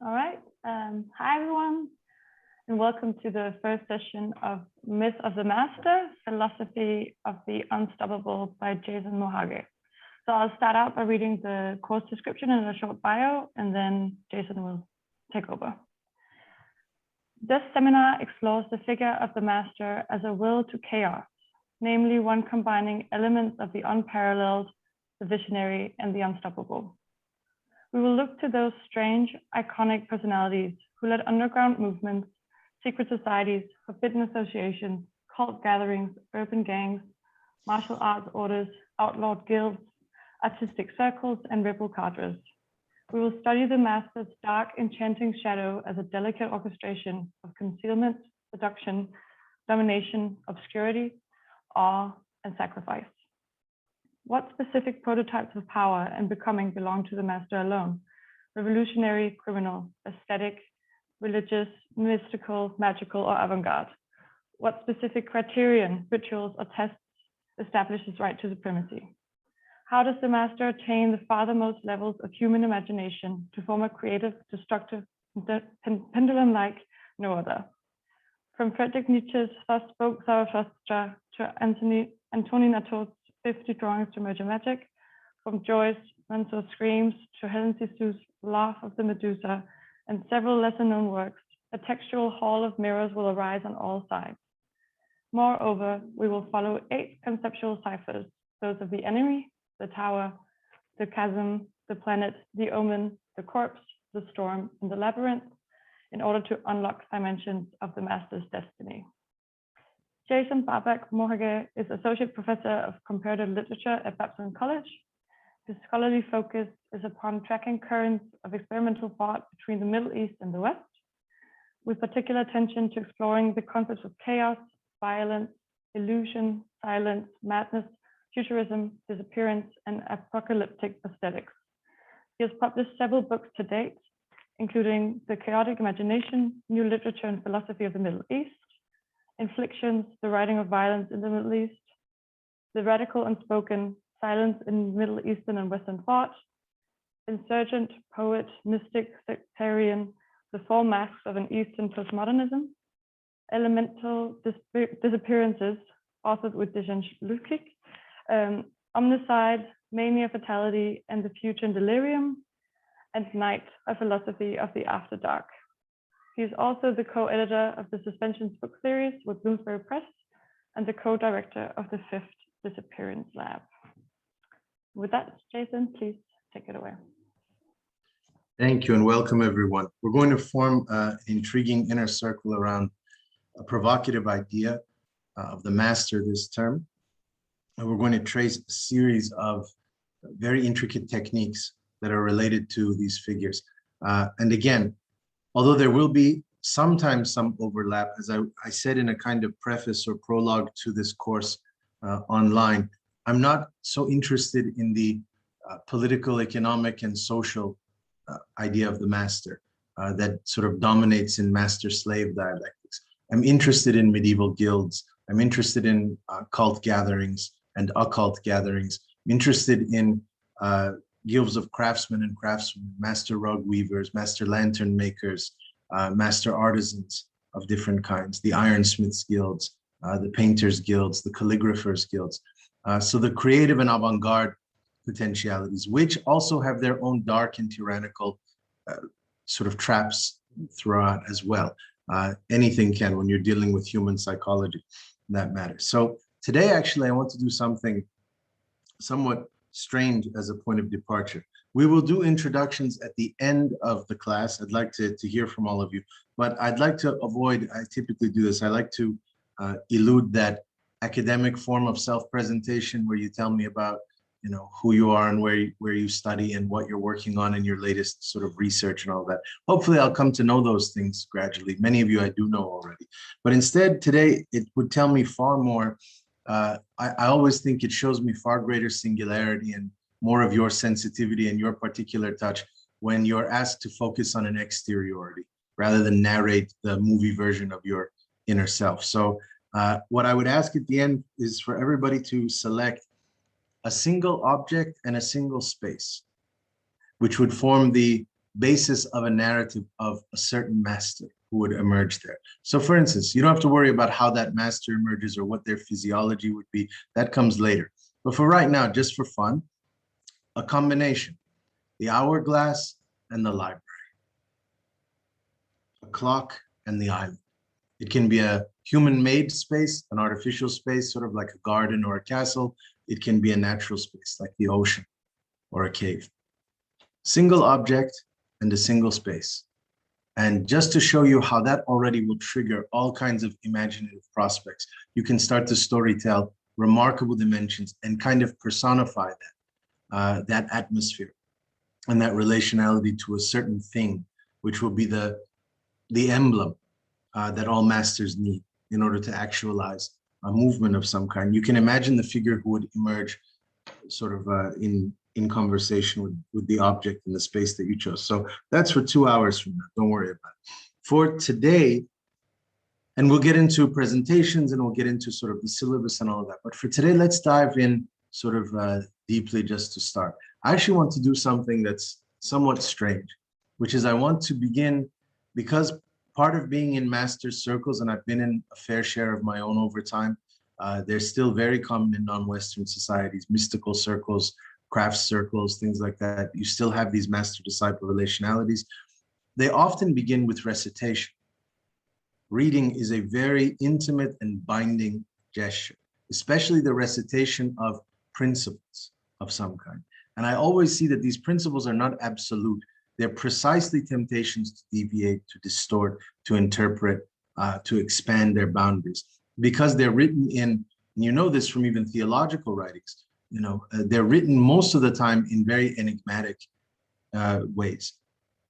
All right. Hi, everyone, and welcome to the first session of Myth of the Master, Philosophy of the Unstoppable by Jason Mohaghegh. So I'll start out by reading the course description and a short bio, and then Jason will take over. This seminar explores the figure of the master as a will to chaos, namely one combining elements of the unparalleled, the visionary, and the unstoppable. We will look to those strange, iconic personalities who led underground movements, secret societies, forbidden associations, cult gatherings, urban gangs, martial arts orders, outlawed guilds, artistic circles, and rebel cadres. We will study the master's dark, enchanting shadow as a delicate orchestration of concealment, seduction, domination, obscurity, awe, and sacrifice. What specific prototypes of power and becoming belong to the master alone? Revolutionary, criminal, aesthetic, religious, mystical, magical, or avant-garde? What specific criterion, rituals, or tests establish his right to supremacy? How does the master attain the farthermost levels of human imagination to form a creative, destructive, pendulum-like no other? From Friedrich Nietzsche's Spoke Zarathustra to Antonin Artaud's 50 drawings to merger magic, from Joyce, Mansour screams to Helen Cixous' laugh of the Medusa, and several lesser-known works, a textual hall of mirrors will arise on all sides. Moreover, we will follow 8 conceptual ciphers, those of the enemy, the tower, the chasm, the planet, the omen, the corpse, the storm, and the labyrinth, in order to unlock dimensions of the master's destiny. Jason Mohaghegh is Associate Professor of Comparative Literature at Babson College. His scholarly focus is upon tracking currents of experimental thought between the Middle East and the West, with particular attention to exploring the concepts of chaos, violence, illusion, silence, madness, futurism, disappearance, and apocalyptic aesthetics. He has published several books to date, including The Chaotic Imagination, New Literature and Philosophy of the Middle East, Inflictions, the Writing of Violence in the Middle East, The Radical Unspoken, Silence in Middle Eastern and Western Thought, Insurgent, Poet, Mystic, Sectarian, The Four Masks of an Eastern Postmodernism, Elemental Disappearances, authored with Dejan Lukic, Omnicide, Mania, Fatality, and the Future in Delirium, and Night, a Philosophy of the After Dark. He is also the co-editor of the Suspensions book series with Bloomsbury Press and the co-director of the 5th Disappearance Lab. With that, Jason, please take it away. Thank you and welcome, everyone. We're going to form an intriguing inner circle around a provocative idea of the master this term. And we're going to trace a series of very intricate techniques that are related to these figures. And again, although there will be sometimes some overlap, as I said in a kind of preface or prologue to this course online, I'm not so interested in the political, economic, and social idea of the master that sort of dominates in master-slave dialectics. I'm interested in medieval guilds. I'm interested in cult gatherings and occult gatherings. I'm interested in guilds of craftsmen and craftswomen, master rug weavers, master lantern makers, master artisans of different kinds, the ironsmiths guilds, the painters guilds, the calligraphers guilds. So the creative and avant-garde potentialities, which also have their own dark and tyrannical sort of traps throughout as well. Anything can when you're dealing with human psychology, that matters. So today, actually, I want to do something somewhat strange as a point of departure. We will do introductions at the end of the class. I'd like to hear from all of you, but I'd like to avoid, I typically do this, I like to elude that academic form of self-presentation where you tell me about, you know, who you are and where you study and what you're working on in your latest sort of research and all that. Hopefully I'll come to know those things gradually. Many of you I do know already, but instead today it would tell me far more. I always think it shows me far greater singularity and more of your sensitivity and your particular touch when you're asked to focus on an exteriority rather than narrate the movie version of your inner self. So what I would ask at the end is for everybody to select a single object and a single space, which would form the basis of a narrative of a certain master who would emerge there. So for instance, you don't have to worry about how that master emerges or what their physiology would be. That comes later. But for right now, just for fun, a combination, the hourglass and the library, a clock and the island. It can be a human-made space, an artificial space, sort of like a garden or a castle. It can be a natural space like the ocean or a cave. Single object and a single space. And just to show you how that already will trigger all kinds of imaginative prospects, you can start to storytell remarkable dimensions and kind of personify that, that atmosphere and that relationality to a certain thing, which will be the emblem that all masters need in order to actualize a movement of some kind. You can imagine the figure who would emerge sort of in conversation with the object in the space that you chose. So that's for 2 hours from now. Don't worry about it. For today, and we'll get into presentations and we'll get into sort of the syllabus and all of that. But for today, let's dive in sort of deeply just to start. I actually want to do something that's somewhat strange, which is I want to begin, because part of being in master's circles, and I've been in a fair share of my own over time, they're still very common in non-Western societies, mystical circles, crafts circles, things like that. You still have these master-disciple relationalities. They often begin with recitation. Reading is a very intimate and binding gesture, especially the recitation of principles of some kind. And I always see that these principles are not absolute. They're precisely temptations to deviate, to distort, to interpret, to expand their boundaries, because they're written in, and you know this from even theological writings, you know, they're written most of the time in very enigmatic ways,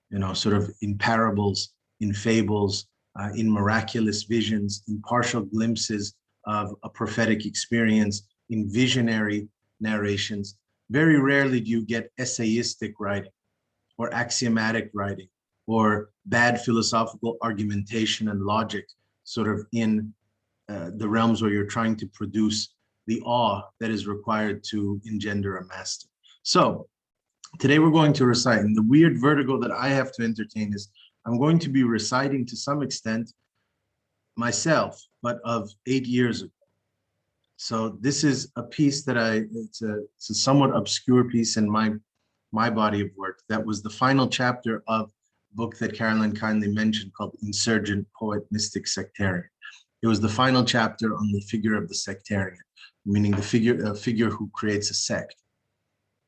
you know, sort of in parables, in fables, in miraculous visions, in partial glimpses of a prophetic experience, in visionary narrations. Very rarely do you get essayistic writing or axiomatic writing or bad philosophical argumentation and logic sort of in the realms where you're trying to produce the awe that is required to engender a master. So today we're going to recite, and the weird vertigo that I have to entertain is I'm going to be reciting to some extent myself, but of 8 years ago. So this is a piece that it's a somewhat obscure piece in my body of work. That was the final chapter of a book that Carolyn kindly mentioned called Insurgent Poet Mystic Sectarian. It was the final chapter on the figure of the sectarian, meaning the figure who creates a sect,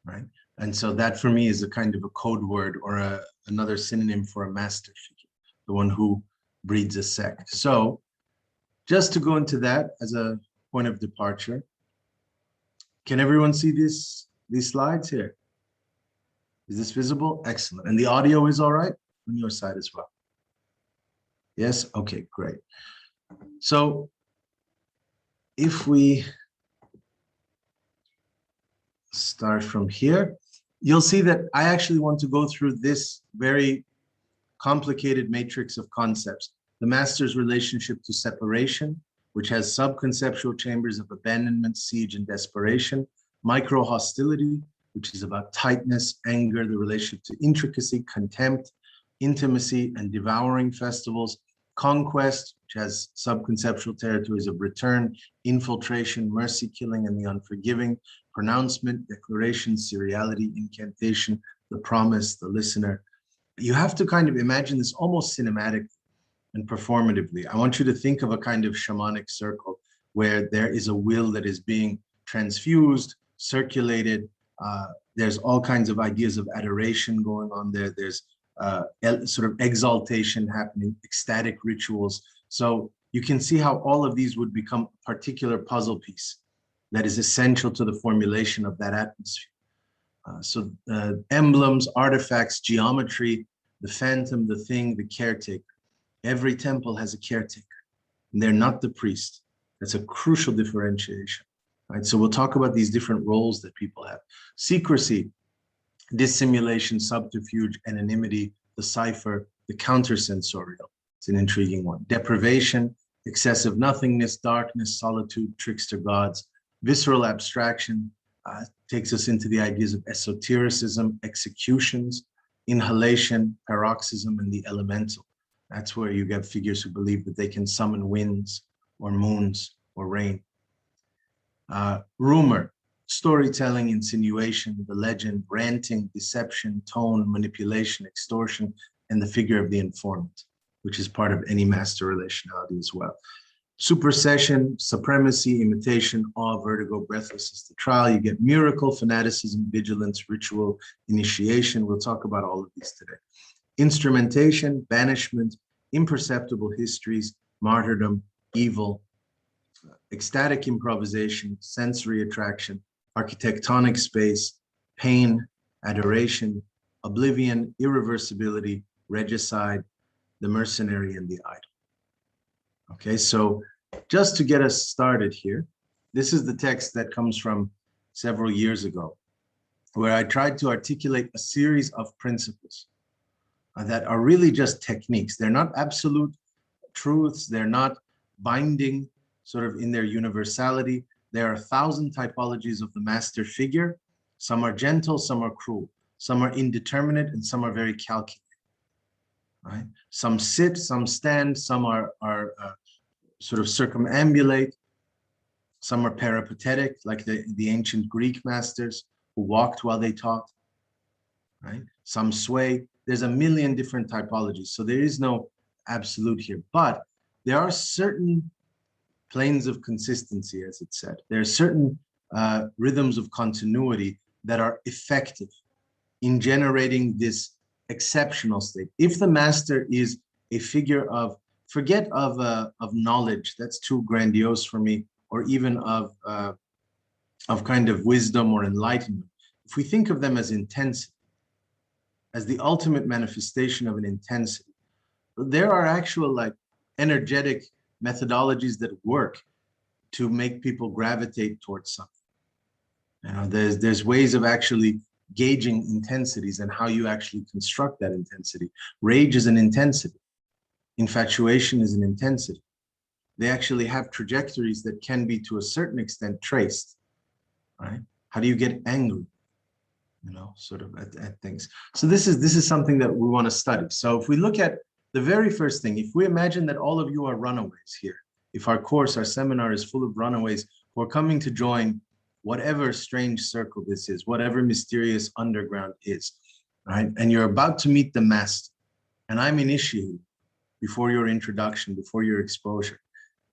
right? And so that for me is a kind of a code word or another synonym for a master figure, the one who breeds a sect. So just to go into that as a point of departure, can everyone see these slides here? Is this visible? Excellent. And the audio is all right on your side as well? Yes? Okay, great. So if we start from here, you'll see that I actually want to go through this very complicated matrix of concepts. The master's relationship to separation, which has sub-conceptual chambers of abandonment, siege, and desperation. Micro-hostility, which is about tightness, anger, the relationship to intricacy, contempt, intimacy, and devouring festivals. Conquest, which has sub-conceptual territories of return, infiltration, mercy killing, and the unforgiving. Pronouncement, declaration, seriality, incantation, the promise, the listener. You have to kind of imagine this almost cinematically and performatively. I want you to think of a kind of shamanic circle where there is a will that is being transfused, circulated. There's all kinds of ideas of adoration going on there. There's sort of exaltation happening, ecstatic rituals. So you can see how all of these would become a particular puzzle piece that is essential to the formulation of that atmosphere. So emblems, artifacts, geometry, the phantom, the thing, the caretaker. Every temple has a caretaker, and they're not the priest. That's a crucial differentiation, right? So we'll talk about these different roles that people have. Secrecy, dissimulation, subterfuge, anonymity, the cipher, the countersensorial. It's an intriguing one. Deprivation, excessive nothingness, darkness, solitude, trickster gods. Visceral abstraction takes us into the ideas of esotericism, executions, inhalation, paroxysm, and the elemental. That's where you get figures who believe that they can summon winds or moons or rain. Rumor, storytelling, insinuation, the legend, ranting, deception, tone, manipulation, extortion, and the figure of the informant, which is part of any master relationality as well. Supersession, supremacy, imitation, awe, vertigo, breathlessness, the trial. You get miracle, fanaticism, vigilance, ritual, initiation. We'll talk about all of these today. Instrumentation, banishment, imperceptible histories, martyrdom, evil, ecstatic improvisation, sensory attraction, architectonic space, pain, adoration, oblivion, irreversibility, regicide, the mercenary, and the idol. Okay, so just to get us started here, this is the text that comes from several years ago, where I tried to articulate a series of principles that are really just techniques. They're not absolute truths. They're not binding sort of in their universality. There are 1,000 typologies of the master figure. Some are gentle, some are cruel, some are indeterminate, and some are very calculated. Right? Some sit, some stand, some are sort of circumambulate, some are peripatetic, like the ancient Greek masters who walked while they taught. Right? Some sway. There's a million different typologies, so there is no absolute here, but there are certain planes of consistency, as it said. There are certain rhythms of continuity that are effective in generating this exceptional state. If the master is a figure of, forget of knowledge, that's too grandiose for me, or even of kind of wisdom or enlightenment. If we think of them as intensity, as the ultimate manifestation of an intensity, there are actual like energetic methodologies that work to make people gravitate towards something. You know, there's ways of actually gauging intensities and how you actually construct that intensity. Rage is an intensity. Infatuation is an intensity. They actually have trajectories that can be to a certain extent traced, right? How do you get angry? You know, sort of at things. So this is something that we want to study. So if we look at the very first thing, if we imagine that all of you are runaways here, if our course, our seminar is full of runaways who are coming to join whatever strange circle this is, whatever mysterious underground is, right? And you're about to meet the master, and I'm initiating before your introduction, before your exposure.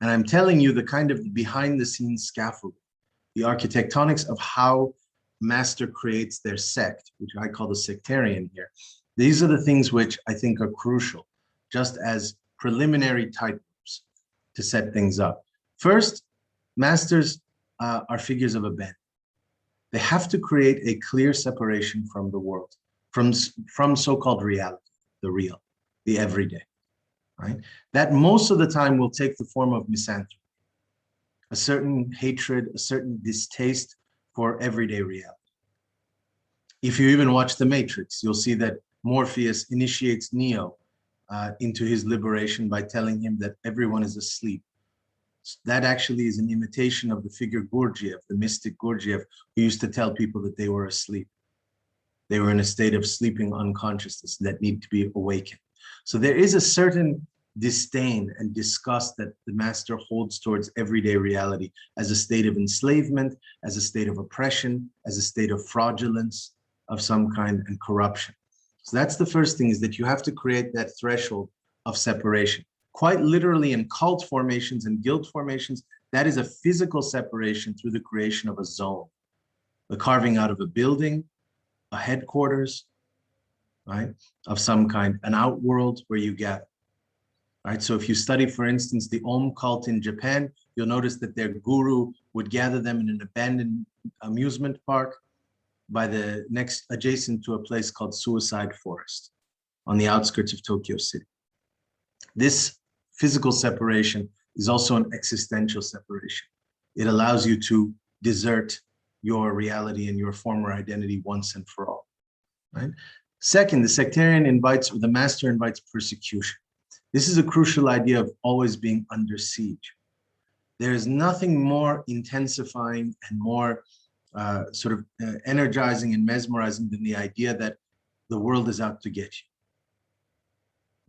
And I'm telling you the kind of behind the scenes scaffolding, the architectonics of how master creates their sect, which I call the sectarian here. These are the things which I think are crucial, just as preliminary types to set things up. First, masters are figures of abandonment. They have to create a clear separation from the world, from so-called reality, the real, the everyday, right? That most of the time will take the form of misanthropy, a certain hatred, a certain distaste for everyday reality. If you even watch The Matrix, you'll see that Morpheus initiates Neo into his liberation by telling him that everyone is asleep. That actually is an imitation of the figure Gurdjieff, the mystic Gurdjieff, who used to tell people that they were asleep. They were in a state of sleeping unconsciousness that need to be awakened. So there is a certain disdain and disgust that the master holds towards everyday reality as a state of enslavement, as a state of oppression, as a state of fraudulence of some kind and corruption. So that's the first thing, is that you have to create that threshold of separation. Quite literally in cult formations and guild formations, that is a physical separation through the creation of a zone, the carving out of a building, a headquarters, right, of some kind, an outworld where you gather. Right, so if you study, for instance, the Om cult in Japan, you'll notice that their guru would gather them in an abandoned amusement park by the next, adjacent to a place called Suicide Forest on the outskirts of Tokyo City. This physical separation is also an existential separation. It allows you to desert your reality and your former identity once and for all, right? Second, the sectarian invites, or the master invites, persecution. This is a crucial idea of always being under siege. There is nothing more intensifying and more energizing and mesmerizing than the idea that the world is out to get you.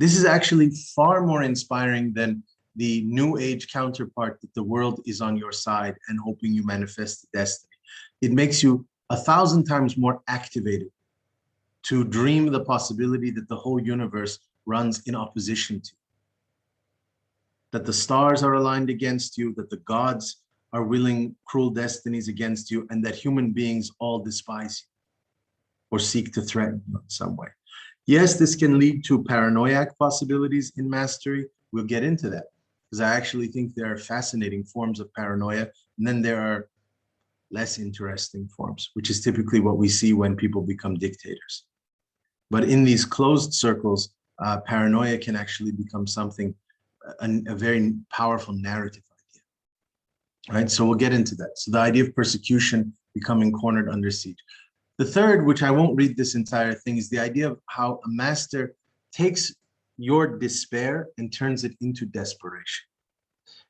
This is actually far more inspiring than the new age counterpart that the world is on your side and hoping you manifest the destiny. It makes you 1,000 times more activated to dream the possibility that the whole universe runs in opposition to you, that the stars are aligned against you, that the gods are willing cruel destinies against you, and that human beings all despise you or seek to threaten you in some way. Yes, this can lead to paranoiac possibilities in mastery. We'll get into that, because I actually think there are fascinating forms of paranoia, and then there are less interesting forms, which is typically what we see when people become dictators. But in these closed circles, paranoia can actually become something, a very powerful narrative idea, right? So we'll get into that. So the idea of persecution, becoming cornered under siege. The third, which I won't read this entire thing, is the idea of how a master takes your despair and turns it into desperation.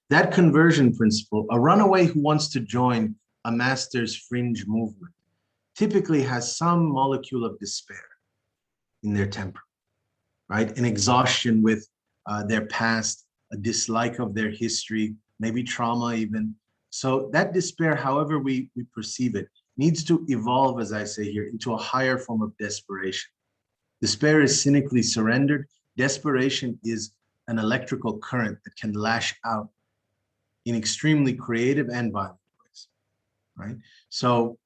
That conversion principle, a runaway who wants to join a master's fringe movement typically has some molecule of despair in their temper, right? An exhaustion with their past, a dislike of their history, maybe trauma even. So that despair, however we perceive it, needs to evolve, as I say here, into a higher form of desperation. Despair is cynically surrendered. Desperation is an electrical current that can lash out in extremely creative and violent ways, right? So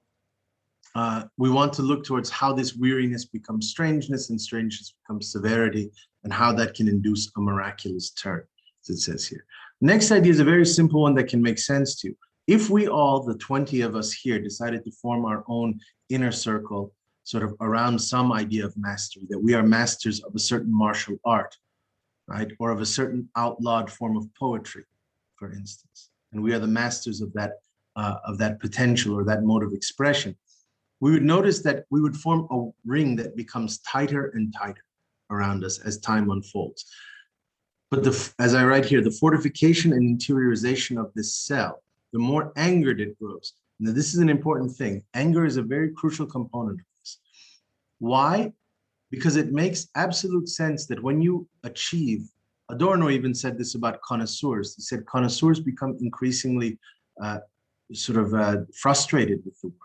we want to look towards how this weariness becomes strangeness and strangeness becomes severity, and how that can induce a miraculous turn, as it says here. Next idea is a very simple one that can make sense to you. If we all, the 20 of us here, decided to form our own inner circle sort of around some idea of mastery, that we are masters of a certain martial art, right? Or of a certain outlawed form of poetry, for instance, and we are the masters of that potential or that mode of expression, we would notice that we would form a ring that becomes tighter and tighter around us as time unfolds. But as I write here, the fortification and interiorization of this cell, the more angered it grows. Now, this is an important thing. Anger is a very crucial component of this. Why? Because it makes absolute sense that when you achieve, Adorno even said this about connoisseurs. He said connoisseurs become increasingly frustrated with the world.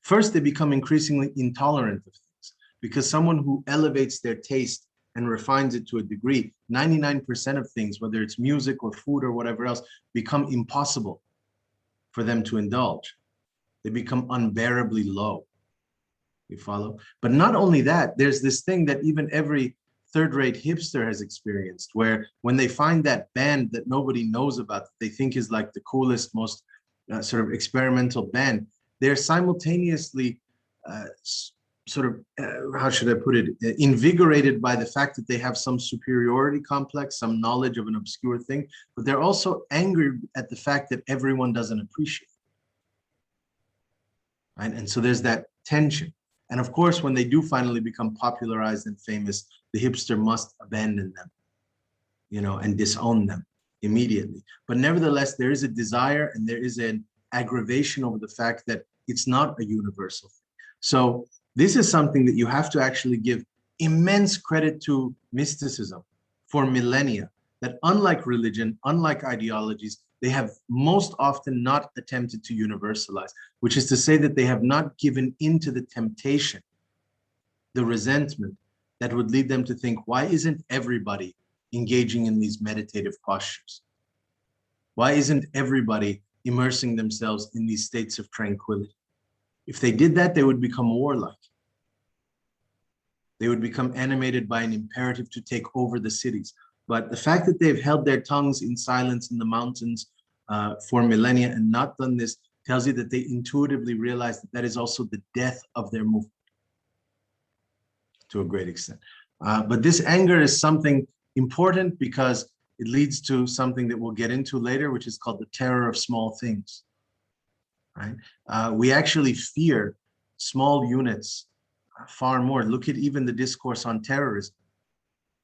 First, they become increasingly intolerant of things, because someone who elevates their taste and refines it to a degree, 99% of things, whether it's music or food or whatever else, become impossible for them to indulge. They become unbearably low. You follow? But not only that, there's this thing that even every third-rate hipster has experienced, where when they find that band that nobody knows about, that they think is like the coolest, most sort of experimental band, they're simultaneously how should I put it, invigorated by the fact that they have some superiority complex, some knowledge of an obscure thing, but they're also angered at the fact that everyone doesn't appreciate it, right? And so there's that tension. And of course, when they do finally become popularized and famous, the hipster must abandon them, and disown them immediately. But nevertheless, there is a desire and there is an aggravation over the fact that it's not a universal thing. So this is something that you have to actually give immense credit to mysticism for millennia, that unlike religion, unlike ideologies, they have most often not attempted to universalize, which is to say that they have not given into the temptation, the resentment that would lead them to think, why isn't everybody engaging in these meditative postures? Why isn't everybody immersing themselves in these states of tranquility? If they did that, they would become warlike. They would become animated by an imperative to take over the cities. But the fact that they've held their tongues in silence in the mountains for millennia and not done this tells you that they intuitively realize that that is also the death of their movement to a great extent. But this anger is something important because it leads to something that we'll get into later, which is called the terror of small things, right? We actually fear small units far more. Look at even the discourse on terrorism.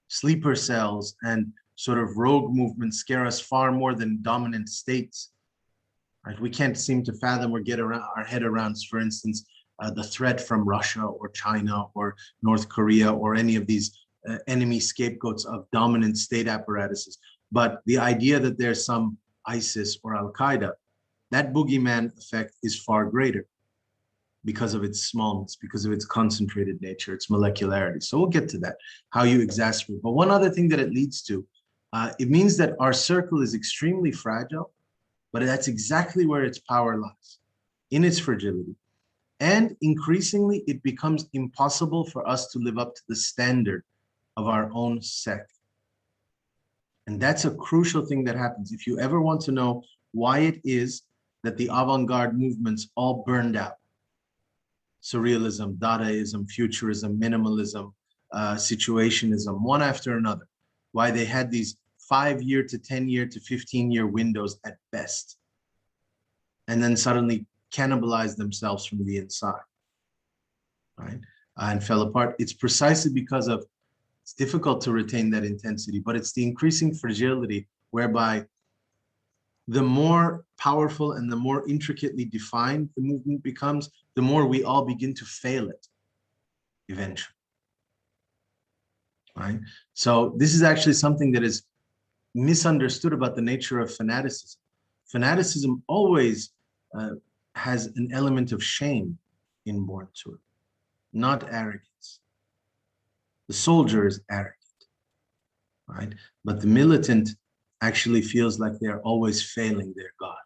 Sleeper cells and sort of rogue movements scare us far more than dominant states, right? We can't seem to fathom or get around our head around, for instance, the threat from Russia or China or North Korea or any of these enemy scapegoats of dominant state apparatuses. But the idea that there's some ISIS or Al-Qaeda, that boogeyman effect is far greater because of its smallness, because of its concentrated nature, its molecularity. So we'll get to that, how you exacerbate. But one other thing that it leads to, it means that our circle is extremely fragile, but that's exactly where its power lies, in its fragility. And increasingly, it becomes impossible for us to live up to the standard of our own sect. And that's a crucial thing that happens. If you ever want to know why it is that the avant-garde movements all burned out, surrealism, Dadaism, futurism, minimalism, situationism, one after another, why they had these 5-year to 10-year to 15-year windows at best, and then suddenly cannibalized themselves from the inside, right? And fell apart. It's precisely because of, it's difficult to retain that intensity, but it's the increasing fragility whereby the more powerful and the more intricately defined the movement becomes, the more we all begin to fail it eventually, right? So this is actually something that is misunderstood about the nature of fanaticism. Fanaticism always has an element of shame inborn to it, not arrogance. The soldier is arrogant, right? But the militant actually feels like they're always failing their God,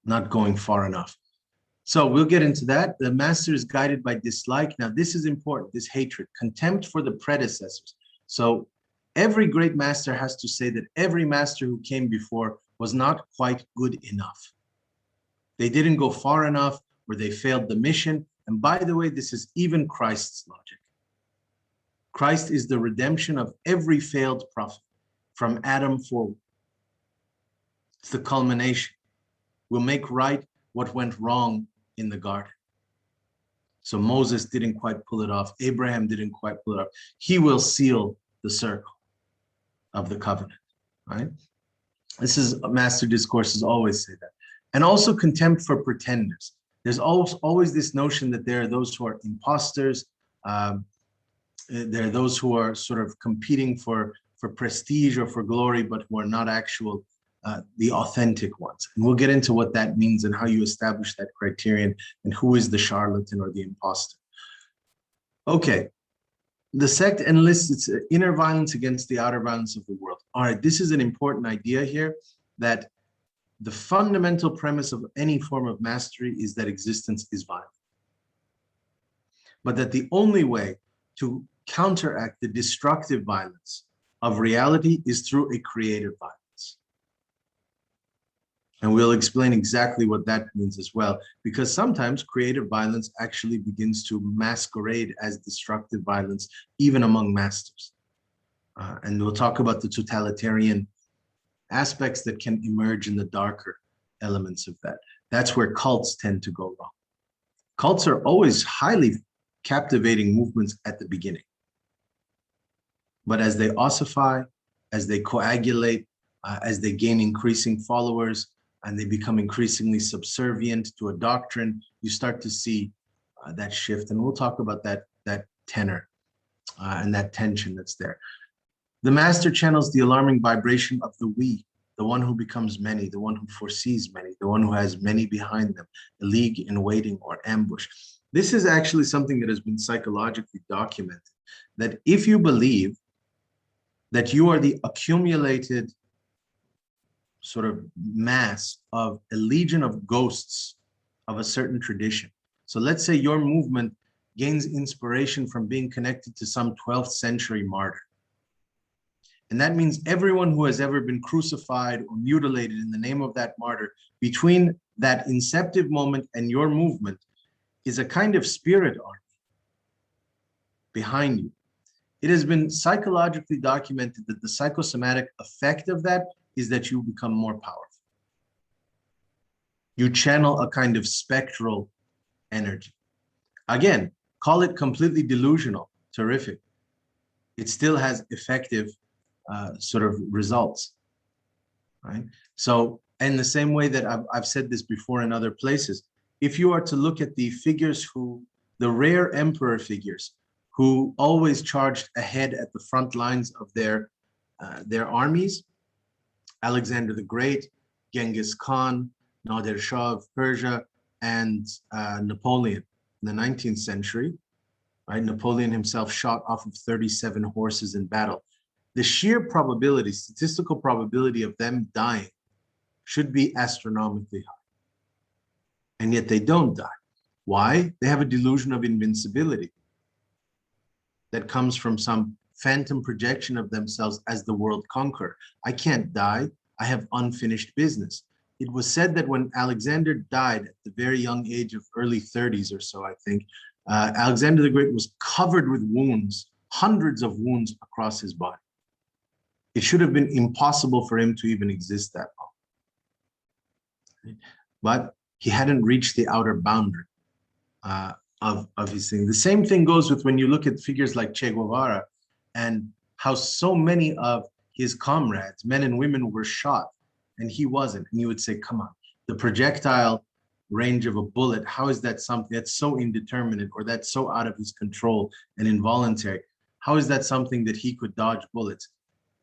not going far enough. So we'll get into that. The master is guided by dislike. Now, this is important, this hatred, contempt for the predecessors. So every great master has to say that every master who came before was not quite good enough. They didn't go far enough, or they failed the mission. And by the way, this is even Christ's logic. Christ is the redemption of every failed prophet from Adam forward. It's the culmination. We'll make right what went wrong in the garden. So Moses didn't quite pull it off. Abraham didn't quite pull it off. He will seal the circle of the covenant, right? This is, master discourses always say that. And also contempt for pretenders. There's always this notion that there are those who are imposters. There are those who are sort of competing for prestige or for glory, but who are not actual, the authentic ones. And we'll get into what that means and how you establish that criterion and who is the charlatan or the imposter. Okay, the sect enlists its inner violence against the outer violence of the world. All right, this is an important idea here, that the fundamental premise of any form of mastery is that existence is violent. But that the only way to counteract the destructive violence of reality is through a creative violence. And we'll explain exactly what that means as well, because sometimes creative violence actually begins to masquerade as destructive violence, even among masters. And we'll talk about the totalitarian aspects that can emerge in the darker elements of that. That's where cults tend to go wrong. Cults are always highly captivating movements at the beginning. But as they ossify, as they coagulate, as they gain increasing followers, and they become increasingly subservient to a doctrine, you start to see that shift. And we'll talk about that tenor and that tension that's there. The master channels the alarming vibration of the we, the one who becomes many, the one who foresees many, the one who has many behind them, a league in waiting or ambush. This is actually something that has been psychologically documented, that if you believe that you are the accumulated sort of mass of a legion of ghosts of a certain tradition. So let's say your movement gains inspiration from being connected to some 12th century martyr. And that means everyone who has ever been crucified or mutilated in the name of that martyr, between that inceptive moment and your movement, is a kind of spirit army behind you. It has been psychologically documented that the psychosomatic effect of that is that you become more powerful. You channel a kind of spectral energy. Again, call it completely delusional, terrific. It still has effective sort of results, right? So, in the same way that I've said this before in other places, if you are to look at the figures the rare emperor figures who always charged ahead at the front lines of their armies, Alexander the Great, Genghis Khan, Nadir Shah of Persia, and Napoleon in the 19th century, right? Napoleon himself shot off of 37 horses in battle. The sheer probability, statistical probability of them dying should be astronomically high. And yet they don't die. Why? They have a delusion of invincibility that comes from some phantom projection of themselves as the world conqueror. I can't die. I have unfinished business. It was said that when Alexander died at the very young age of early 30s or so, I think, Alexander the Great was covered with wounds, hundreds of wounds across his body. It should have been impossible for him to even exist that long. But he hadn't reached the outer boundary of his thing. The same thing goes with when you look at figures like Che Guevara and how so many of his comrades, men and women, were shot and he wasn't. And you would say, come on, the projectile range of a bullet, how is that something that's so indeterminate or that's so out of his control and involuntary? How is that something that he could dodge bullets?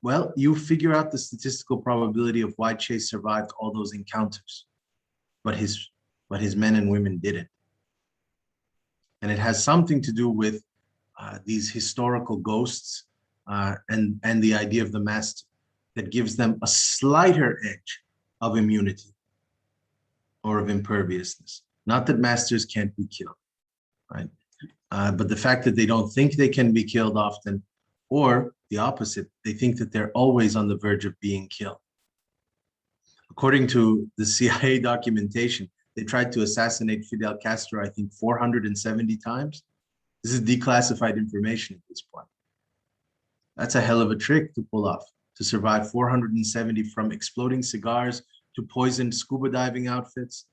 Well, you figure out the statistical probability of why Che survived all those encounters, but his men and women didn't. And it has something to do with these historical ghosts and the idea of the master that gives them a slighter edge of immunity or of imperviousness. Not that masters can't be killed, right? But the fact that they don't think they can be killed often, or the opposite, they think that they're always on the verge of being killed. According to the CIA documentation, they tried to assassinate Fidel Castro, I think, 470 times. This is declassified information at this point. That's a hell of a trick to pull off, to survive 470, from exploding cigars to poisoned scuba diving outfits.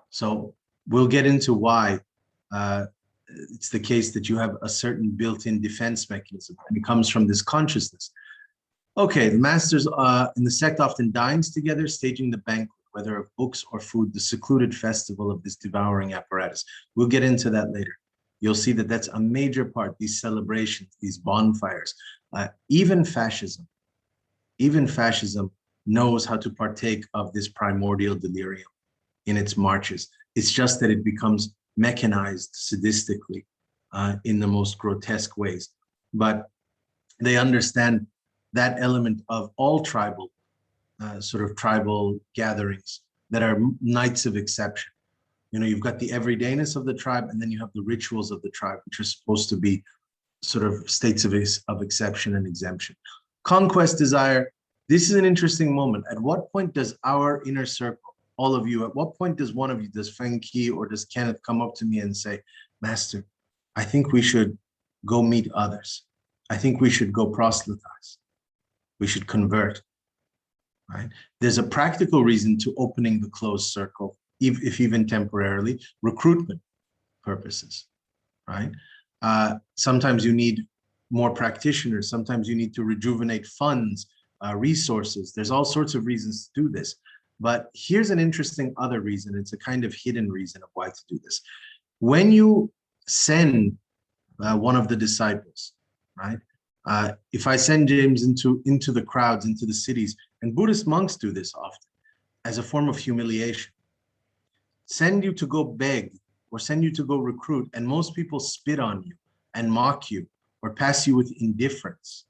So we'll get into why it's the case that you have a certain built-in defense mechanism, and it comes from this consciousness. Okay, the masters in the sect often dines together, staging the banquet, whether of books or food, the secluded festival of this devouring apparatus. We'll get into that later. You'll see that that's a major part, these celebrations, these bonfires. Even fascism knows how to partake of this primordial delirium in its marches. It's just that it becomes mechanized sadistically in the most grotesque ways. But they understand that element of all tribal gatherings that are nights of exception. You know, you've got the everydayness of the tribe, and then you have the rituals of the tribe, which are supposed to be sort of states of exception and exemption. Conquest desire. This is an interesting moment. At what point does our inner circle, all of you, at what point does one of you, does Fenki or does Kenneth come up to me and say, Master, I think we should go meet others. I think we should go proselytize. We should convert, right? There's a practical reason to opening the closed circle, if even temporarily, recruitment purposes, right? Sometimes you need more practitioners. Sometimes you need to rejuvenate funds, resources. There's all sorts of reasons to do this. But here's an interesting other reason. It's a kind of hidden reason of why to do this. When you send one of the disciples, right? If I send James into the crowds, into the cities, and Buddhist monks do this often as a form of humiliation, send you to go beg or send you to go recruit, and most people spit on you and mock you or pass you with indifference.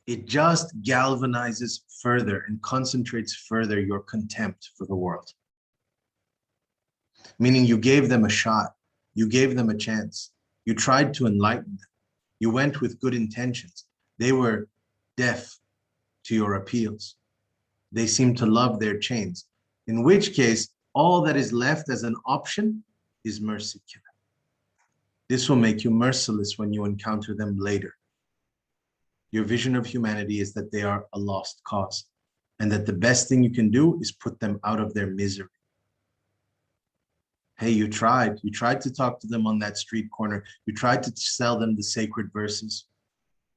It just galvanizes further and concentrates further your contempt for the world. Meaning you gave them a shot, you gave them a chance, you tried to enlighten them, you went with good intentions. They were deaf to your appeals. They seemed to love their chains, in which case all that is left as an option is mercy killing. This will make you merciless when you encounter them later. Your vision of humanity is that they are a lost cause, and that the best thing you can do is put them out of their misery. Hey, you tried to talk to them on that street corner. You tried to sell them the sacred verses.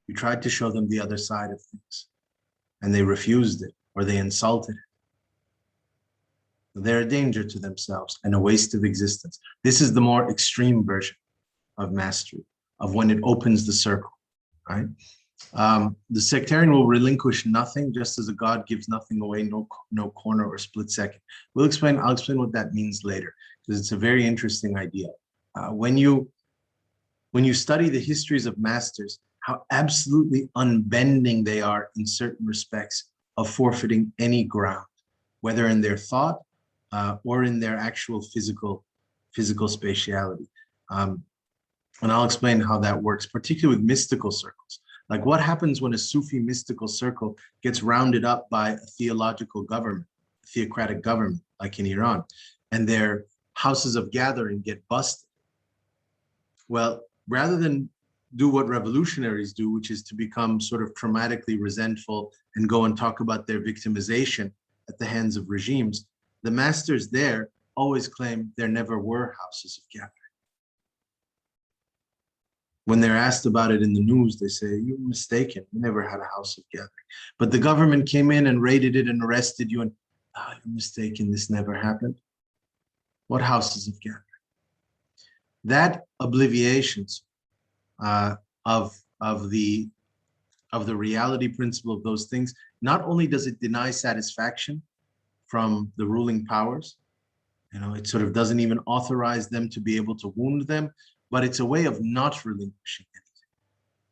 You tried to show them the other side of things, and they refused it, or they insulted it. They're a danger to themselves and a waste of existence. This is the more extreme version of mastery, of when it opens the circle, right? The sectarian will relinquish nothing, just as a god gives nothing away, no corner or split second. I'll explain what that means later, because it's a very interesting idea. When you study the histories of masters, how absolutely unbending they are in certain respects of forfeiting any ground, whether in their thought or in their actual physical spatiality. And I'll explain how that works, particularly with mystical circles. Like what happens when a Sufi mystical circle gets rounded up by a theological government, a theocratic government, like in Iran, and their houses of gathering get busted? Well, rather than do what revolutionaries do, which is to become sort of traumatically resentful and go and talk about their victimization at the hands of regimes, the masters there always claim there never were houses of gathering. When they're asked about it in the news, they say, you're mistaken, we never had a house of gathering. But the government came in and raided it and arrested you, and you're mistaken, this never happened. What houses of gathering? That obliviation of the reality principle of those things, not only does it deny satisfaction from the ruling powers, it sort of doesn't even authorize them to be able to wound them, but it's a way of not relinquishing anything.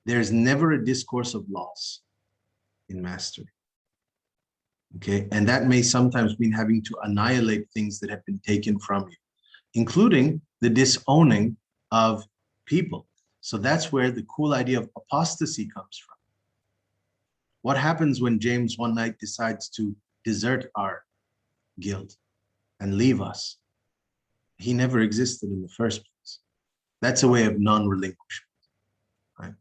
There's never a discourse of loss in mastery. Okay, and that may sometimes mean having to annihilate things that have been taken from you, including the disowning of people. So that's where the cool idea of apostasy comes from. What happens when James one night decides to desert our guild and leave us? He never existed in the first place. That's a way of non-relinquishment, right?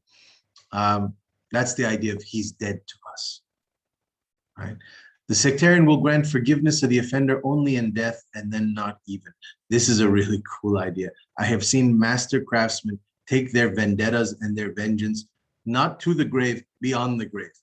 That's the idea of he's dead to us, right? The sectarian will grant forgiveness of the offender only in death and then not even. This is a really cool idea. I have seen master craftsmen take their vendettas and their vengeance not to the grave, beyond the grave,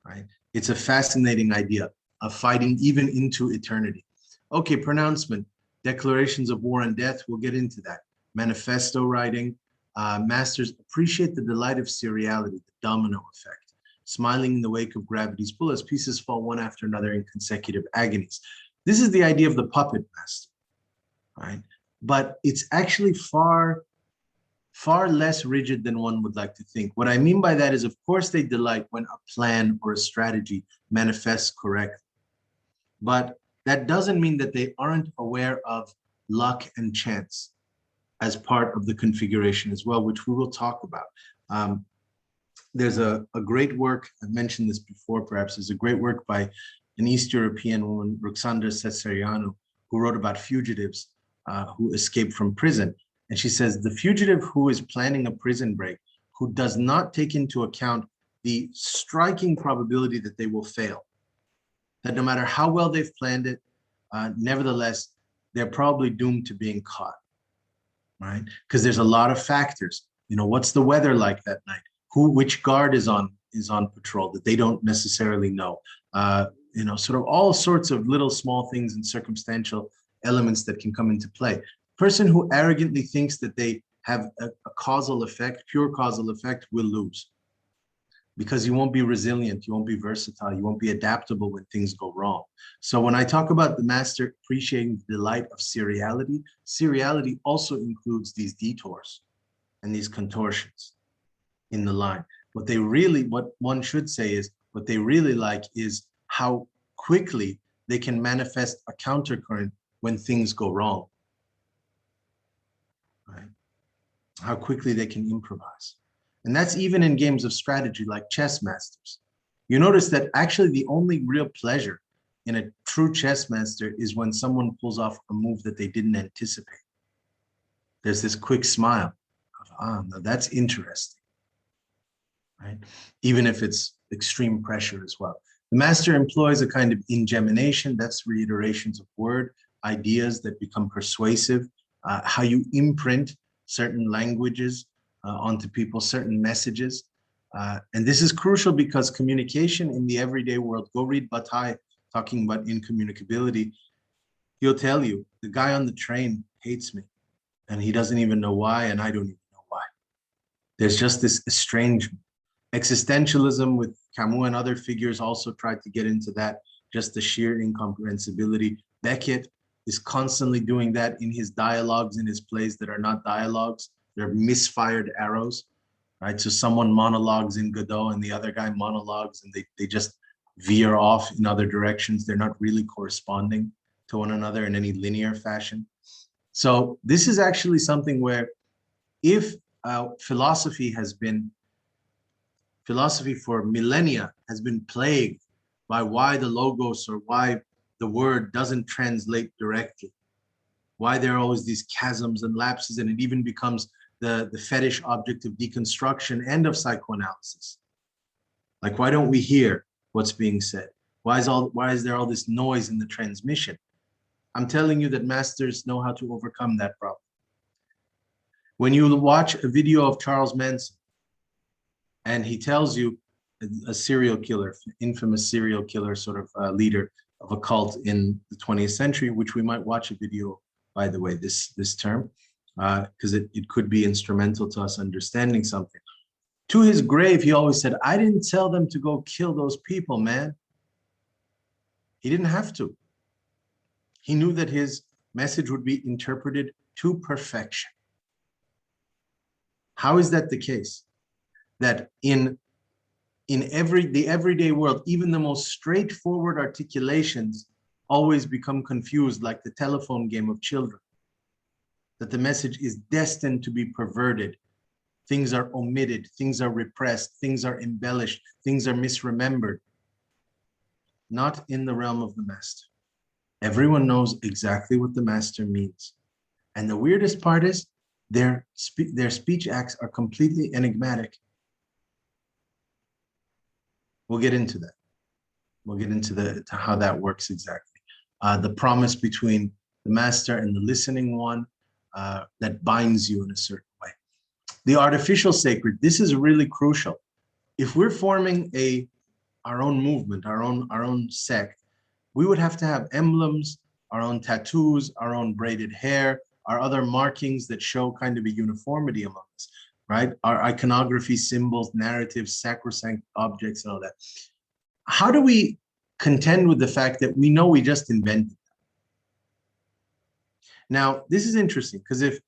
right? It's a fascinating idea of fighting even into eternity. Okay, pronouncement, declarations of war and death, we'll get into that. Manifesto writing, masters appreciate the delight of seriality, the domino effect, smiling in the wake of gravity's pull as pieces fall one after another in consecutive agonies. This is the idea of the puppet master, right? But it's actually far less rigid than one would like to think. What I mean by that is, of course, they delight when a plan or a strategy manifests correctly. But that doesn't mean that they aren't aware of luck and chance as part of the configuration as well, which we will talk about. There's a great work, I've mentioned this before perhaps, there's a great work by an East European woman, Ruxandra Cesarianu, who wrote about fugitives who escaped from prison. And she says, the fugitive who is planning a prison break, who does not take into account the striking probability that they will fail, that no matter how well they've planned it, nevertheless, they're probably doomed to being caught, right? Because there's a lot of factors. What's the weather like that night? Which guard is on patrol that they don't necessarily know? Sort of all sorts of little small things and circumstantial elements that can come into play. Person who arrogantly thinks that they have a causal effect, pure causal effect, will lose, because you won't be resilient, you won't be versatile, you won't be adaptable when things go wrong. So when I talk about the master appreciating the delight of seriality, seriality also includes these detours and these contortions in the line. What one should say is, what they really like is how quickly they can manifest a countercurrent when things go wrong, right? How quickly they can improvise. And that's even in games of strategy like chess masters. You notice that actually the only real pleasure in a true chess master is when someone pulls off a move that they didn't anticipate. There's this quick smile of, now that's interesting, right? Even if it's extreme pressure as well. The master employs a kind of ingemination, that's reiterations of word, ideas that become persuasive, how you imprint certain languages onto people, certain messages. And this is crucial because communication in the everyday world, go read Bataille talking about incommunicability. He'll tell you, the guy on the train hates me, and he doesn't even know why, and I don't even know why. There's just this estrangement. Existentialism with Camus and other figures also tried to get into that, just the sheer incomprehensibility. Beckett is constantly doing that in his dialogues, in his plays that are not dialogues. They're misfired arrows, right? So someone monologues in Godot and the other guy monologues, and they just veer off in other directions. They're not really corresponding to one another in any linear fashion. So this is actually something where if philosophy for millennia has been plagued by why the logos or why the word doesn't translate directly, why there are always these chasms and lapses, and it even becomes the fetish object of deconstruction and of psychoanalysis. Like, why don't we hear what's being said? Why is there all this noise in the transmission? I'm telling you that masters know how to overcome that problem. When you watch a video of Charles Manson, and he tells you a serial killer, infamous serial killer, sort of leader of a cult in the 20th century, which we might watch a video, by the way, this term, because it could be instrumental to us understanding something. To his grave, he always said, I didn't tell them to go kill those people, man. He didn't have to. He knew that his message would be interpreted to perfection. How is that the case? That in the everyday world, even the most straightforward articulations always become confused, like the telephone game of children. That the message is destined to be perverted. Things are omitted, things are repressed, things are embellished, things are misremembered. Not in the realm of the master. Everyone knows exactly what the master means. And the weirdest part is their speech acts are completely enigmatic. We'll get into that. We'll get into to how that works exactly. The promise between the master and the listening one that binds you in a certain way. The artificial sacred, this is really crucial. If we're forming our own movement, our own sect, we would have to have emblems, our own tattoos, our own braided hair, our other markings that show kind of a uniformity among us, right? Our iconography, symbols, narratives, sacrosanct objects, and all that. How do we contend with the fact that we know we just invented them? Now, this is interesting, because if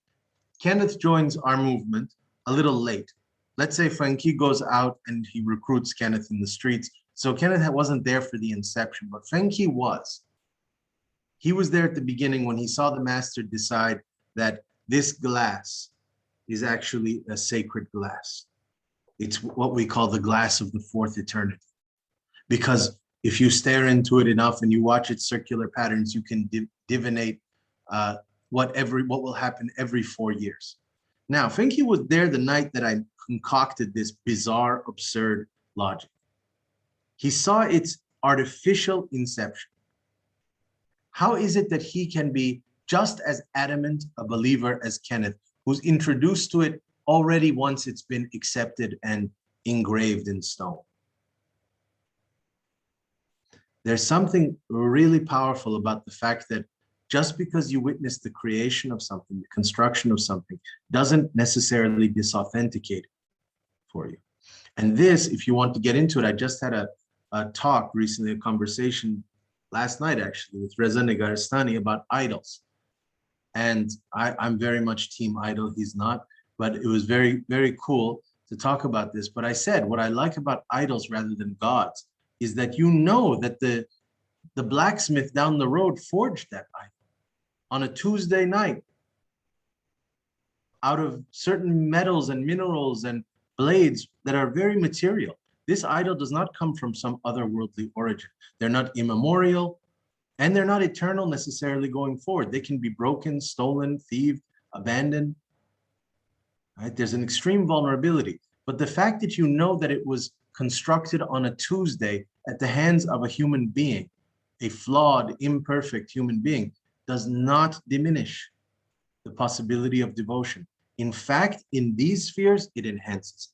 Kenneth joins our movement a little late, let's say Frankie goes out and he recruits Kenneth in the streets. So Kenneth wasn't there for the inception, but Frankie was. He was there at the beginning when he saw the master decide that this glass is actually a sacred glass. It's what we call the glass of the fourth eternity. Because if you stare into it enough and you watch its circular patterns, you can divinate what will happen every 4 years. Now, Frankie was there the night that I concocted this bizarre, absurd logic. He saw its artificial inception. How is it that he can be just as adamant a believer as Kenneth, who's introduced to it already once it's been accepted and engraved in stone? There's something really powerful about the fact that just because you witness the creation of something, the construction of something, doesn't necessarily disauthenticate it for you. And this, if you want to get into it, I just had a talk recently, a conversation last night actually with Reza Negarestani about idols. And I'm very much team idol, he's not, but it was very, very cool to talk about this. But I said, what I like about idols rather than gods is that you know that the blacksmith down the road forged that idol on a Tuesday night out of certain metals and minerals and blades that are very material. This idol does not come from some otherworldly origin. They're not immemorial, and they're not eternal necessarily going forward. They can be broken, stolen, thieved, abandoned. Right? There's an extreme vulnerability. But the fact that you know that it was constructed on a Tuesday at the hands of a human being, a flawed, imperfect human being, does not diminish the possibility of devotion. In fact, in these spheres, it enhances.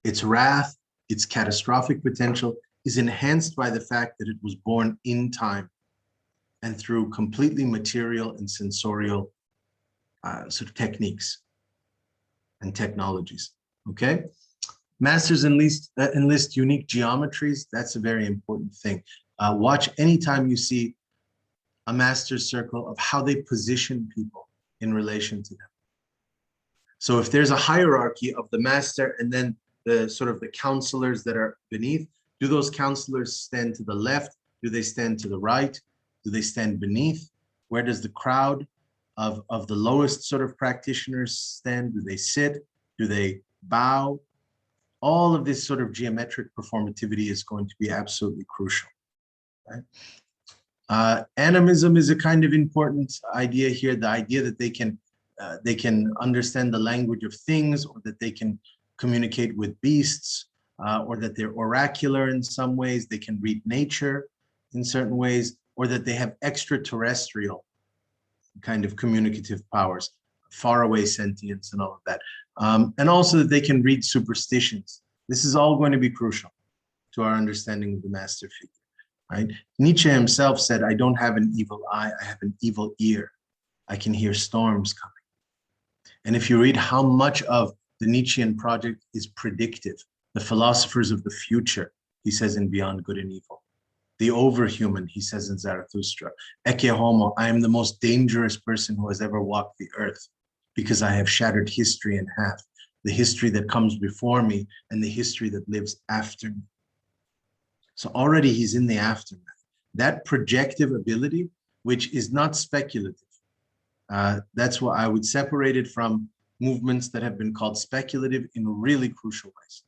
Its wrath, its catastrophic potential is enhanced by the fact that it was born in time and through completely material and sensorial sort of techniques and technologies, okay? Masters enlist unique geometries. That's a very important thing. Watch anytime you see a master's circle of how they position people in relation to them. So if there's a hierarchy of the master and then the sort of the counselors that are beneath, do those counselors stand to the left? Do they stand to the right? Do they stand beneath? Where does the crowd of the lowest sort of practitioners stand? Do they sit? Do they bow? All of this sort of geometric performativity is going to be absolutely crucial, right? Animism is a kind of important idea here, the idea that they can understand the language of things, or that they can communicate with beasts, or that they're oracular in some ways, they can read nature in certain ways, or that they have extraterrestrial kind of communicative powers, faraway sentience and all of that. And also that they can read superstitions. This is all going to be crucial to our understanding of the master figure, right? Nietzsche himself said, I don't have an evil eye, I have an evil ear. I can hear storms coming. And if you read how much of the Nietzschean project is predictive, the philosophers of the future, he says in Beyond Good and Evil, the overhuman, he says in Zarathustra, Ecce homo, I am the most dangerous person who has ever walked the earth, because I have shattered history in half, the history that comes before me and the history that lives after me. So already he's in the aftermath. That projective ability, which is not speculative, that's what I would separate it from movements that have been called speculative in really crucial ways.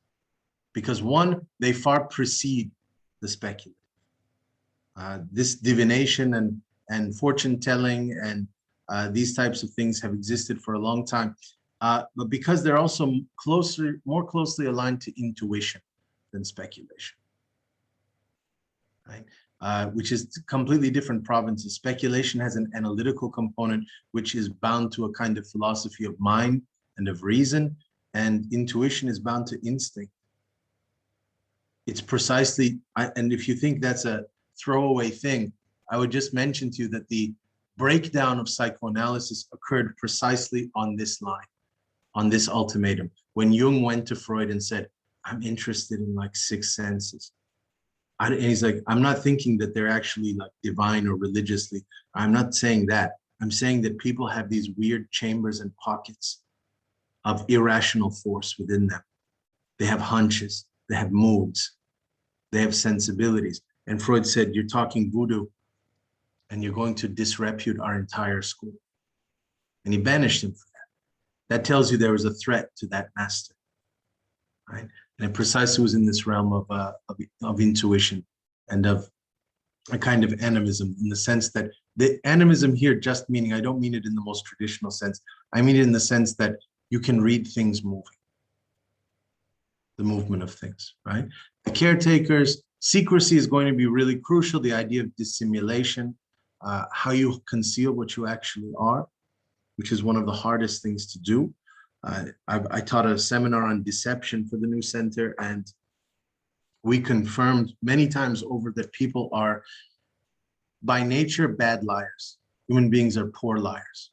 Because one, they far precede the speculative. This divination and fortune telling and these types of things have existed for a long time, but because they're also more closely aligned to intuition than speculation, right? Which is completely different provinces. Speculation has an analytical component, which is bound to a kind of philosophy of mind and of reason, and intuition is bound to instinct. It's precisely, and if you think that's a throwaway thing, I would just mention to you that the breakdown of psychoanalysis occurred precisely on this line, on this ultimatum, when Jung went to Freud and said, I'm interested in like six senses. And he's like, I'm not thinking that they're actually like divine or religiously. I'm not saying that. I'm saying that people have these weird chambers and pockets of irrational force within them. They have hunches, they have moods, they have sensibilities. And Freud said, you're talking voodoo and you're going to disrepute our entire school. And he banished him for that. That tells you there was a threat to that master, right? And it precisely was in this realm of intuition and of a kind of animism, in the sense that the animism here, just meaning, I don't mean it in the most traditional sense. I mean it in the sense that you can read things moving, the movement of things, right? The caretakers, secrecy is going to be really crucial. The idea of dissimulation, how you conceal what you actually are, which is one of the hardest things to do. I taught a seminar on deception for the new center, and we confirmed many times over that people are by nature bad liars. Human beings are poor liars.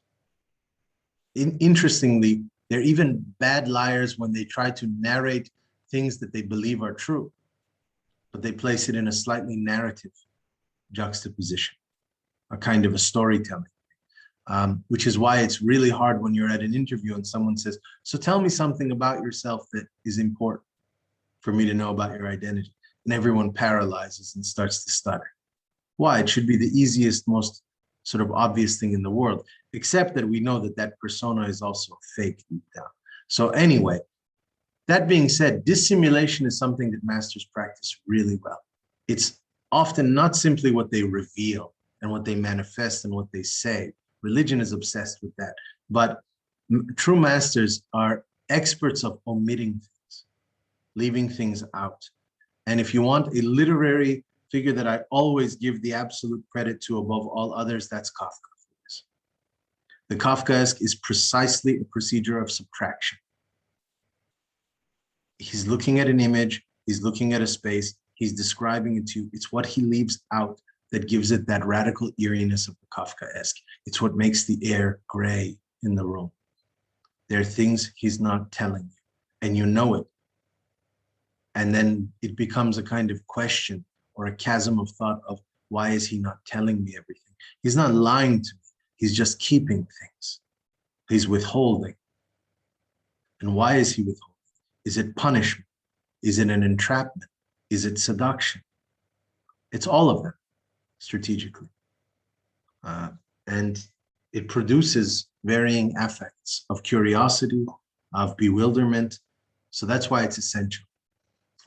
Interestingly, they're even bad liars when they try to narrate things that they believe are true, but they place it in a slightly narrative juxtaposition, a kind of a storytelling. Which is why it's really hard when you're at an interview and someone says, so tell me something about yourself that is important for me to know about your identity. And everyone paralyzes and starts to stutter. Why? It should be the easiest, most sort of obvious thing in the world, except that we know that that persona is also fake deep down. So anyway, that being said, dissimulation is something that masters practice really well. It's often not simply what they reveal and what they manifest and what they say. Religion is obsessed with that, but true masters are experts of omitting things, leaving things out. And if you want a literary figure that I always give the absolute credit to above all others, that's Kafka. The Kafkaesque is precisely a procedure of subtraction. He's looking at an image, he's looking at a space, he's describing it to you. It's what he leaves out that gives it that radical eeriness of the Kafkaesque. It's what makes the air gray in the room. There are things he's not telling you, and you know it. And then it becomes a kind of question or a chasm of thought of, why is he not telling me everything? He's not lying to me. He's just keeping things. He's withholding. And why is he withholding? Is it punishment? Is it an entrapment? Is it seduction? It's all of them, strategically. And it produces varying affects of curiosity, of bewilderment. So that's why it's essential.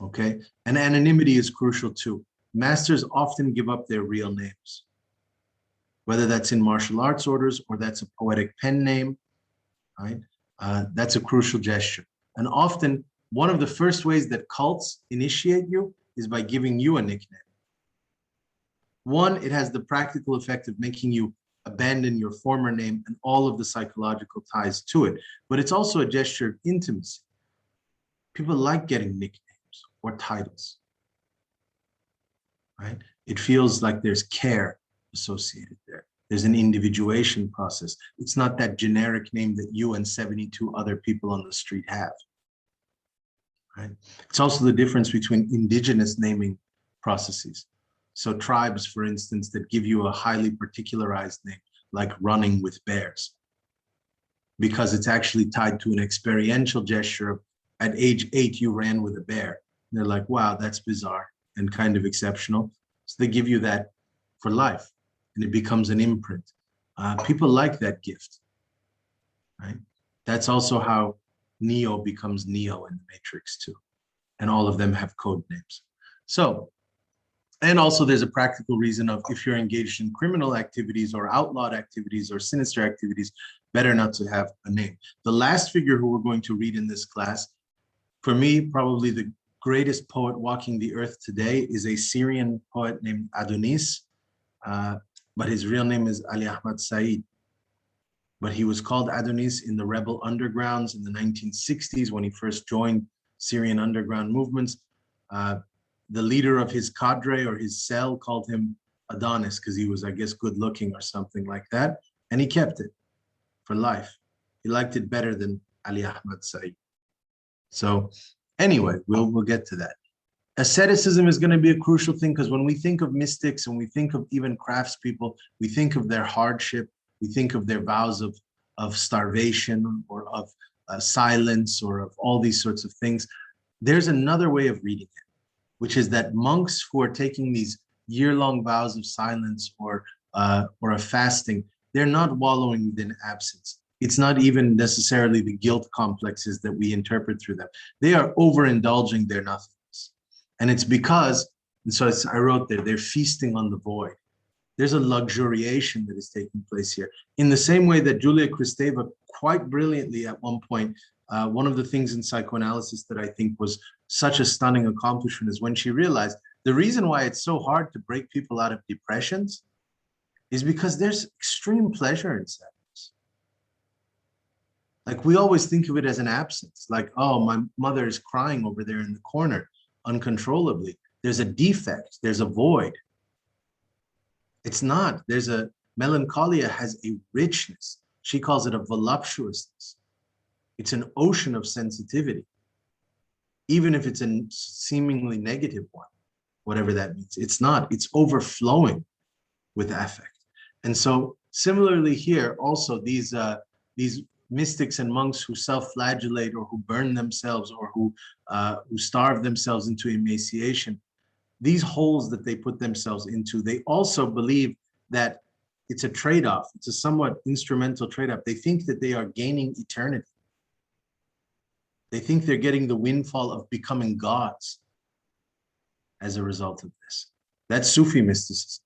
Okay? And anonymity is crucial too. Masters often give up their real names, whether that's in martial arts orders or that's a poetic pen name, right? That's a crucial gesture. And often, one of the first ways that cults initiate you is by giving you a nickname. One, it has the practical effect of making you abandon your former name and all of the psychological ties to it. But it's also a gesture of intimacy. People like getting nicknames or titles, right? It feels like there's care associated there. There's an individuation process. It's not that generic name that you and 72 other people on the street have, right? It's also the difference between indigenous naming processes. So tribes, for instance, that give you a highly particularized name, like running with bears, because it's actually tied to an experiential gesture of, at age 8, you ran with a bear. And they're like, wow, that's bizarre and kind of exceptional. So they give you that for life, and it becomes an imprint. People like that gift, right? That's also how Neo becomes Neo in the Matrix too. And all of them have code names. So, and also there's a practical reason of, if you're engaged in criminal activities or outlawed activities or sinister activities, better not to have a name. The last figure who we're going to read in this class, for me, probably the greatest poet walking the earth today, is a Syrian poet named Adonis, but his real name is Ali Ahmad Said. But he was called Adonis in the rebel undergrounds in the 1960s when he first joined Syrian underground movements. The leader of his cadre or his cell called him Adonis because he was, I guess, good looking or something like that. And he kept it for life. He liked it better than Ali Ahmad Said. So anyway, we'll get to that. Asceticism is going to be a crucial thing, because when we think of mystics and we think of even craftspeople, we think of their hardship, we think of their vows of starvation or of silence or of all these sorts of things. There's another way of reading it, which is that monks who are taking these year-long vows of silence or of fasting, they're not wallowing within absence. It's not even necessarily the guilt complexes that we interpret through them. They are overindulging their nothingness. And it's because, and so I wrote there, they're feasting on the void. There's a luxuriation that is taking place here. In the same way that Julia Kristeva quite brilliantly at one point, one of the things in psychoanalysis that I think was such a stunning accomplishment is when she realized the reason why it's so hard to break people out of depressions is because there's extreme pleasure in sadness. Like, we always think of it as an absence, like, oh, my mother is crying over there in the corner uncontrollably. There's a defect, there's a void. It's not. There's a melancholia has a richness. She calls it a voluptuousness. It's an ocean of sensitivity, even if it's a seemingly negative one, whatever that means. It's not. It's overflowing with affect. And so similarly here, also these mystics and monks who self-flagellate or who burn themselves or who starve themselves into emaciation, these holes that they put themselves into, they also believe that it's a trade-off. It's a somewhat instrumental trade-off. They think that they are gaining eternity. They think they're getting the windfall of becoming gods as a result of this. That's Sufi mysticism.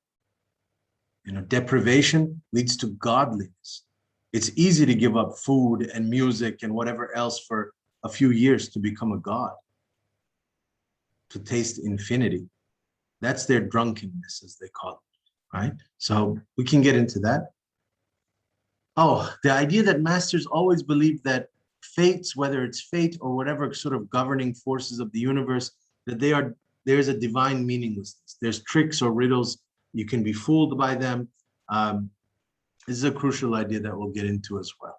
You know, deprivation leads to godliness. It's easy to give up food and music and whatever else for a few years to become a god, to taste infinity. That's their drunkenness, as they call it, right? So we can get into that. Oh, the idea that masters always believe that fates, whether it's fate or whatever sort of governing forces of the universe, that there's a divine meaninglessness. There's tricks or riddles You can be fooled by them. This is a crucial idea that we'll get into as well,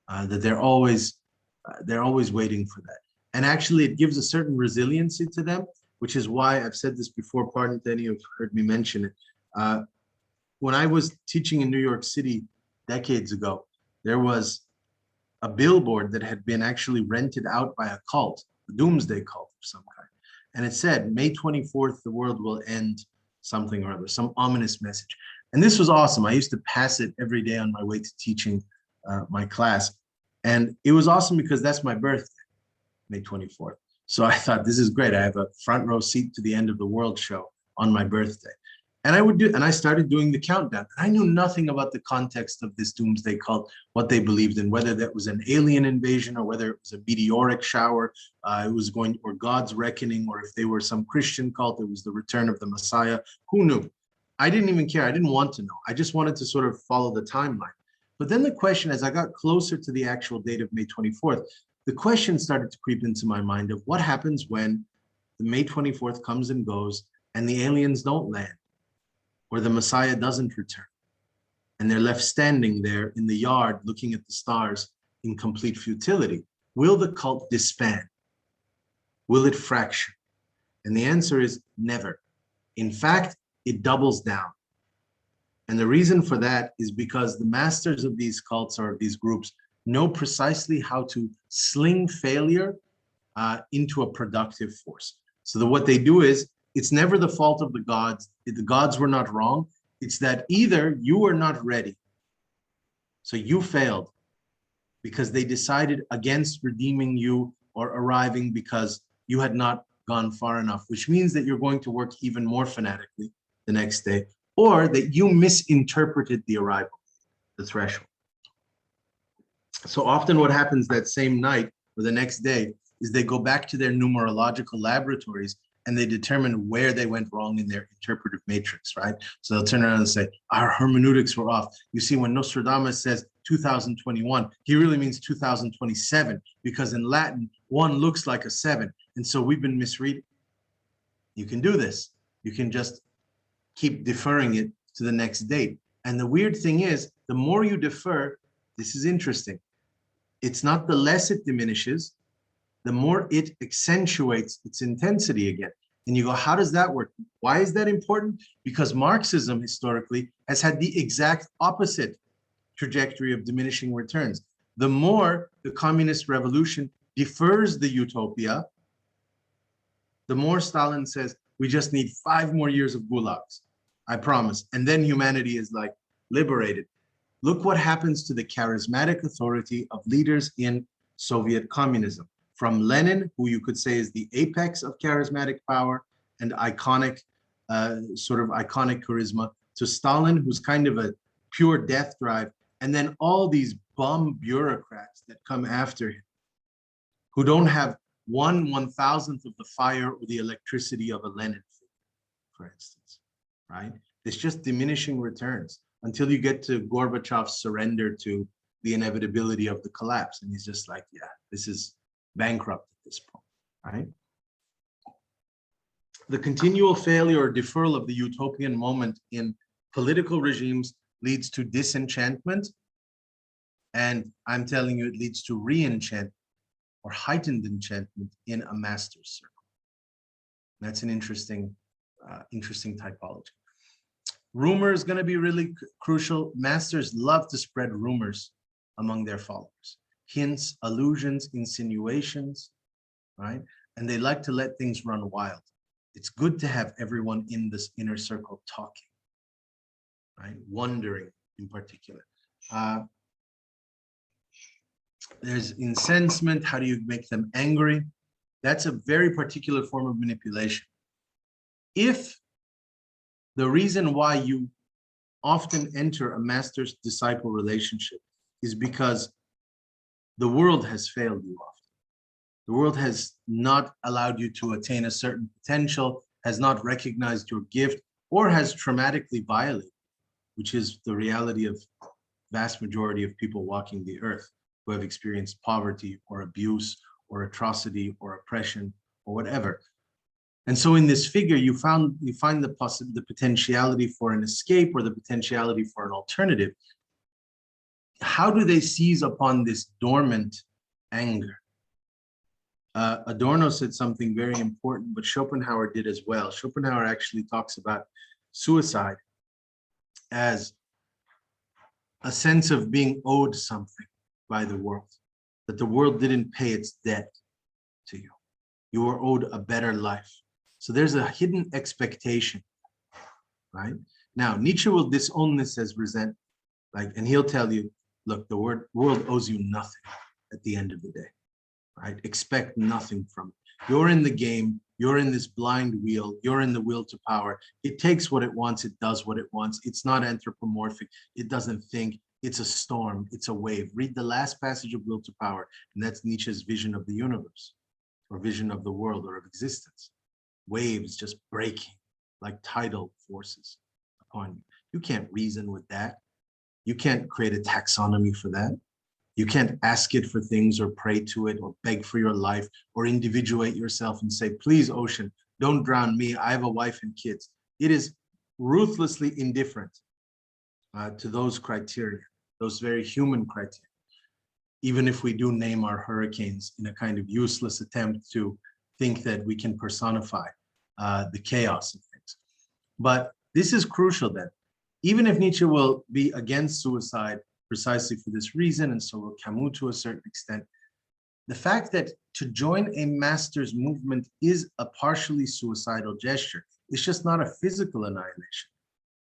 that they're always waiting for that. And actually, it gives a certain resiliency to them, which is why I've said this before, pardon to any who've heard me mention it. When I was teaching in New York City decades ago, there was a billboard that had been actually rented out by a cult, a doomsday cult of some kind. And it said, May 24th, the world will end something or other, some ominous message. And this was awesome. I used to pass it every day on my way to teaching my class. And it was awesome because that's my birthday, May 24th. So I thought, this is great. I have a front row seat to the end of the world show on my birthday. And I started doing the countdown. I knew nothing about the context of this doomsday cult, what they believed in, whether that was an alien invasion or whether it was a meteoric shower, or God's reckoning, or if they were some Christian cult, it was the return of the Messiah. Who knew? I didn't even care. I didn't want to know. I just wanted to sort of follow the timeline. But then the question, as I got closer to the actual date of May 24th, the question started to creep into my mind of what happens when the May 24th comes and goes and the aliens don't land, or the Messiah doesn't return, and they're left standing there in the yard looking at the stars in complete futility. Will the cult disband? Will it fracture? And the answer is never. In fact, it doubles down. And the reason for that is because the masters of these cults or these groups know precisely how to sling failure into a productive force. So that what they do is, it's never the fault of the gods. The gods were not wrong. It's that either you were not ready, so you failed because they decided against redeeming you or arriving because you had not gone far enough, which means that you're going to work even more fanatically the next day, or that you misinterpreted the arrival, the threshold. So often what happens that same night or the next day is they go back to their numerological laboratories and they determine where they went wrong in their interpretive matrix, right? So they'll turn around and say, our hermeneutics were off. You see, when Nostradamus says 2021, he really means 2027, because in Latin, 1 looks like a 7. And so we've been misreading. You can do this. You can just keep deferring it to the next date. And the weird thing is, the more you defer, this is interesting. It's not the less it diminishes, the more it accentuates its intensity again. And you go, how does that work? Why is that important? Because Marxism historically has had the exact opposite trajectory of diminishing returns. The more the communist revolution defers the utopia, the more Stalin says, we just need 5 more years of gulags, I promise. And then humanity is like liberated. Look what happens to the charismatic authority of leaders in Soviet communism. From Lenin, who you could say is the apex of charismatic power and iconic, sort of iconic charisma, to Stalin, who's kind of a pure death drive, and then all these bum bureaucrats that come after him, who don't have 1/1000th of the fire or the electricity of a Lenin figure, for instance, right? It's just diminishing returns until you get to Gorbachev's surrender to the inevitability of the collapse. And he's just like, yeah, this is bankrupt at this point, right? The continual failure or deferral of the utopian moment in political regimes leads to disenchantment. And I'm telling you, it leads to re-enchantment or heightened enchantment in a master's circle. That's an interesting typology. Rumor is going to be really crucial. Masters love to spread rumors among their followers. Hints, allusions, insinuations, right? And they like to let things run wild. It's good to have everyone in this inner circle talking, right? Wondering in particular. There's incensement. How do you make them angry? That's a very particular form of manipulation. If the reason why you often enter a master-disciple relationship is because the world has failed you often. The world has not allowed you to attain a certain potential, has not recognized your gift, or has traumatically violated, which is the reality of vast majority of people walking the earth who have experienced poverty or abuse or atrocity or oppression or whatever. And so in this figure, you find the potentiality for an escape or the potentiality for an alternative. How do they seize upon this dormant anger? Adorno said something very important, but Schopenhauer did as well. Schopenhauer actually talks about suicide as a sense of being owed something by the world, that the world didn't pay its debt to you. You were owed a better life. So there's a hidden expectation, right? Now, Nietzsche will disown this as resentment, and he'll tell you, look, the world owes you nothing at the end of the day, right? Expect nothing from it. You're in the game, you're in this blind wheel, you're in the will to power. It takes what it wants, it does what it wants. It's not anthropomorphic, it doesn't think, it's a storm, it's a wave. Read the last passage of Will to Power, and that's Nietzsche's vision of the universe, or vision of the world, or of existence. Waves just breaking like tidal forces upon you. You can't reason with that. You can't create a taxonomy for that. You can't ask it for things or pray to it or beg for your life or individuate yourself and say, please, ocean, don't drown me. I have a wife and kids. It is ruthlessly indifferent to those criteria, those very human criteria, even if we do name our hurricanes in a kind of useless attempt to think that we can personify the chaos of things. But this is crucial that even if Nietzsche will be against suicide precisely for this reason, and so will Camus to a certain extent, the fact that to join a master's movement is a partially suicidal gesture. It's just not a physical annihilation.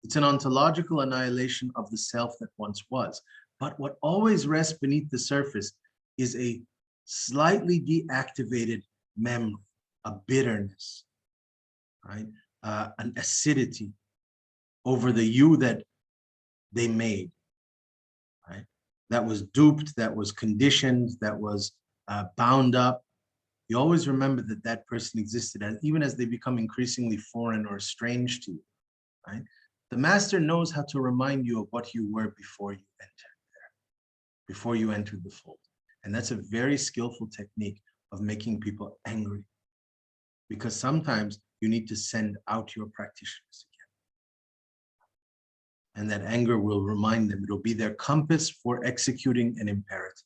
It's an ontological annihilation of the self that once was. But what always rests beneath the surface is a slightly deactivated memory, a bitterness, right? An acidity over the you that they made, right? That was duped, that was conditioned, that was bound up. You always remember that that person existed, and even as they become increasingly foreign or strange to you, right? The master knows how to remind you of what you were before you entered there, before you entered the fold. And that's a very skillful technique of making people angry, because sometimes you need to send out your practitioners again. And that anger will remind them, it'll be their compass for executing an imperative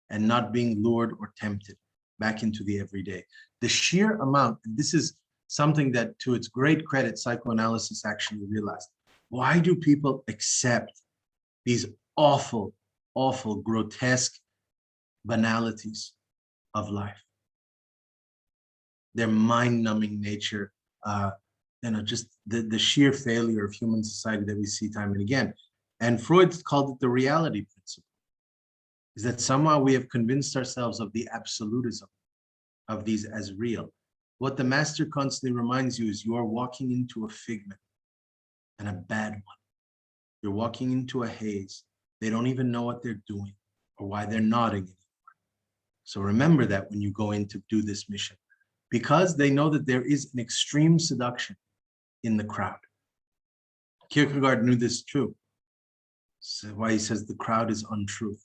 and not being lured or tempted back into the everyday. The sheer amount, and this is something that to its great credit, psychoanalysis actually realized. Why do people accept these awful, awful, grotesque banalities of life? Their mind-numbing nature, just the sheer failure of human society that we see time and again. And Freud called it the reality principle, is that somehow we have convinced ourselves of the absolutism of these as real. What the master constantly reminds you is you are walking into a figment, and a bad one. You're walking into a haze. They don't even know what they're doing or why they're nodding anymore. So remember that when you go in to do this mission, because they know that there is an extreme seduction in the crowd. Kierkegaard knew this too. So why he says the crowd is untruth,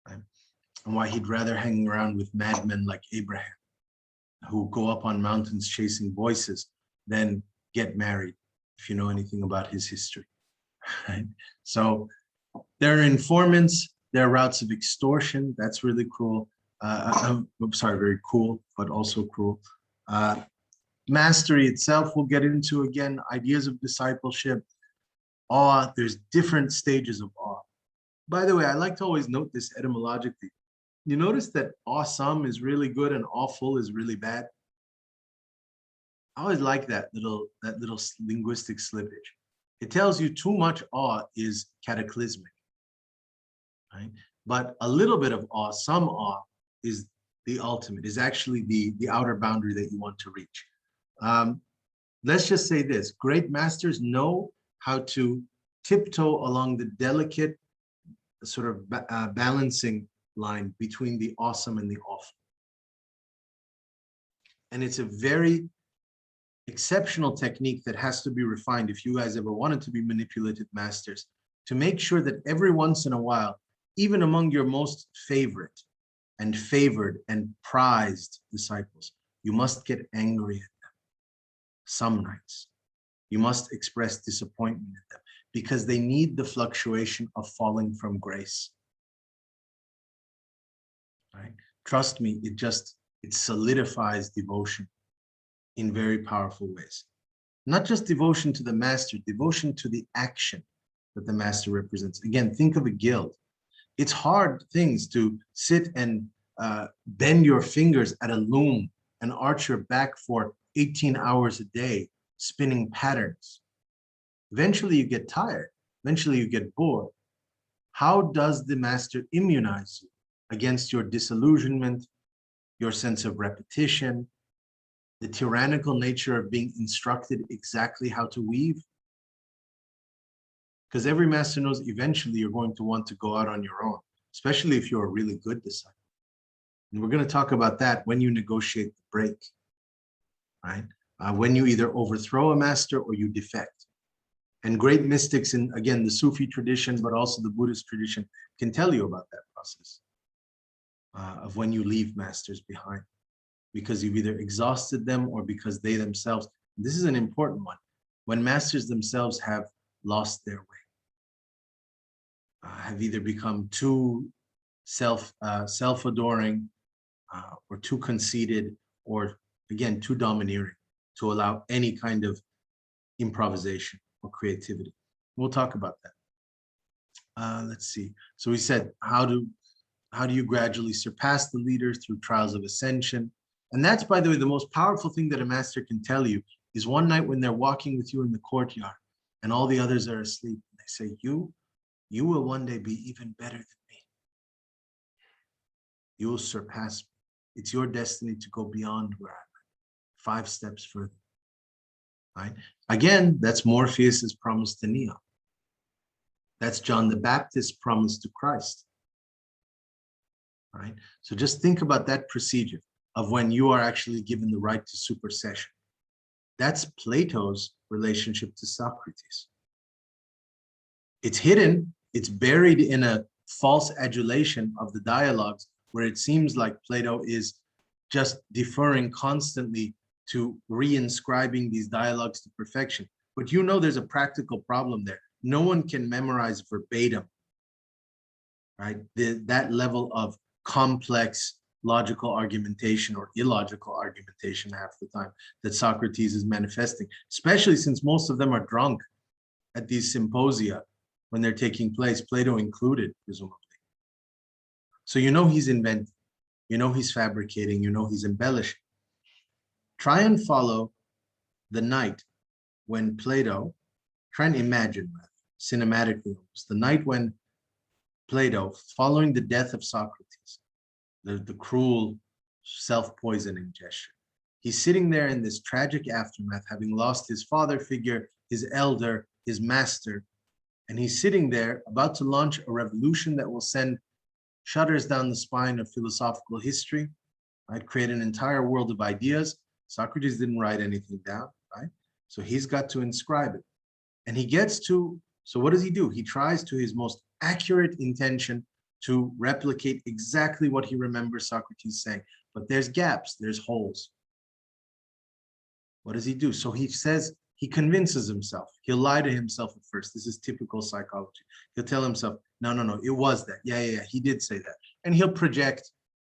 right? And why he'd rather hang around with madmen like Abraham, who go up on mountains chasing voices, than get married, if you know anything about his history, right? So there are informants, there are routes of extortion. That's really cruel. I'm sorry, very cool, but also cruel. Mastery itself, we'll get into again, ideas of discipleship, awe. There's different stages of awe. By the way, I like to always note this etymologically. You notice that awesome is really good and awful is really bad. I always like that little linguistic slippage. It tells you too much awe is cataclysmic, right? But a little bit of awe, some awe, is the ultimate, is actually the outer boundary that you want to reach. Let's just say this: great masters know how to tiptoe along the delicate sort of balancing line between the awesome and the awful. And it's a very exceptional technique that has to be refined if you guys ever wanted to be manipulative masters, to make sure that every once in a while, even among your most favorite and favored and prized disciples, You must get angry at them some nights. You must express disappointment at them because they need the fluctuation of falling from grace. Right? Trust me, it solidifies devotion in very powerful ways. Not just devotion to the master, devotion to the action that the master represents. Again, think of a guild. It's hard things to sit and bend your fingers at a loom and arch your back for 18 hours a day, spinning patterns. Eventually you get tired. Eventually you get bored. How does the master immunize you against your disillusionment, your sense of repetition, the tyrannical nature of being instructed exactly how to weave? Because every master knows eventually you're going to want to go out on your own, especially if you're a really good disciple. And we're going to talk about that when you negotiate the break, right? When you either overthrow a master or you defect. And great mystics in, again, the Sufi tradition, but also the Buddhist tradition can tell you about that process of when you leave masters behind, because you've either exhausted them or because they themselves, this is an important one, when masters themselves have lost their way, have either become too self-adoring or too conceited, or again, too domineering to allow any kind of improvisation or creativity. We'll talk about that. Let's see. So we said, how do you gradually surpass the leaders through trials of ascension? And that's, by the way, the most powerful thing that a master can tell you is one night when they're walking with you in the courtyard and all the others are asleep. And they say, you will one day be even better than me. You will surpass me. It's your destiny to go beyond where I'm at, 5 steps further. Right? Again, that's Morpheus's promise to Neo. That's John the Baptist's promise to Christ. Right? So just think about that procedure of when you are actually given the right to supersession. That's Plato's relationship to Socrates. It's hidden, it's buried in a false adulation of the dialogues where it seems like Plato is just deferring constantly to reinscribing these dialogues to perfection. But you know there's a practical problem there. No one can memorize verbatim, right? That level of complex logical argumentation or illogical argumentation half the time that Socrates is manifesting, especially since most of them are drunk at these symposia when they're taking place, Plato included, presumably. So you know he's inventing, you know he's fabricating, you know he's embellishing. Try and follow the night when Plato, try and imagine, cinematically almost, the night when Plato, following the death of Socrates, the cruel self-poisoning gesture, he's sitting there in this tragic aftermath, having lost his father figure, his elder, his master, and he's sitting there about to launch a revolution that will send shudders down the spine of philosophical history, right? Create an entire world of ideas. Socrates didn't write anything down, right? So he's got to inscribe it. And he gets to, so what does he do? He tries to his most accurate intention to replicate exactly what he remembers Socrates saying. But there's gaps, there's holes. What does he do? So he says, he convinces himself. He'll lie to himself at first. This is typical psychology. He'll tell himself, no, it was that. Yeah, he did say that. And he'll project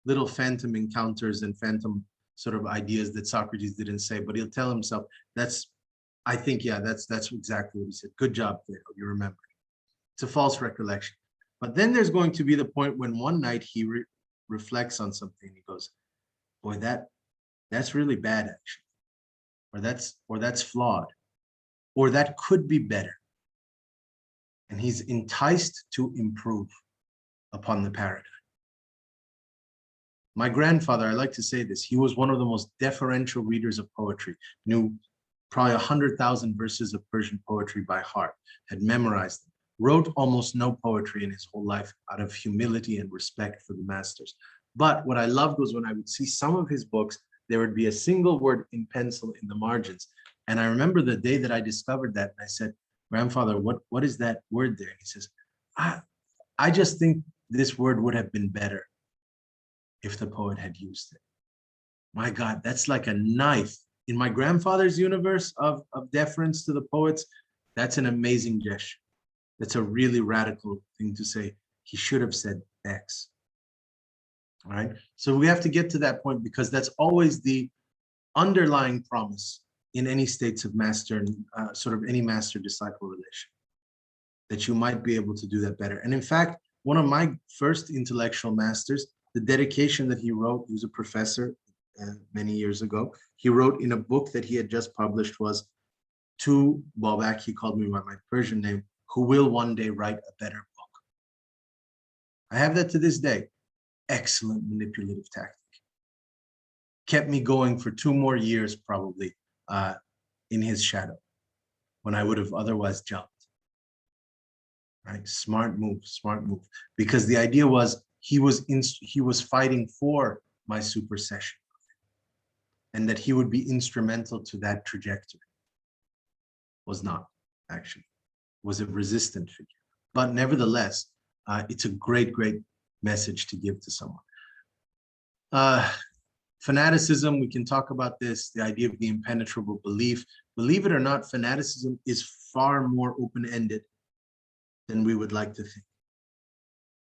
little phantom encounters and phantom sort of ideas that Socrates didn't say, but he'll tell himself, I think, that's exactly what he said. Good job, Plato, you remember. It's a false recollection. But then there's going to be the point when one night he reflects on something. He goes, boy, that's really bad, actually. Or that's flawed. Or that could be better. And he's enticed to improve upon the paradigm. My grandfather, I like to say this, he was one of the most deferential readers of poetry, knew probably 100,000 verses of Persian poetry by heart, had memorized them, wrote almost no poetry in his whole life out of humility and respect for the masters. But what I loved was when I would see some of his books, there would be a single word in pencil in the margins. And I remember the day that I discovered that, and I said, grandfather, what is that word there? And he says, I just think this word would have been better if the poet had used it. My God, that's like a knife. In my grandfather's universe of deference to the poets, that's an amazing gesture. That's a really radical thing to say. He should have said X. All right. So we have to get to that point, because that's always the underlying promise in any states of master and sort of any master-disciple relation, that you might be able to do that better. And in fact, one of my first intellectual masters, the dedication that he wrote, he was a professor many years ago, he wrote in a book that he had just published, was to Babak, he called me by my Persian name, who will one day write a better book. I have that to this day. Excellent manipulative tactic. Kept me going for 2 more years probably in his shadow, when I would have otherwise jumped. Right? Smart move, because the idea was he was fighting for my supersession, and that he would be instrumental to that trajectory. Was not, actually. Was a resistant figure. But nevertheless, it's a great message to give to someone. Fanaticism, we can talk about this, the idea of the impenetrable belief. Believe it or not, fanaticism is far more open-ended than we would like to think.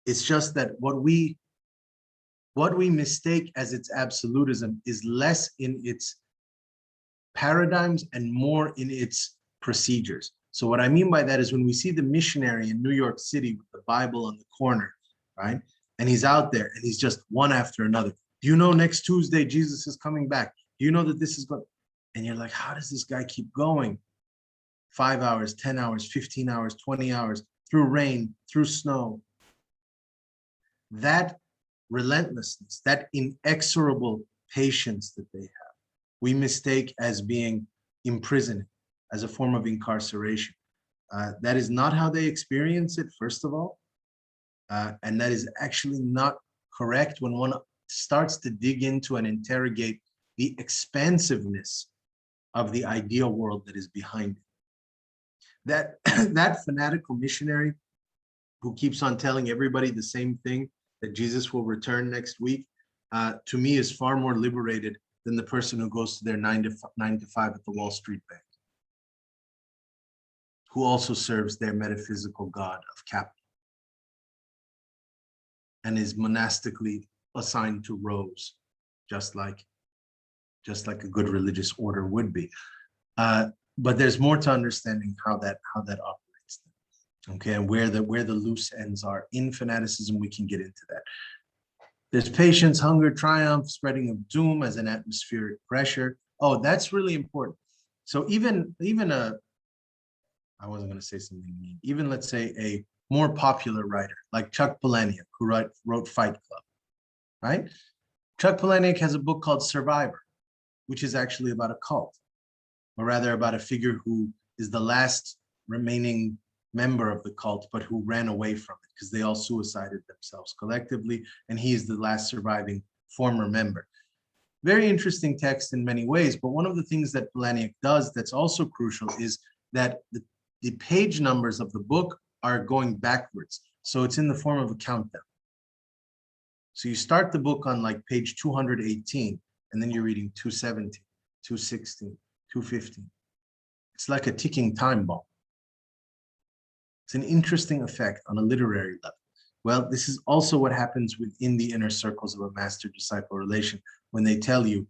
It's just that what we mistake as its absolutism is less in its paradigms and more in its procedures. So what I mean by that is, when we see the missionary in New York City with the Bible on the corner, right? And he's out there and he's just one after another. Do you know next Tuesday Jesus is coming back? Do you know that this is going? And you're like, how does this guy keep going? 5 hours, 10 hours, 15 hours, 20 hours, through rain, through snow. That relentlessness, that inexorable patience that they have, we mistake as being imprisoning, as a form of incarceration. That is not how they experience it, first of all. And that is actually not correct when one starts to dig into and interrogate the expansiveness of the ideal world that is behind it. That fanatical missionary who keeps on telling everybody the same thing, that Jesus will return next week, to me is far more liberated than the person who goes to their 9 to 5 at the Wall Street Bank, who also serves their metaphysical god of capital and is monastically assigned to rows, just like a good religious order would be. But there's more to understanding how that operates. Okay, and where the loose ends are in fanaticism, we can get into that. There's patience, hunger, triumph, spreading of doom as an atmospheric pressure. Oh, that's really important. So even I wasn't going to say something mean. Even, let's say, a more popular writer like Chuck Palahniuk, who wrote Fight Club, right? Chuck Palahniuk has a book called Survivor, which is actually about a cult, or rather about a figure who is the last remaining member of the cult, but who ran away from it because they all suicided themselves collectively, and he is the last surviving former member. Very interesting text in many ways, but one of the things that Palahniuk does that's also crucial is that the page numbers of the book are going backwards. So it's in the form of a countdown. So you start the book on like page 218, and then you're reading 217, 216, 215. It's like a ticking time bomb. It's an interesting effect on a literary level. Well, this is also what happens within the inner circles of a master-disciple relation when they tell you,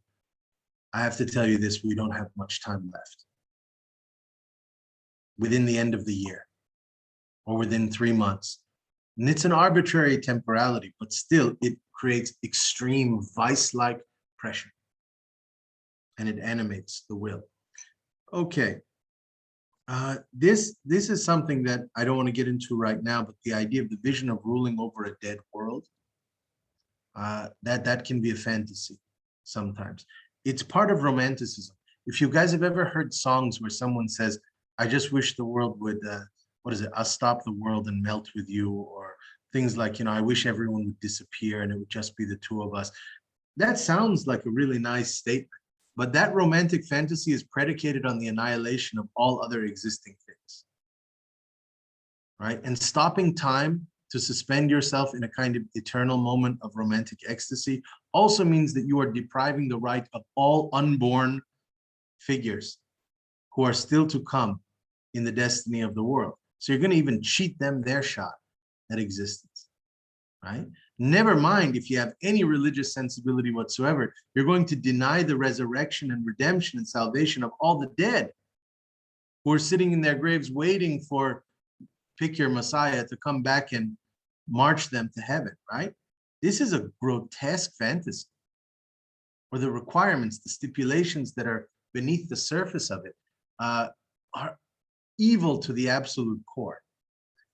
I have to tell you this, we don't have much time left. Within the end of the year, or within 3 months. And it's an arbitrary temporality, but still it creates extreme vice-like pressure, and it animates the will. Okay, this is something that I don't want to get into right now, but the idea of the vision of ruling over a dead world, that can be a fantasy sometimes. It's part of romanticism. If you guys have ever heard songs where someone says, I just wish the world would, what is it? I'll stop the world and melt with you, or things like, you know, I wish everyone would disappear and it would just be the two of us. That sounds like a really nice statement, but that romantic fantasy is predicated on the annihilation of all other existing things, right? And stopping time to suspend yourself in a kind of eternal moment of romantic ecstasy also means that you are depriving the right of all unborn figures who are still to come in the destiny of the world. So you're going to even cheat them their shot at existence, right? Never mind if you have any religious sensibility whatsoever, you're going to deny the resurrection and redemption and salvation of all the dead who are sitting in their graves waiting for, pick your Messiah, to come back and march them to heaven, right? This is a grotesque fantasy, or the requirements, the stipulations that are beneath the surface of it are evil to the absolute core.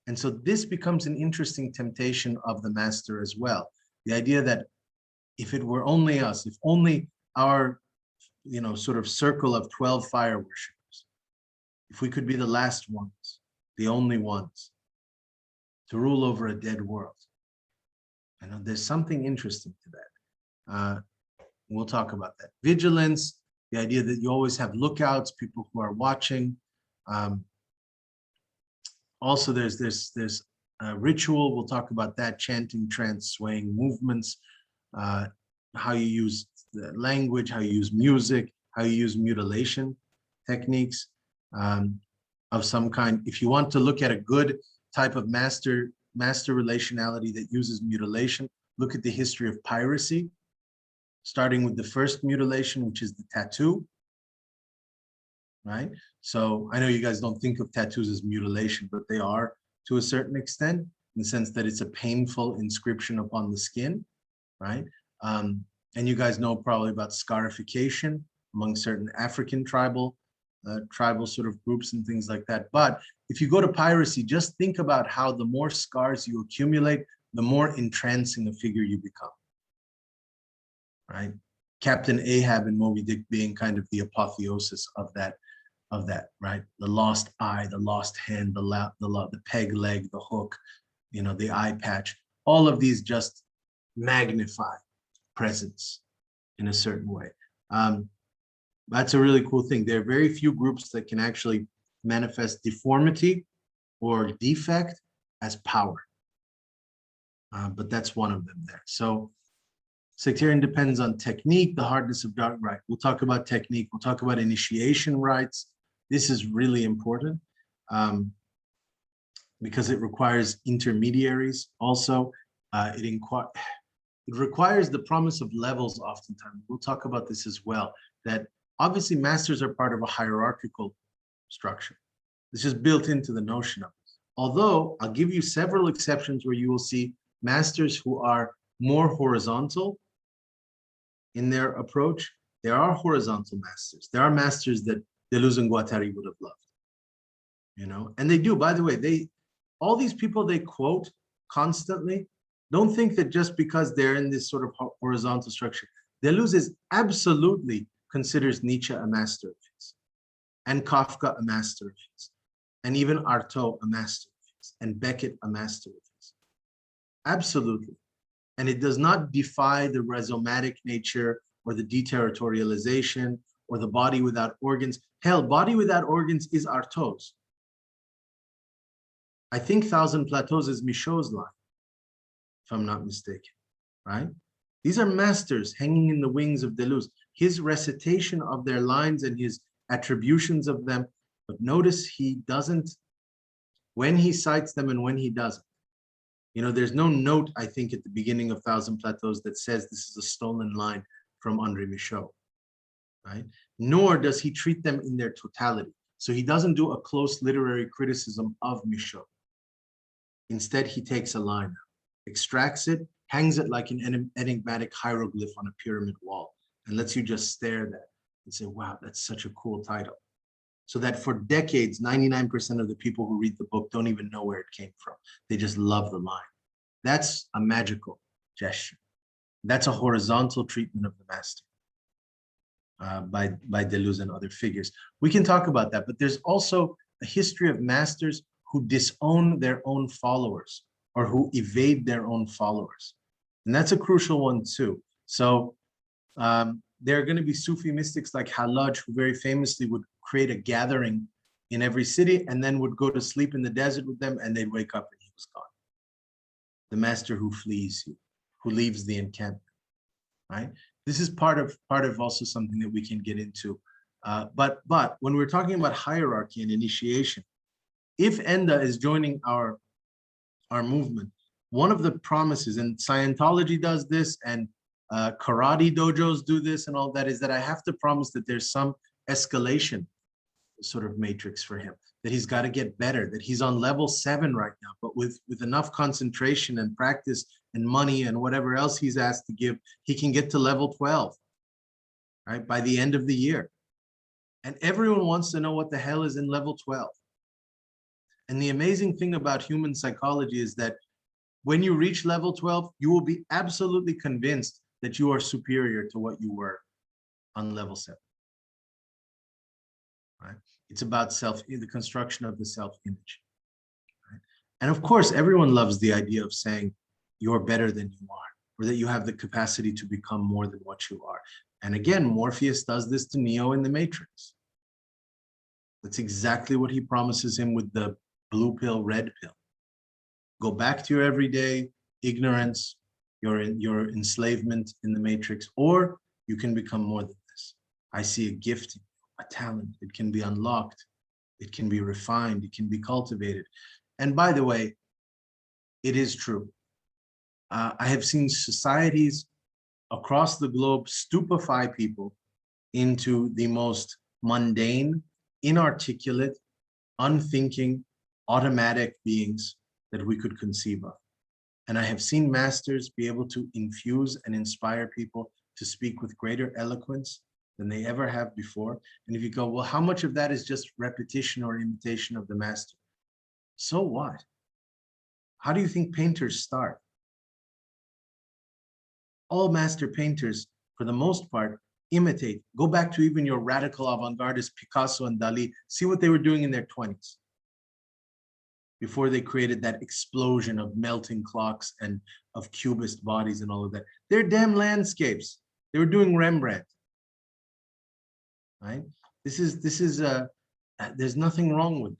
And so this becomes an interesting temptation of the master as well. The idea that if it were only us, if only our, sort of circle of 12 fire worshippers, if we could be the last ones, the only ones to rule over a dead world. I know there's something interesting to that. We'll talk about that. Vigilance, the idea that you always have lookouts, people who are watching. Also, there's ritual. We'll talk about that. Chanting, trance, swaying movements, how you use the language, how you use music, how you use mutilation techniques of some kind. If you want to look at a good type of master relationality that uses mutilation, look at the history of piracy, starting with the first mutilation, which is the tattoo, right? So I know you guys don't think of tattoos as mutilation, but they are to a certain extent, in the sense that it's a painful inscription upon the skin, right? And you guys know probably about scarification among certain African tribal sort of groups and things like that. But if you go to piracy, just think about how the more scars you accumulate, the more entrancing a figure you become, right? Captain Ahab in Moby Dick being kind of the apotheosis of that, right? The lost eye, the lost hand, the peg leg, the hook, the eye patch, all of these just magnify presence in a certain way. That's a really cool thing. There are very few groups that can actually manifest deformity or defect as power. But that's one of them there. So sectarian depends on technique, the hardness of dark, right? We'll talk about technique. We'll talk about initiation rites. This is really important because it requires intermediaries. Also, it requires the promise of levels oftentimes. We'll talk about this as well, that obviously masters are part of a hierarchical structure. This is built into the notion of it. Although I'll give you several exceptions where you will see masters who are more horizontal in their approach. There are horizontal masters. There are masters that Deleuze and Guattari would have loved, and they do, by the way, all these people they quote constantly, don't think that just because they're in this sort of horizontal structure. Deleuze absolutely considers Nietzsche a master of his, and Kafka a master of his, and even Artaud a master of his, and Beckett a master of his. Absolutely. And it does not defy the rhizomatic nature or the deterritorialization or the body without organs. Hell, body without organs is Artaud's. I think Thousand Plateaus is Michaud's line, if I'm not mistaken, right? These are masters hanging in the wings of Deleuze. His recitation of their lines and his attributions of them, but notice he doesn't, when he cites them and when he doesn't. There's no note, I think, at the beginning of Thousand Plateaus that says this is a stolen line from André Michaud, right? Nor does he treat them in their totality. So he doesn't do a close literary criticism of Michaud. Instead, he takes a line, extracts it, hangs it like an enigmatic hieroglyph on a pyramid wall, and lets you just stare at that and say, wow, that's such a cool title. So that for decades, 99% of the people who read the book don't even know where it came from. They just love the line. That's a magical gesture. That's a horizontal treatment of the master by Deleuze and other figures. We can talk about that, but there's also a history of masters who disown their own followers or who evade their own followers. And that's a crucial one too. So there are going to be Sufi mystics like Hallaj, who very famously would create a gathering in every city and then would go to sleep in the desert with them, and they'd wake up and he was gone. the master who flees you, who leaves the encampment, right? This is part of also something that we can get into. But when we're talking about hierarchy and initiation, if Enda is joining our movement, one of the promises, and Scientology does this, and karate dojos do this and all that, is that I have to promise that there's some escalation sort of matrix for him, that he's got to get better, that he's on level 7 right now, but with enough concentration and practice and money and whatever else he's asked to give, he can get to level 12, right, by the end of the year. And everyone wants to know what the hell is in level 12. And the amazing thing about human psychology is that when you reach level 12, you will be absolutely convinced that you are superior to what you were on level 7. Right? It's about the construction of the self-image. Right? And of course, everyone loves the idea of saying you're better than you are, or that you have the capacity to become more than what you are. And again, Morpheus does this to Neo in the Matrix. That's exactly what he promises him with the blue pill, red pill. Go back to your everyday ignorance, your enslavement in the Matrix, or you can become more than this. I see a gift, a talent. It can be unlocked. It can be refined. It can be cultivated. And by the way, it is true. I have seen societies across the globe stupefy people into the most mundane, inarticulate, unthinking, automatic beings that we could conceive of. And I have seen masters be able to infuse and inspire people to speak with greater eloquence than they ever have before. And if you go, well, how much of that is just repetition or imitation of the master? So what? How do you think painters start? All master painters, for the most part, imitate. Go back to even your radical avant-gardists, Picasso and Dali. See what they were doing in their 20s. Before they created that explosion of melting clocks and of cubist bodies and all of that. They're damn landscapes. They were doing Rembrandt, right? There's nothing wrong with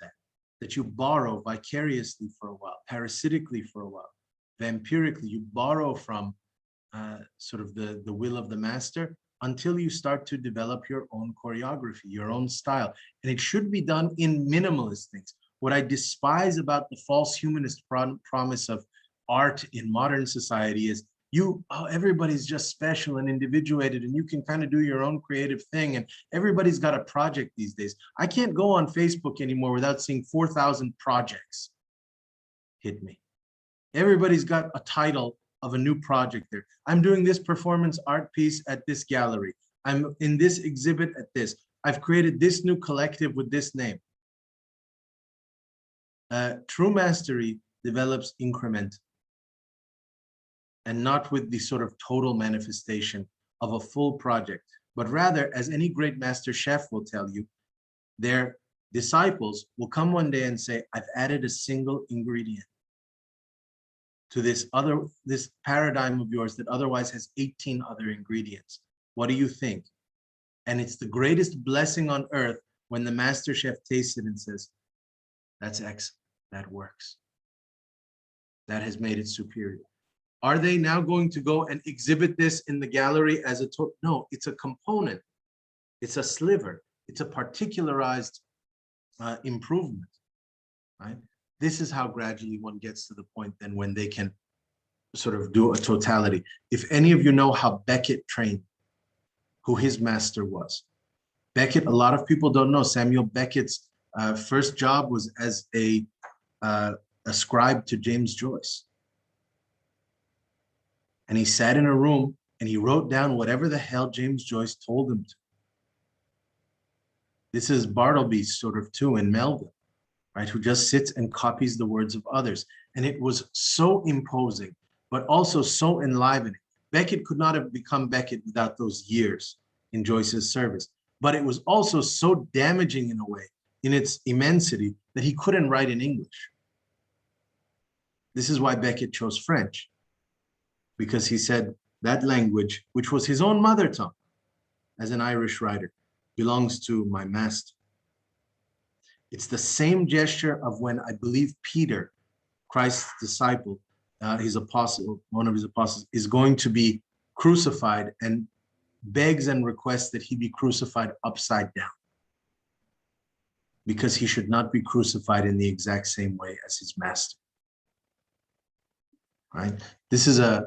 that you borrow vicariously for a while, parasitically for a while, vampirically, you borrow from sort of the will of the master until you start to develop your own choreography, your own style. And it should be done in minimalist things. What I despise about the false humanist promise of art in modern society is everybody's just special and individuated, and you can kind of do your own creative thing, and everybody's got a project these days. I can't go on Facebook anymore without seeing 4,000 projects hit me. Everybody's got a title of a new project there. I'm doing this performance art piece at this gallery. I'm in this exhibit at this. I've created this new collective with this name. True mastery develops increment, and not with the sort of total manifestation of a full project, but rather, as any great master chef will tell you, their disciples will come one day and say, I've added a single ingredient to this paradigm of yours that otherwise has 18 other ingredients. What do you think? And it's the greatest blessing on earth when the master chef tastes it and says, that's excellent, that works. That has made it superior. Are they now going to go and exhibit this in the gallery as a total? No, it's a component. It's a sliver. It's a particularized improvement, right? This is how gradually one gets to the point then when they can sort of do a totality. If any of you know how Beckett trained, who his master was. Beckett, a lot of people don't know, Samuel Beckett's first job was as a scribe to James Joyce. And he sat in a room and he wrote down whatever the hell James Joyce told him to. This is Bartleby sort of too in Melville, right? Who just sits and copies the words of others. And it was so imposing, but also so enlivening. Beckett could not have become Beckett without those years in Joyce's service. But it was also so damaging in a way, in its immensity, that he couldn't write in English. This is why Beckett chose French, because he said that language, which was his own mother tongue as an Irish writer, belongs to my master. It's the same gesture of when I believe Peter, Christ's disciple, his apostle, one of his apostles, is going to be crucified and begs and requests that he be crucified upside down, because he should not be crucified in the exact same way as his master. Right? This is an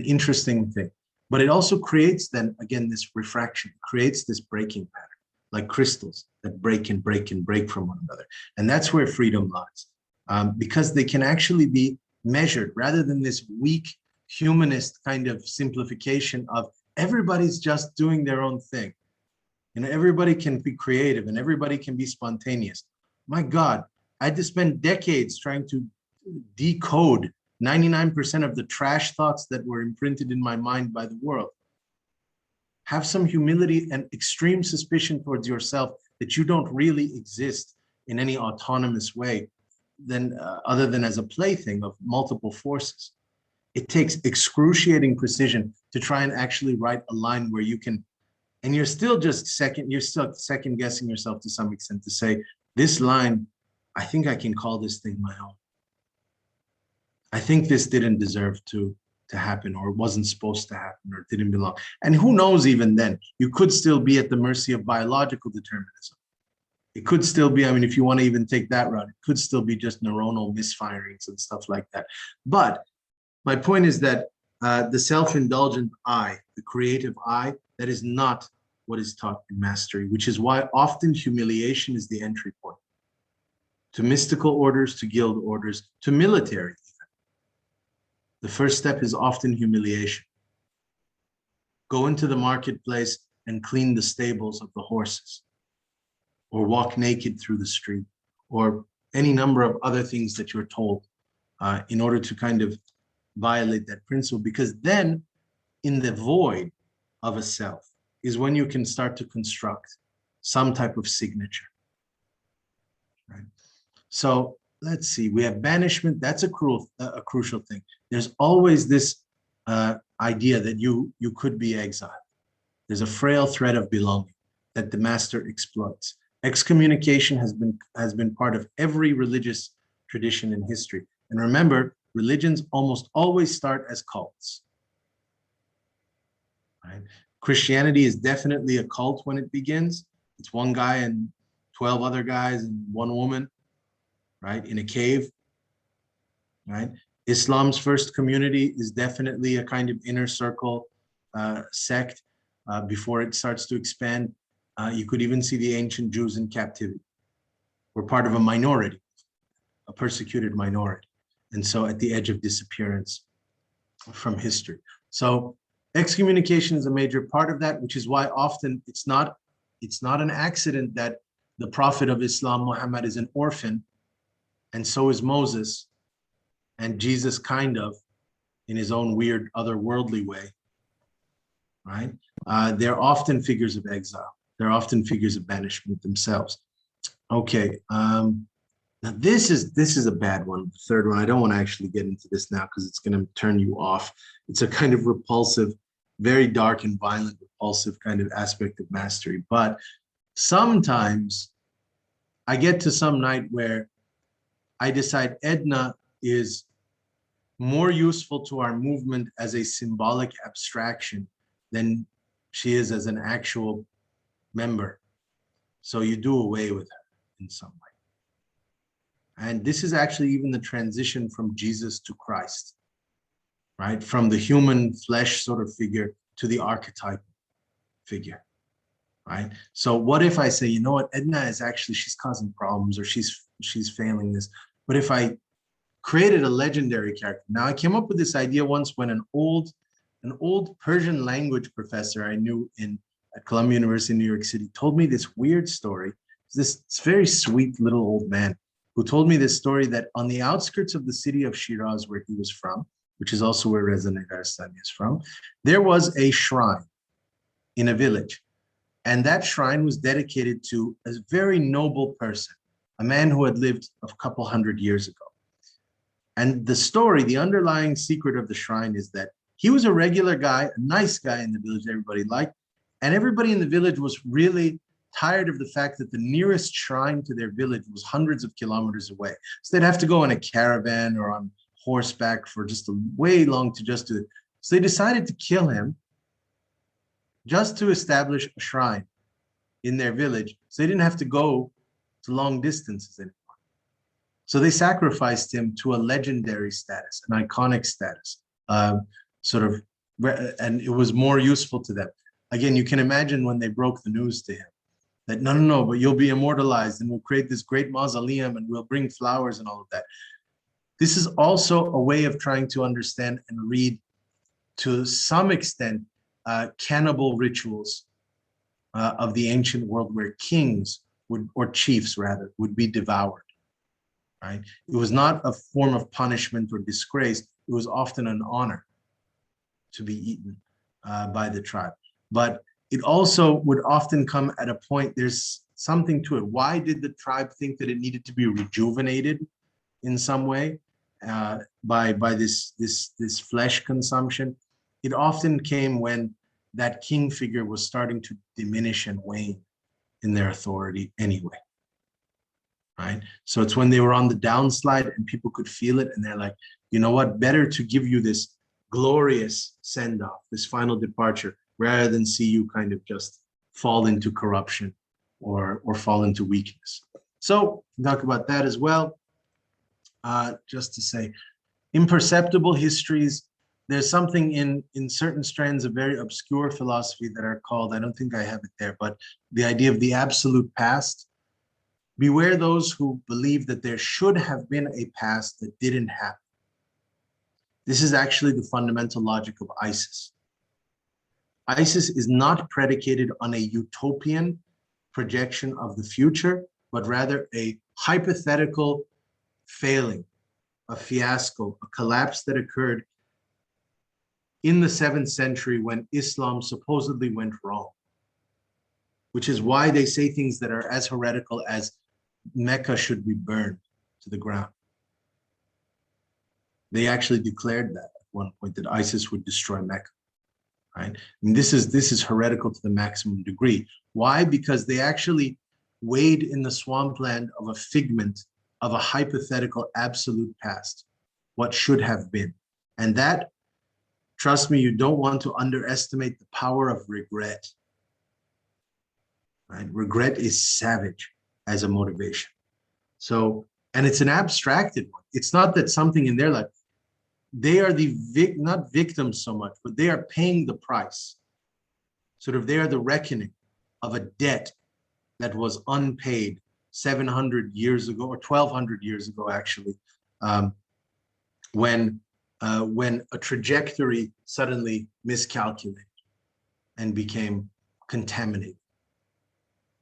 interesting thing, but it also creates then again this refraction, creates this breaking pattern, like crystals that break and break and break from one another. And that's where freedom lies, because they can actually be measured rather than this weak humanist kind of simplification of everybody's just doing their own thing. You know, everybody can be creative and everybody can be spontaneous. My God, I had to spend decades trying to decode 99% of the trash thoughts that were imprinted in my mind by the world. Have some humility and extreme suspicion towards yourself that you don't really exist in any autonomous way than other than as a plaything of multiple forces. It takes excruciating precision to try and actually write a line where you can, and you're still second guessing yourself to some extent to say, this line, I think I can call this thing my own. I think this didn't deserve to happen, or it wasn't supposed to happen, or it didn't belong. And who knows, even then, you could still be at the mercy of biological determinism. It could still be, I mean, if you want to even take that route, it could still be just neuronal misfirings and stuff like that. But my point is that the self-indulgent I, the creative I, that is not what is taught in mastery, which is why often humiliation is the entry point to mystical orders, to guild orders, to military. The first step is often humiliation. Go into the marketplace and clean the stables of the horses, or walk naked through the street, or any number of other things that you're told in order to kind of violate that principle, because then in the void of a self is when you can start to construct some type of signature. Right? So let's see, we have banishment. That's a crucial thing. There's always this idea that you could be exiled. There's a frail thread of belonging that the master exploits. Excommunication has been part of every religious tradition in history. And remember, religions almost always start as cults. Right? Christianity is definitely a cult when it begins. It's one guy and 12 other guys and one woman, right, in a cave, right? Islam's first community is definitely a kind of inner circle sect before it starts to expand. You could even see the ancient Jews in captivity. We're part of a minority, a persecuted minority. And so at the edge of disappearance from history. So excommunication is a major part of that, which is why often it's not an accident that the prophet of Islam, Muhammad, is an orphan, and so is Moses, and Jesus kind of, in his own weird otherworldly way, right? They're often figures of exile. They're often figures of banishment themselves. Okay, now this is a bad one, the third one. I don't want to actually get into this now because it's going to turn you off. It's a kind of repulsive, very dark and violent, repulsive kind of aspect of mastery. But sometimes I get to some night where I decide Edna is more useful to our movement as a symbolic abstraction than she is as an actual member. So you do away with her in some way. And this is actually even the transition from Jesus to Christ, right? From the human flesh sort of figure to the archetypal figure, right? So what if I say, you know what, Edna is actually, she's causing problems, or she's failing this. But if I created a legendary character, now I came up with this idea once when an old Persian language professor I knew at Columbia University in New York City told me this weird story. This very sweet little old man who told me this story that on the outskirts of the city of Shiraz, where he was from, which is also where Reza Negarestani is from, there was a shrine in a village. And that shrine was dedicated to a very noble person, a man who had lived a couple hundred years ago. And the story, the underlying secret of the shrine is that he was a regular guy, a nice guy in the village everybody liked, and everybody in the village was really tired of the fact that the nearest shrine to their village was hundreds of kilometers away. So they'd have to go on a caravan or on horseback for just a way long to just do it. So they decided to kill him just to establish a shrine in their village. So they didn't have to go to long distances anymore. So they sacrificed him to a legendary status, an iconic status, and it was more useful to them. Again, you can imagine when they broke the news to him that no, but you'll be immortalized and we'll create this great mausoleum and we'll bring flowers and all of that. This is also a way of trying to understand and read, to some extent, cannibal rituals of the ancient world, where kings would, or chiefs rather, would be devoured. Right? It was not a form of punishment or disgrace. It was often an honor to be eaten by the tribe. But it also would often come at a point, there's something to it. Why did the tribe think that it needed to be rejuvenated in some way by this flesh consumption? It often came when that king figure was starting to diminish and wane in their authority anyway. Right? So it's when they were on the downslide and people could feel it, and they're like, you know what, better to give you this glorious send-off, this final departure, rather than see you kind of just fall into corruption or fall into weakness. So talk about that as well. Just to say, imperceptible histories, there's something in certain strands of very obscure philosophy that are called, I don't think I have it there, but the idea of the absolute past. Beware those who believe that there should have been a past that didn't happen. This is actually the fundamental logic of ISIS. ISIS is not predicated on a utopian projection of the future, but rather a hypothetical failing, a fiasco, a collapse that occurred in the 7th century when Islam supposedly went wrong, which is why they say things that are as heretical as Mecca should be burned to the ground. They actually declared that at one point, that ISIS would destroy Mecca. Right? I mean, this is heretical to the maximum degree. Why? Because they actually wade in the swampland of a figment of a hypothetical absolute past, what should have been. And that, trust me, you don't want to underestimate the power of regret. Right? Regret is savage as a motivation. So, and it's an abstracted one. It's not that something in their life, they are not victims so much, but they are paying the price. Sort of, they are the reckoning of a debt that was unpaid 700 years ago, or 1200 years ago, actually, when a trajectory suddenly miscalculated and became contaminated.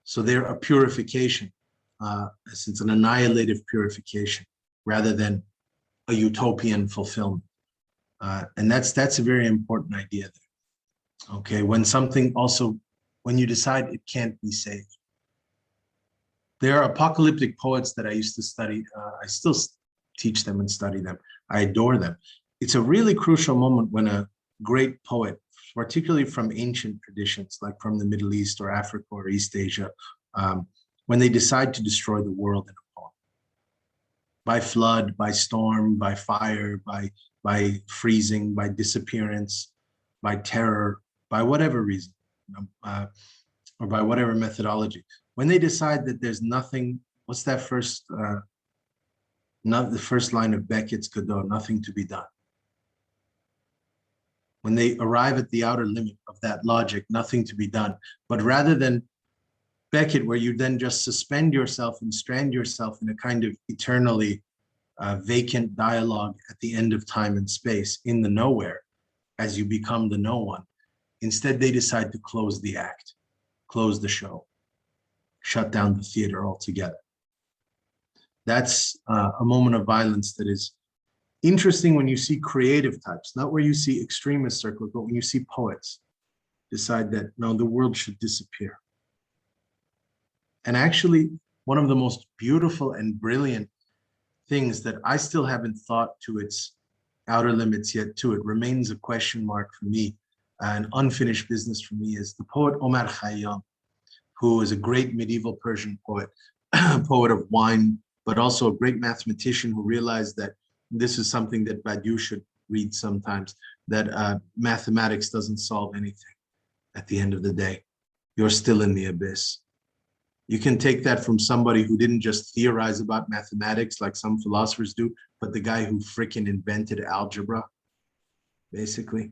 So they're a purification, it's an annihilative purification rather than a utopian fulfillment. And that's a very important idea there. Okay, when something also, when you decide it can't be saved. There are apocalyptic poets that I used to study. I still teach them and study them. I adore them. It's a really crucial moment when a great poet, particularly from ancient traditions, like from the Middle East or Africa or East Asia, when they decide to destroy the world in a poem. By flood, by storm, by fire, by freezing, by disappearance, by terror, by whatever reason, or by whatever methodology. When they decide that there's nothing, what's that first, not the first line of Beckett's Godot, nothing to be done. When they arrive at the outer limit of that logic, nothing to be done. But rather than Beckett, where you then just suspend yourself and strand yourself in a kind of eternally vacant dialogue at the end of time and space, in the nowhere, as you become the no one, instead they decide to close the act, close the show, shut down the theater altogether. That's a moment of violence that is interesting when you see creative types, not where you see extremist circles, but when you see poets decide that, no, the world should disappear. And actually, one of the most beautiful and brilliant things that I still haven't thought to its outer limits yet, to it remains a question mark for me, an unfinished business for me, is the poet Omar Khayyam, who is a great medieval Persian poet, poet of wine, but also a great mathematician who realized that this is something that Badiou should read sometimes, that mathematics doesn't solve anything. At the end of the day, you're still in the abyss. You can take that from somebody who didn't just theorize about mathematics like some philosophers do, but the guy who freaking invented algebra, basically.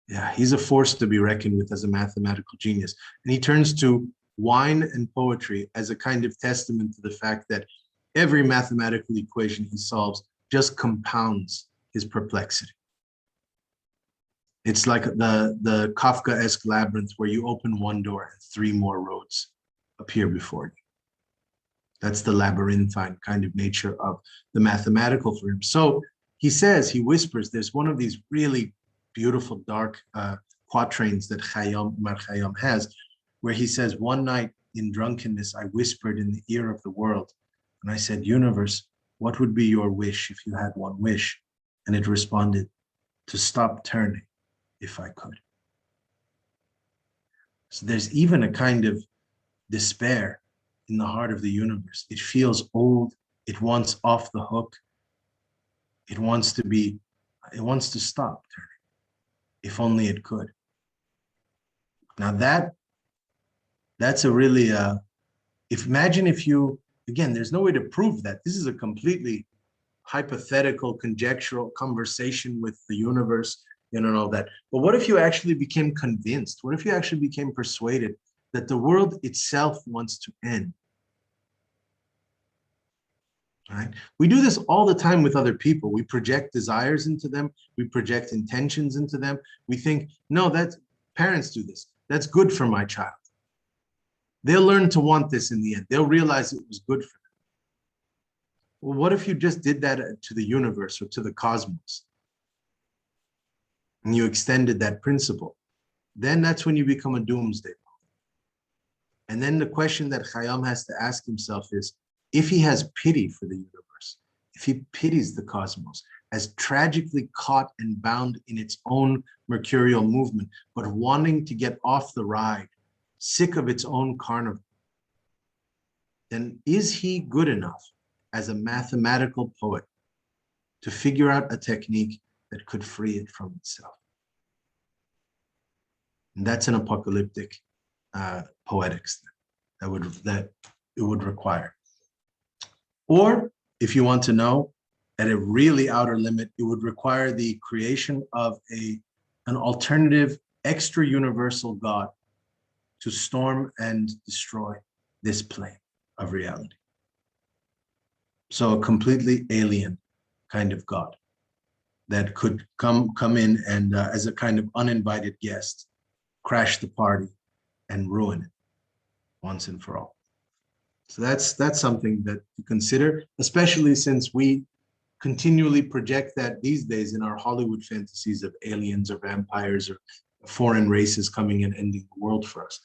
Yeah, he's a force to be reckoned with as a mathematical genius. And he turns to wine and poetry as a kind of testament to the fact that every mathematical equation he solves just compounds his perplexity. It's like the Kafkaesque labyrinth where you open one door and three more roads appear before you. That's the labyrinthine kind of nature of the mathematical for him. So he says, he whispers, there's one of these really beautiful dark quatrains that Umar Khayyam has, where he says, one night in drunkenness, I whispered in the ear of the world, and I said, universe, what would be your wish if you had one wish? And it responded, to stop turning if I could. So there's even a kind of despair in the heart of the universe. It feels old. It wants off the hook. It wants to stop turning, if only it could. Now that's a really, imagine if you, again, there's no way to prove that. This is a completely hypothetical, conjectural conversation with the universe, and all that. But what if you actually became convinced? What if you actually became persuaded that the world itself wants to end? Right? We do this all the time with other people. We project desires into them. We project intentions into them. We think, no, parents do this. That's good for my child. They'll learn to want this in the end. They'll realize it was good for them. Well, what if you just did that to the universe or to the cosmos? And you extended that principle? Then that's when you become a doomsday. And then the question that Khayyam has to ask himself is, if he has pity for the universe, if he pities the cosmos as tragically caught and bound in its own mercurial movement, but wanting to get off the ride, sick of its own carnival, then is he good enough as a mathematical poet to figure out a technique that could free it from itself? And that's an apocalyptic poetics that it would require. Or if you want to know, at a really outer limit, it would require the creation of an alternative extra-universal God to storm and destroy this plane of reality. So a completely alien kind of God that could come in and as a kind of uninvited guest, crash the party and ruin it once and for all. So that's something that to consider, especially since we continually project that these days in our Hollywood fantasies of aliens or vampires or foreign races coming and ending the world for us.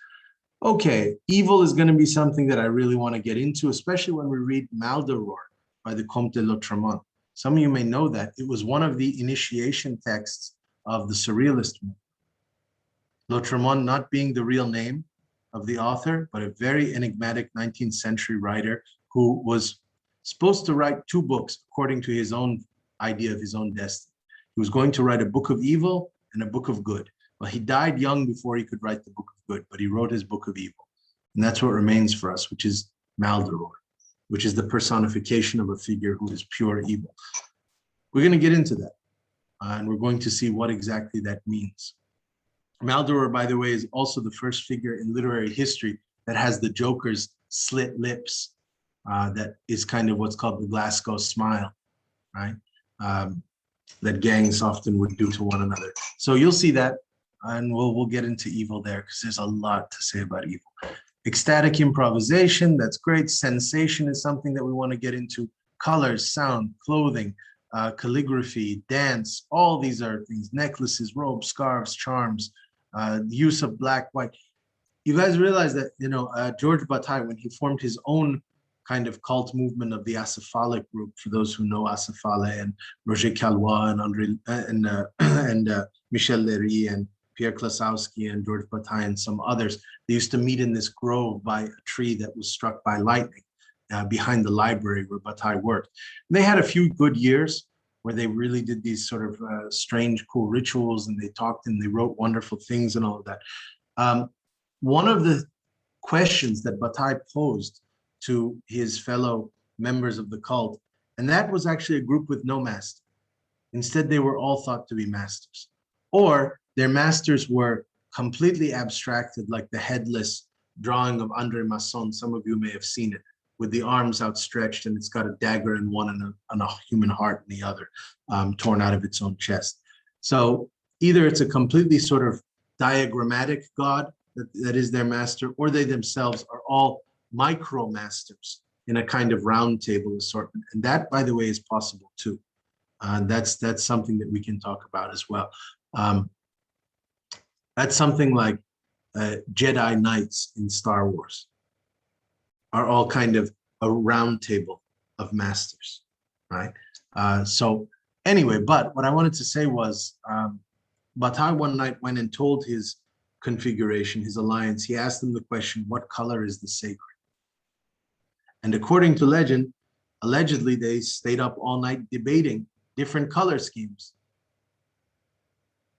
Okay, evil is going to be something that I really want to get into, especially when we read Maldoror by the Comte de Lautremont. Some of you may know that it was one of the initiation texts of the Surrealist movement. Lautremont not being the real name of the author, but a very enigmatic 19th century writer who was supposed to write 2 books according to his own idea of his own destiny. He was going to write a book of evil and a book of good. Well, he died young before he could write the book of good, but he wrote his book of evil. And that's what remains for us, which is Maldoror, which is the personification of a figure who is pure evil. We're going to get into that, and we're going to see what exactly that means. Maldoror, by the way, is also the first figure in literary history that has the Joker's slit lips. That is kind of what's called the Glasgow smile, right? That gangs often would do to one another. So you'll see that, and we'll get into evil there because there's a lot to say about evil. Ecstatic improvisation, that's great. Sensation is something that we want to get into. Colors, sound, clothing, calligraphy, dance, all these are things. Necklaces, robes, scarves, charms, the use of black, white. You guys realize that, George Bataille, when he formed his own kind of cult movement of the Acephalic group, for those who know Acephale and Roger Calois and Michel Léry and Pierre Klasowski and George Bataille and some others, they used to meet in this grove by a tree that was struck by lightning behind the library where Bataille worked. And they had a few good years where they really did these sort of strange, cool rituals, and they talked and they wrote wonderful things and all of that. One of the questions that Bataille posed to his fellow members of the cult, and that was actually a group with no master. Instead, they were all thought to be masters, or their masters were completely abstracted, like the headless drawing of André Masson. Some of you may have seen it, with the arms outstretched, and it's got a dagger in one and a human heart in the other, torn out of its own chest. So either it's a completely sort of diagrammatic god that is their master, or they themselves are all micro masters in a kind of round table assortment. And that, by the way, is possible too. That's something that we can talk about as well. That's something like Jedi Knights in Star Wars are all kind of a round table of masters, right? So anyway, but what I wanted to say was, Bataille one night went and told his configuration, his alliance, he asked them the question, what color is the sacred? And according to legend, allegedly they stayed up all night debating different color schemes.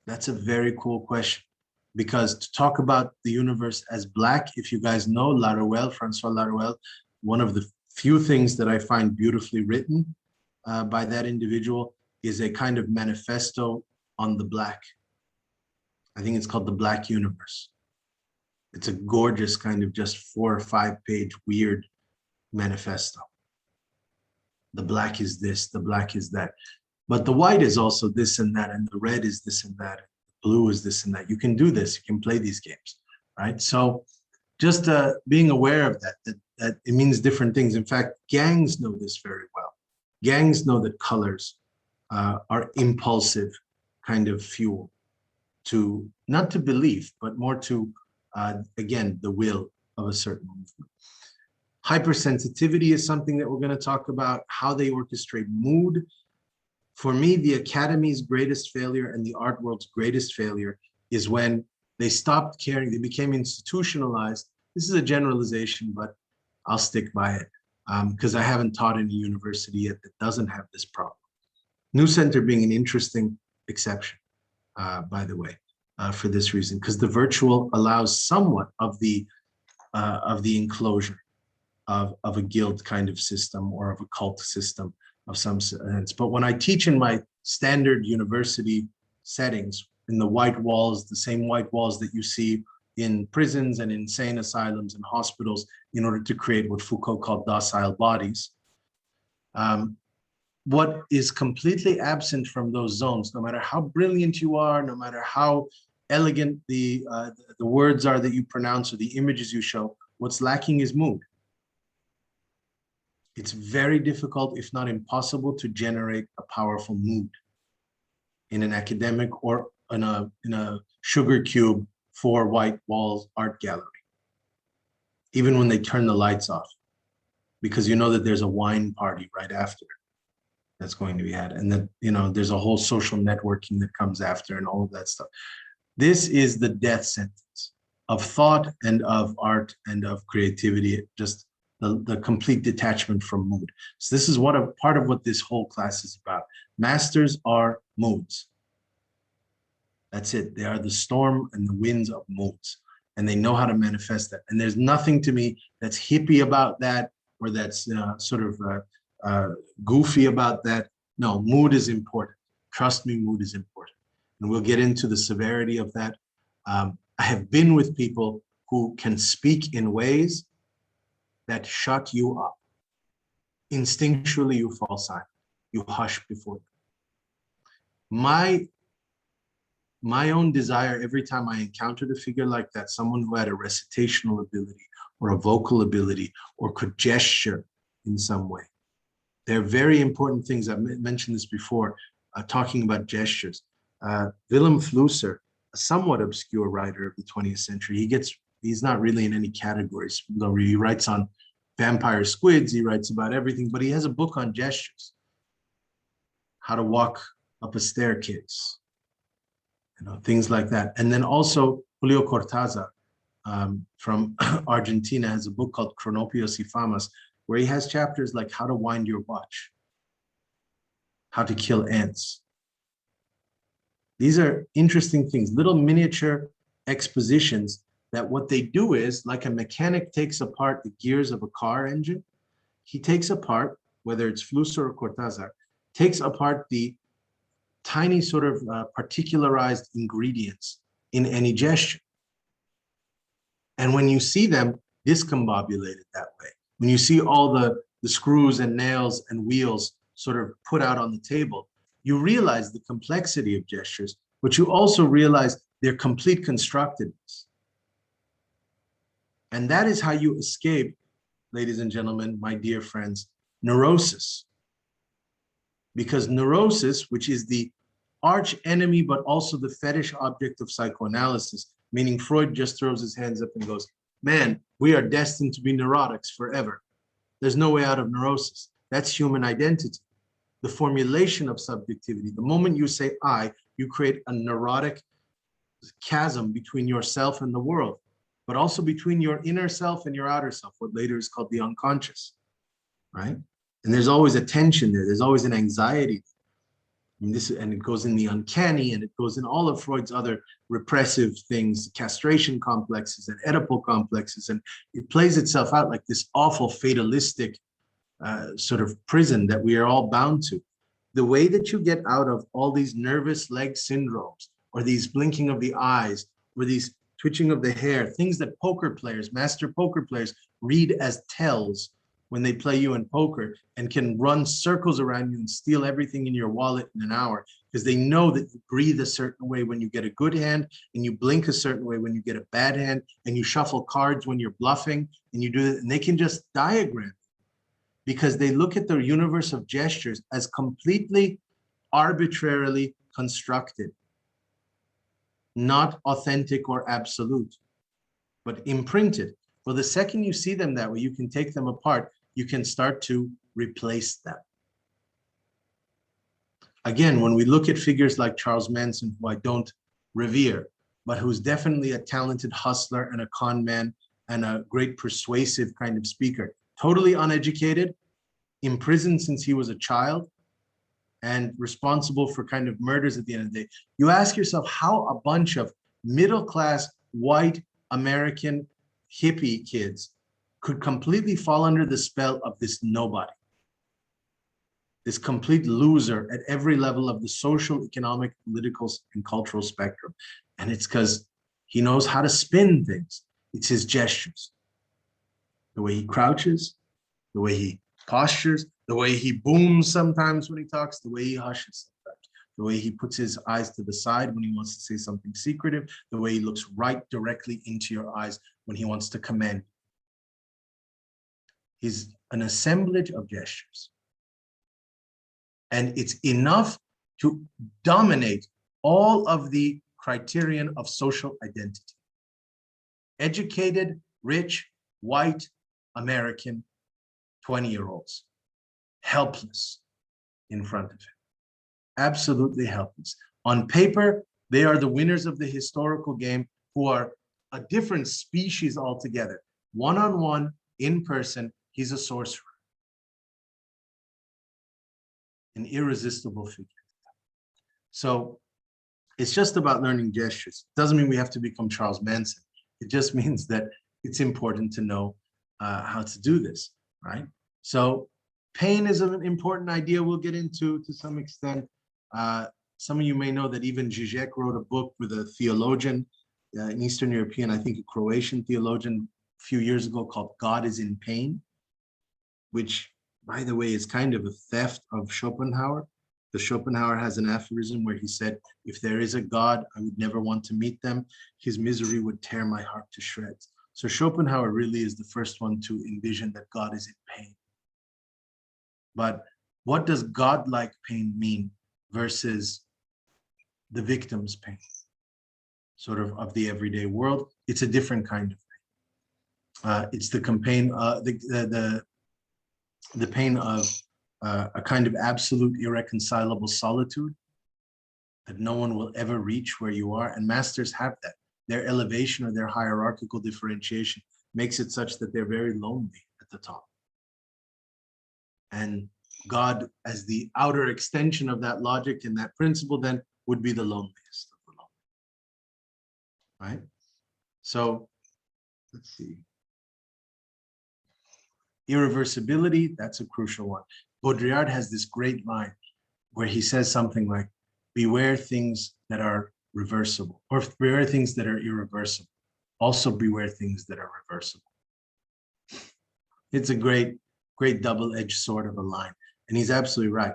That's a very cool question, because to talk about the universe as black, if you guys know Laruelle, Francois Laruelle, one of the few things that I find beautifully written by that individual is a kind of manifesto on the black. I think it's called The Black Universe. It's a gorgeous kind of just 4 or 5 page weird manifesto. The black is this, the black is that. But the white is also this and that, and the red is this and that, the blue is this and that. You can do this, you can play these games, right? So just being aware of that it means different things. In fact, gangs know this very well. Gangs know that colors are impulsive kind of fuel to, not to belief, but more to, again, the will of a certain movement. Hypersensitivity is something that we're going to talk about, how they orchestrate mood. For me, the academy's greatest failure and the art world's greatest failure is when they stopped caring, they became institutionalized. This is a generalization, but I'll stick by it because I haven't taught in a university yet that doesn't have this problem. New Center being an interesting exception, by the way, for this reason, because the virtual allows somewhat of the enclosure of a guild kind of system or of a cult system of some sense. But when I teach in my standard university settings, in the white walls, the same white walls that you see in prisons and insane asylums and hospitals, in order to create what Foucault called docile bodies, what is completely absent from those zones, no matter how brilliant you are, no matter how elegant the words are that you pronounce or the images you show, what's lacking is mood. It's very difficult, if not impossible, to generate a powerful mood in an academic or in a sugar cube 4 white walls art gallery, even when they turn the lights off, because you know that there's a wine party right after that's going to be had, and that, you know, there's a whole social networking that comes after and all of that stuff. This is the death sentence of thought and of art and of creativity, just the complete detachment from mood. So this is what a part of what this whole class is about. Masters are moods. That's it. They are the storm and the winds of moods, and they know how to manifest that. And there's nothing to me that's hippie about that, or that's sort of goofy about that. No, mood is important. Trust me, mood is important. And we'll get into the severity of that. I have been with people who can speak in ways that shut you up. Instinctually, you fall silent. You hush before them. My own desire, every time I encountered a figure like that, someone who had a recitational ability or a vocal ability or could gesture in some way. They're very important things. I've mentioned this before, talking about gestures. Willem Flusser, a somewhat obscure writer of the 20th century, he's not really in any categories, though he writes on vampire squids, he writes about everything, but he has a book on gestures, how to walk up a staircase, you know, things like that. And then also Julio Cortázar from Argentina has a book called Cronopios y Famas, where he has chapters like how to wind your watch, how to kill ants. These are interesting things, little miniature expositions that what they do is, like a mechanic takes apart the gears of a car engine, he takes apart, whether it's Flusser or Cortázar, takes apart the tiny sort of particularized ingredients in any gesture. And when you see them discombobulated that way, when you see all the screws and nails and wheels sort of put out on the table, you realize the complexity of gestures, but you also realize their complete constructedness. And that is how you escape, ladies and gentlemen, my dear friends, neurosis. Because neurosis, which is the arch enemy, but also the fetish object of psychoanalysis, meaning Freud just throws his hands up and goes, man, we are destined to be neurotics forever. There's no way out of neurosis. That's human identity. The formulation of subjectivity. The moment you say I, you create a neurotic chasm between yourself and the world, but also between your inner self and your outer self, what later is called the unconscious, right? And there's always a tension there. There's always an anxiety. And it goes in the uncanny, and it goes in all of Freud's other repressive things, castration complexes and Oedipal complexes, and it plays itself out like this awful fatalistic sort of prison that we are all bound to. The way that you get out of all these nervous leg syndromes, or these blinking of the eyes, or these twitching of the hair, things that poker players, master poker players, read as tells when they play you in poker, and can run circles around you and steal everything in your wallet in an hour, because they know that you breathe a certain way when you get a good hand, and you blink a certain way when you get a bad hand, and you shuffle cards when you're bluffing, and you do it, and they can just diagram, because they look at the universe of gestures as completely arbitrarily constructed, not authentic or absolute, but imprinted. Well, the second you see them that way, you can take them apart, you can start to replace them. Again, when we look at figures like Charles Manson, who I don't revere, but who's definitely a talented hustler and a con man and a great persuasive kind of speaker, totally uneducated, imprisoned since he was a child, and responsible for kind of murders at the end of the day. You ask yourself how a bunch of middle-class, white, American hippie kids could completely fall under the spell of this nobody, this complete loser at every level of the social, economic, political, and cultural spectrum. And it's because he knows how to spin things. It's his gestures, the way he crouches, the way he postures, the way he booms sometimes when he talks, the way he hushes sometimes, the way he puts his eyes to the side when he wants to say something secretive, the way he looks right directly into your eyes when he wants to command. He's an assemblage of gestures. And it's enough to dominate all of the criterion of social identity. Educated, rich, white, American, 20-year-olds, helpless in front of him, absolutely helpless. On paper, they are the winners of the historical game, who are a different species altogether. One-on-one, in person, he's a sorcerer, an irresistible figure. So it's just about learning gestures. Doesn't mean we have to become Charles Manson. It just means that it's important to know how to do this, right? So pain is an important idea we'll get into to some extent. Some of you may know that even Zizek wrote a book with a theologian, an Eastern European, I think a Croatian theologian, a few years ago, called God is in Pain, which, by the way, is kind of a theft of Schopenhauer. The Schopenhauer has an aphorism where he said, if there is a God, I would never want to meet them. His misery would tear my heart to shreds. So Schopenhauer really is the first one to envision that God is in pain. But what does godlike pain mean versus the victim's pain, sort of the everyday world? It's a different kind of pain. It's the pain, the pain of a kind of absolute irreconcilable solitude that no one will ever reach where you are. And masters have that. Their elevation or their hierarchical differentiation makes it such that they're very lonely at the top. And God as the outer extension of that logic and that principle then would be the loneliest of the lonely, right? So let's see. Irreversibility, that's a crucial one. Baudrillard has this great line where he says something like, beware things that are reversible, or beware things that are irreversible. Also beware things that are reversible. It's a great double-edged sword of a line. And he's absolutely right.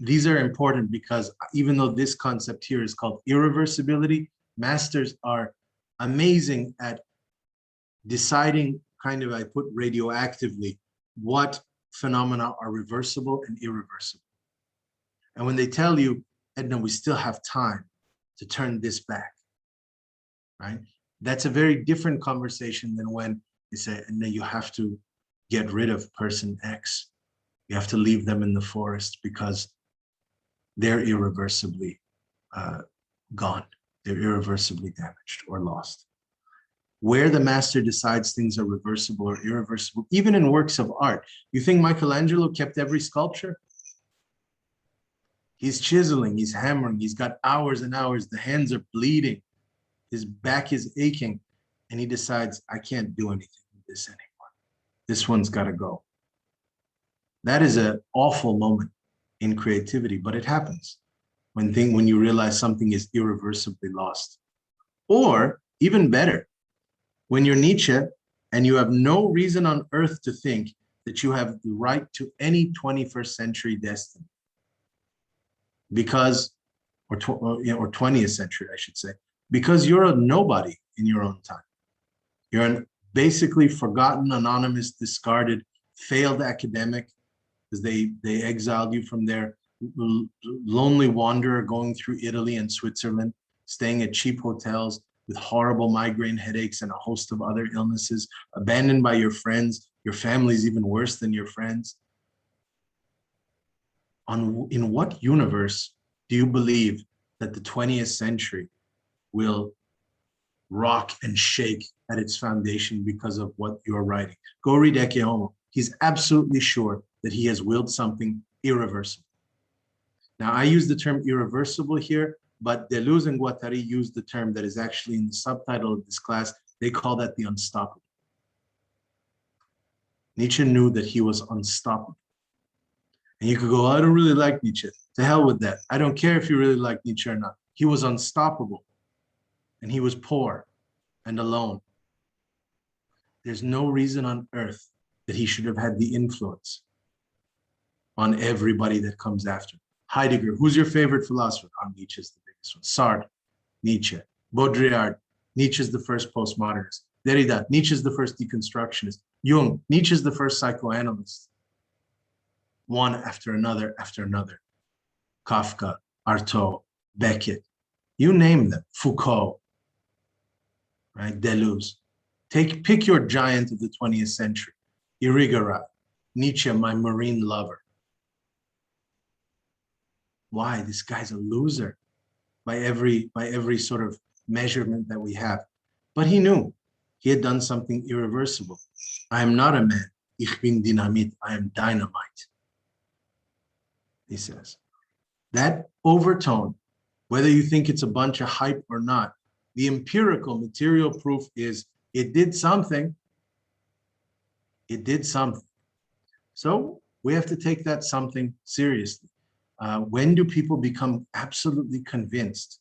These are important because even though this concept here is called irreversibility, masters are amazing at deciding, kind of, I put radioactively, what phenomena are reversible and irreversible. And when they tell you, Edna, we still have time to turn this back, right? That's a very different conversation than when they say, Edna, you have to get rid of person X. You have to leave them in the forest because they're irreversibly gone. They're irreversibly damaged or lost. Where the master decides things are reversible or irreversible, even in works of art. You think Michelangelo kept every sculpture? He's chiseling, he's hammering, he's got hours and hours, the hands are bleeding, his back is aching, and he decides, I can't do anything with this anymore. This one's got to go. That is an awful moment in creativity, but it happens when you realize something is irreversibly lost. Or even better, when you're Nietzsche and you have no reason on earth to think that you have the right to any 21st century destiny. Because, or 20th century, I should say, because you're a nobody in your own time. You're an basically forgotten, anonymous, discarded, failed academic, because they exiled you from their lonely wanderer going through Italy and Switzerland, staying at cheap hotels with horrible migraine headaches and a host of other illnesses, abandoned by your friends. Your family's even worse than your friends. In what universe do you believe that the 20th century will rock and shake at its foundation because of what you're writing? Go read Ecce Homo. He's absolutely sure that he has willed something irreversible. Now, I use the term irreversible here, but Deleuze and Guattari use the term that is actually in the subtitle of this class. They call that the unstoppable. Nietzsche knew that he was unstoppable. And you could go, I don't really like Nietzsche. To hell with that. I don't care if you really like Nietzsche or not. He was unstoppable. And he was poor and alone. There's no reason on earth that he should have had the influence on everybody that comes after. Heidegger, who's your favorite philosopher? Oh, Nietzsche's the biggest one. Sartre, Nietzsche. Baudrillard, Nietzsche's the first postmodernist. Derrida, Nietzsche's the first deconstructionist. Jung, Nietzsche's the first psychoanalyst. One after another after another. Kafka, Artaud, Beckett, you name them, Foucault, right? Deleuze. Pick your giant of the 20th century. Irigaray, Nietzsche, my marine lover. Why? This guy's a loser by every sort of measurement that we have. But he knew he had done something irreversible. I am not a man. Ich bin Dynamit. I am dynamite. He says. That overtone, whether you think it's a bunch of hype or not, the empirical material proof is it did something. It did something. So we have to take that something seriously. When do people become absolutely convinced?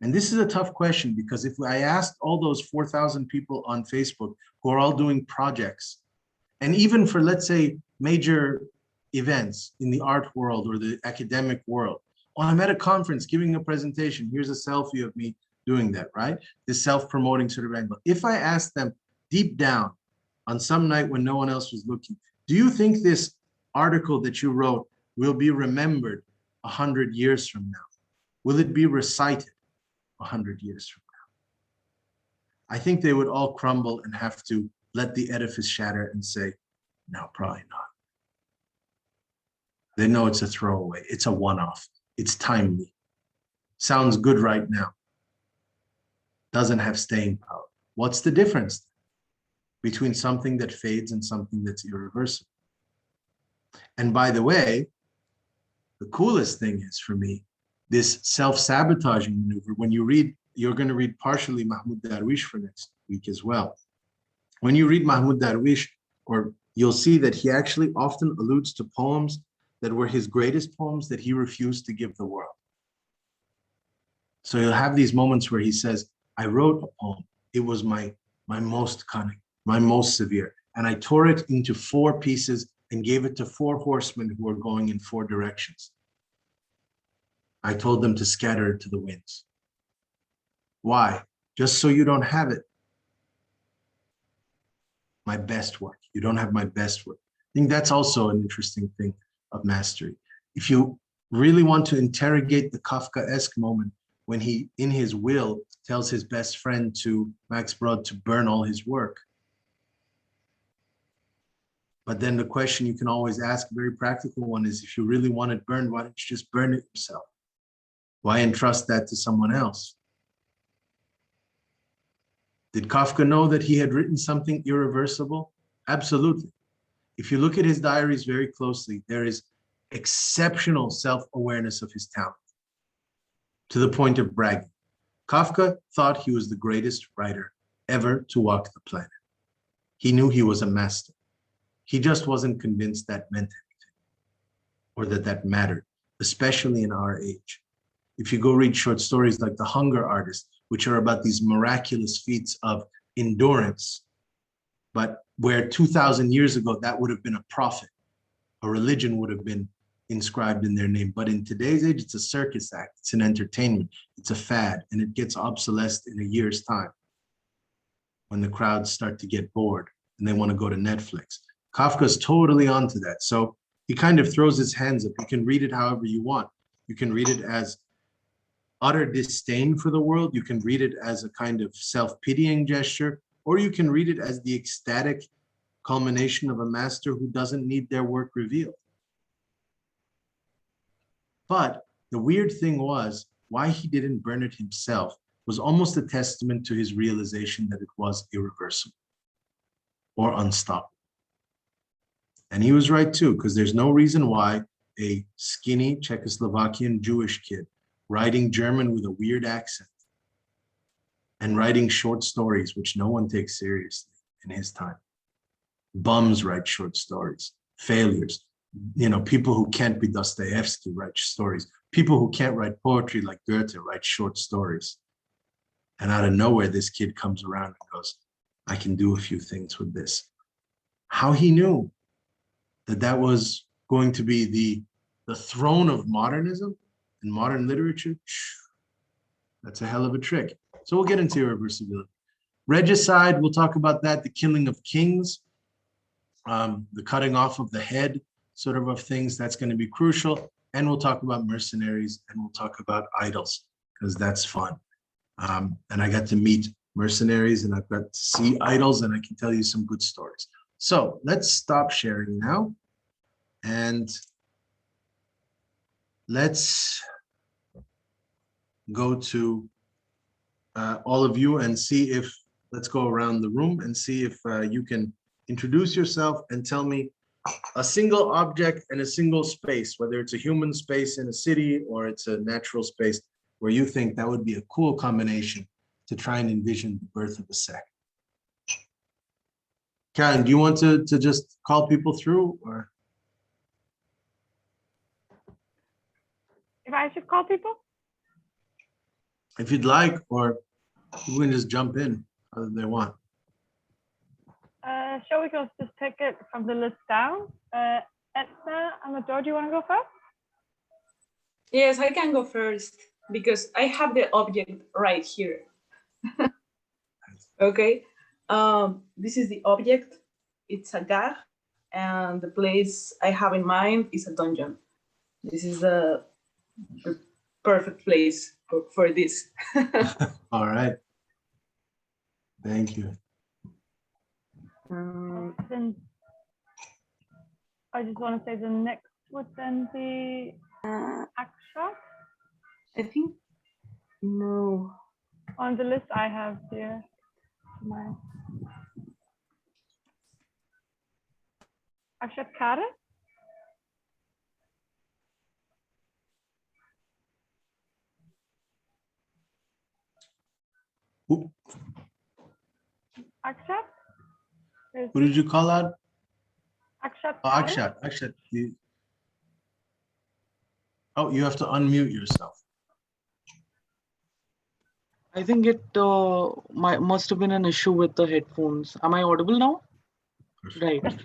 And this is a tough question, because if I asked all those 4,000 people on Facebook who are all doing projects, and even for, let's say, major events in the art world or the academic world, oh, I'm at a conference giving a presentation, here's a selfie of me doing that, right? This self-promoting sort of angle. If I asked them deep down on some night when no one else was looking, do you think this article that you wrote will be remembered 100 years from now? Will it be recited 100 years from now? I think they would all crumble and have to let the edifice shatter and say, no, probably not. They know it's a throwaway. It's a one-off. It's timely. Sounds good right now. Doesn't have staying power. What's the difference between something that fades and something that's irreversible? And by the way, the coolest thing is for me, this self-sabotaging maneuver, when you read, you're going to read partially Mahmoud Darwish for next week as well. When you read Mahmoud Darwish, or you'll see that he actually often alludes to poems that were his greatest poems that he refused to give the world. So you'll have these moments where he says, I wrote a poem. It was my most cunning, my most severe. And I tore it into 4 pieces and gave it to 4 horsemen who were going in 4 directions. I told them to scatter it to the winds. Why? Just so you don't have it. My best work. You don't have my best work. I think that's also an interesting thing of mastery. If you really want to interrogate the Kafkaesque moment when he, in his will, tells his best friend to Max Brod to burn all his work. But then the question you can always ask, a very practical one, is if you really want it burned, why don't you just burn it yourself? Why entrust that to someone else? Did Kafka know that he had written something irreversible? Absolutely. If you look at his diaries very closely, there is exceptional self-awareness of his talent, to the point of bragging. Kafka thought he was the greatest writer ever to walk the planet. He knew he was a master. He just wasn't convinced that meant anything, or that that mattered, especially in our age. If you go read short stories like The Hunger Artist, which are about these miraculous feats of endurance, but where 2,000 years ago, that would have been a prophet, a religion would have been inscribed in their name. But in today's age, it's a circus act, it's an entertainment, it's a fad, and it gets obsolesced in a year's time when the crowds start to get bored and they want to go to Netflix. Kafka's totally onto that. So he kind of throws his hands up. You can read it however you want. You can read it as utter disdain for the world. You can read it as a kind of self-pitying gesture, or you can read it as the ecstatic culmination of a master who doesn't need their work revealed. But the weird thing was, why he didn't burn it himself was almost a testament to his realization that it was irreversible or unstoppable. And he was right too, because there's no reason why a skinny Czechoslovakian Jewish kid writing German with a weird accent and writing short stories, which no one takes seriously in his time. Bums write short stories, failures, people who can't be Dostoevsky write stories. People who can't write poetry like Goethe write short stories. And out of nowhere, this kid comes around and goes, I can do a few things with this. How he knew that that was going to be the throne of modernism and modern literature, that's a hell of a trick. So we'll get into irreversibility. Regicide, we'll talk about that, the killing of kings, the cutting off of the head, sort of things, that's going to be crucial. And we'll talk about mercenaries, and we'll talk about idols, because that's fun. And I got to meet mercenaries, and I've got to see idols, and I can tell you some good stories. So let's stop sharing now, and let's go to all of you and see if, let's go around the room and see if you can introduce yourself and tell me a single object and a single space, whether it's a human space in a city or it's a natural space, where you think that would be a cool combination to try and envision the birth of a sect. Karen, do you want to just call people through, or? If I should call people? If you'd like, or you can just jump in however they want. Shall we just take it from the list down? Edna and Artaud, do you want to go first? Yes, I can go first because I have the object right here. Okay, this is the object. It's a gare, and the place I have in mind is a dungeon. This is the perfect place for this. All right. Thank you. Then I just want to say the next would then be Akshat. I think no. On the list I have here. Akshat Kare? Who, Akshat? who did you call out? Akshat? Oh, Akshat. Akshat. Oh, you have to unmute yourself. I think it must have been an issue with the headphones. Am I audible now? Perfect. Right.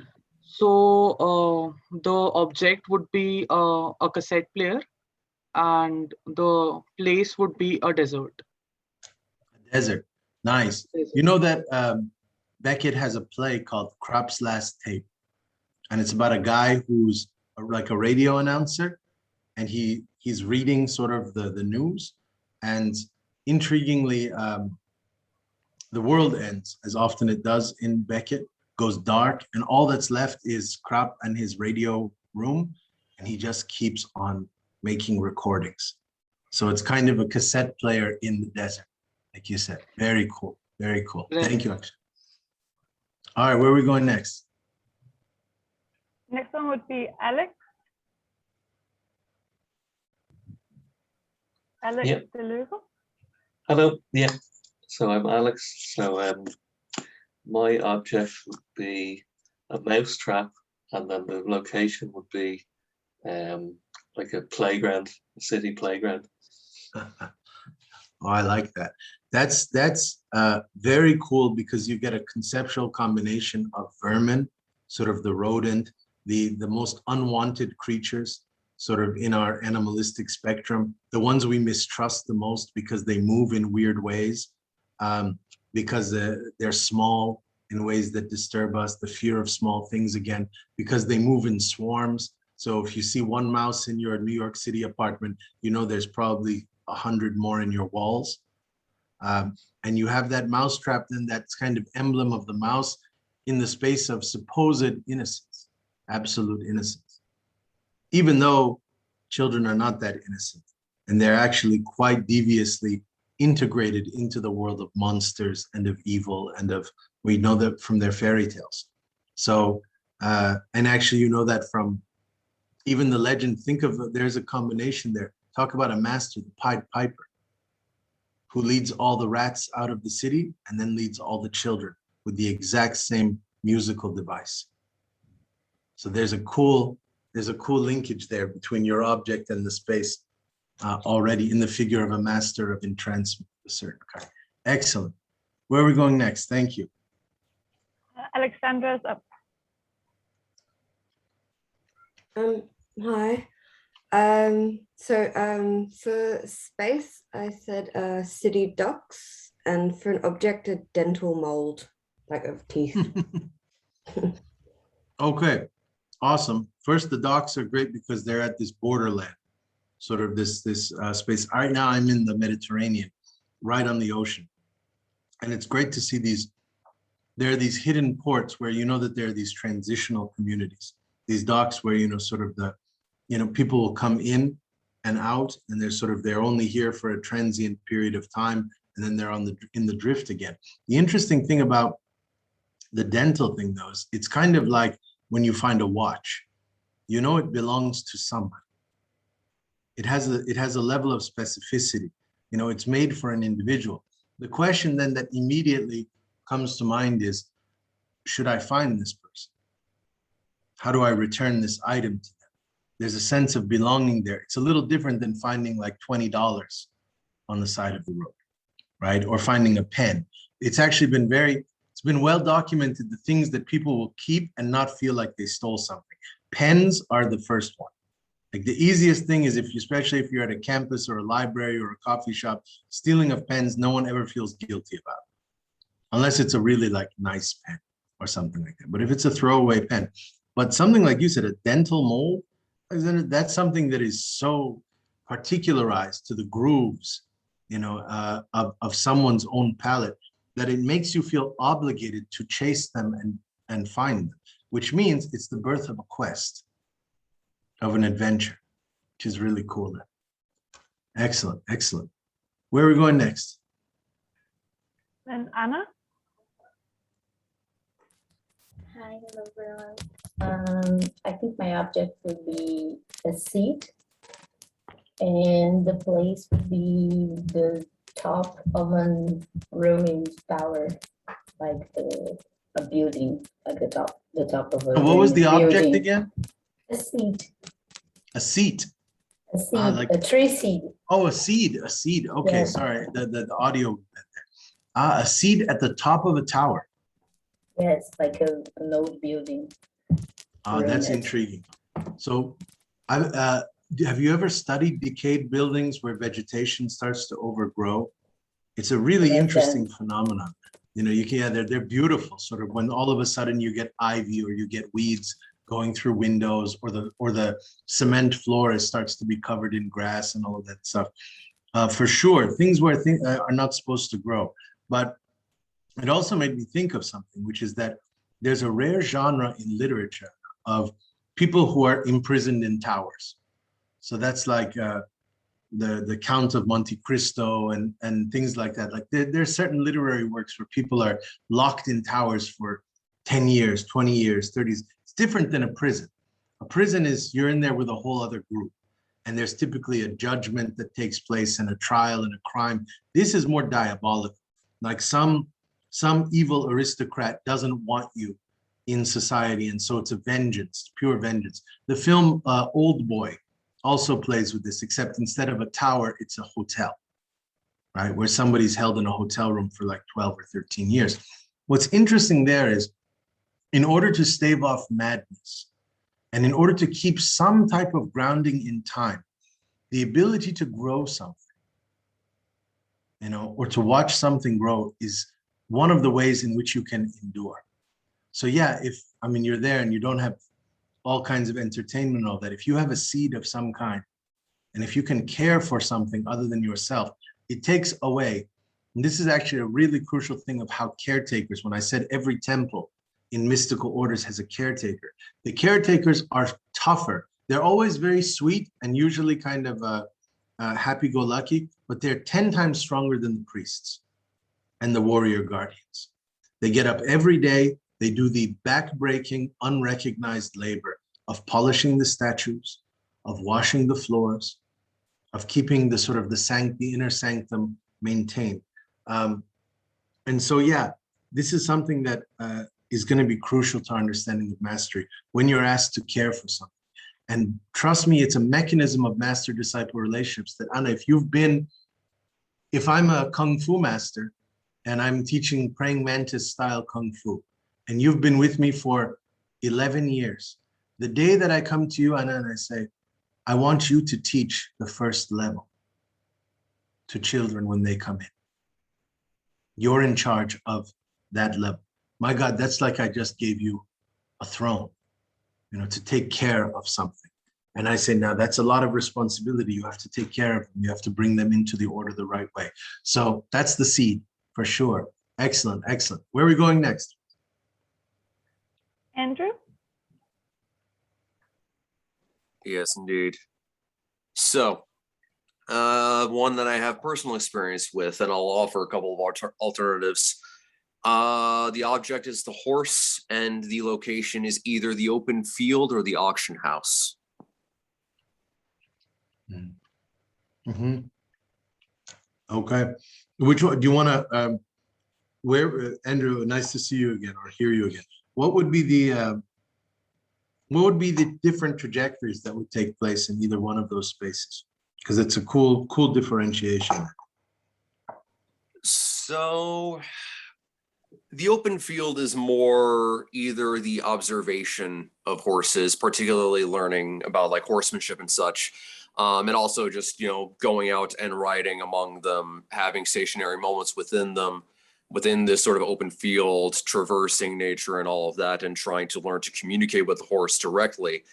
So the object would be a cassette player, and the place would be a desert. Desert. Nice. You know that Beckett has a play called Crop's Last Tape, and it's about a guy who's like a radio announcer, and he's reading sort of the news, and intriguingly, the world ends, as often it does in Beckett, goes dark, and all that's left is Krop and his radio room, and he just keeps on making recordings. So it's kind of a cassette player in the desert, like you said. Very cool, very cool. Right. Thank you, Akshay. All right, where are we going next? Next one would be Alex. Alex Yep. de Leuven. Hello, yeah. So I'm Alex. So my object would be a mouse trap, and then the location would be like a playground, a city playground. Oh, I like that. That's very cool because you get a conceptual combination of vermin, sort of the rodent, the most unwanted creatures, sort of in our animalistic spectrum, the ones we mistrust the most because they move in weird ways, because they're small in ways that disturb us, the fear of small things again, because they move in swarms. So if you see one mouse in your New York City apartment, you know there's probably 100 more in your walls. And you have that mouse trap, then that's kind of emblem of the mouse in the space of supposed innocence, absolute innocence. Even though children are not that innocent, and they're actually quite deviously integrated into the world of monsters and of evil and of, we know that from their fairy tales. So, and actually you know that from even the legend, think of, there's a combination there. Talk about a master, the Pied Piper, who leads all the rats out of the city and then leads all the children with the exact same musical device. So there's a cool linkage there between your object and the space already in the figure of a master of entrancement of a certain kind. Excellent. Where are we going next? Thank you. Alexandra's up. Hi. For space, I said city docks, and for an object, a dental mold, like of teeth. Okay, awesome. First, the docks are great because they're at this borderland, sort of this space. Right now, I'm in the Mediterranean, right on the ocean, and it's great to see these. There are these hidden ports where you know that there are these transitional communities, these docks where sort of the, people will come in and out, and they're only here for a transient period of time, and then they're in the drift again. The interesting thing about the dental thing, though, is it's kind of like when you find a watch, it belongs to somebody. It has a level of specificity. It's made for an individual. The question then that immediately comes to mind is, should I find this person? How do I return this item to them? There's a sense of belonging there. It's a little different than finding like $20 on the side of the road, right? Or finding a pen. It's actually been it's been well documented, the things that people will keep and not feel like they stole something. Pens are the first one. Like the easiest thing is especially if you're at a campus or a library or a coffee shop, stealing of pens, no one ever feels guilty about it, unless it's a really like nice pen or something like that. But if it's a throwaway pen, but something like you said, a dental mold, that's something that is so particularized to the grooves, of someone's own palate, that it makes you feel obligated to chase them and find them, which means it's the birth of a quest, of an adventure, which is really cool. Excellent, excellent. Where are we going next? And Anna. Hi, hello everyone. I think my object would be a seat, and the place would be the top of a ruined tower, like a building, like the top of a And what was the ruined object building. again? A seed. A seat. A seed, like- a tree seed. Oh, a seed. Okay, Yeah. sorry. The audio. A seed at the top of a tower. Yes, like an old building. That's Ruined. intriguing. So, have you ever studied decayed buildings where vegetation starts to overgrow? It's a really Yes, interesting phenomenon. You know, they're beautiful. Sort of when all of a sudden you get ivy or you get weeds going through windows, or the cement floor starts to be covered in grass and all of that stuff. For sure, things where things are not supposed to grow. But it also made me think of something, which is that there's a rare genre in literature of people who are imprisoned in towers. So that's like the Count of Monte Cristo and things like that. Like there's certain literary works where people are locked in towers for 10 years, 20 years, 30 years. It's different than a prison. A prison is you're in there with a whole other group. And there's typically a judgment that takes place and a trial and a crime. This is more diabolical. Like some evil aristocrat doesn't want you in society, and so it's a vengeance, pure vengeance. The film Old Boy also plays with this, except instead of a tower, it's a hotel, right? Where somebody's held in a hotel room for like 12 or 13 years. What's interesting there is, in order to stave off madness, and in order to keep some type of grounding in time, the ability to grow something, you know, or to watch something grow is one of the ways in which you can endure. So yeah, you're there and you don't have all kinds of entertainment and all that. If you have a seed of some kind, and if you can care for something other than yourself, it takes away. And this is actually a really crucial thing of how caretakers, when I said every temple in mystical orders has a caretaker, the caretakers are tougher. They're always very sweet and usually kind of happy-go-lucky, but they're 10 times stronger than the priests and the warrior guardians. They get up every day. They do the back-breaking, unrecognized labor of polishing the statues, of washing the floors, of keeping the inner sanctum maintained. And so, yeah, this is something that is going to be crucial to understanding of mastery when you're asked to care for something. And trust me, it's a mechanism of master-disciple relationships that, Anna, if I'm a Kung Fu master and I'm teaching praying mantis style Kung Fu, and you've been with me for 11 years, the day that I come to you, Anna, and I say, I want you to teach the first level to children when they come in. You're in charge of that level. My God, that's like I just gave you a throne, you know, to take care of something. And I say, now that's a lot of responsibility. You have to take care of them. You have to bring them into the order the right way. So that's the seed for sure. Excellent, excellent. Where are we going next? Andrew? Yes, indeed. So, one that I have personal experience with, and I'll offer a couple of alternatives. The object is the horse, and the location is either the open field or the auction house. Mm-hmm. Okay. Which one do you want to? Andrew? Nice to see you again or hear you again. What would be the different trajectories that would take place in either one of those spaces? Because it's a cool differentiation. So the open field is more either the observation of horses, particularly learning about like horsemanship and such, and also just, you know, going out and riding among them, having stationary moments within them, within this sort of open field, traversing nature and all of that, and trying to learn to communicate with the horse directly.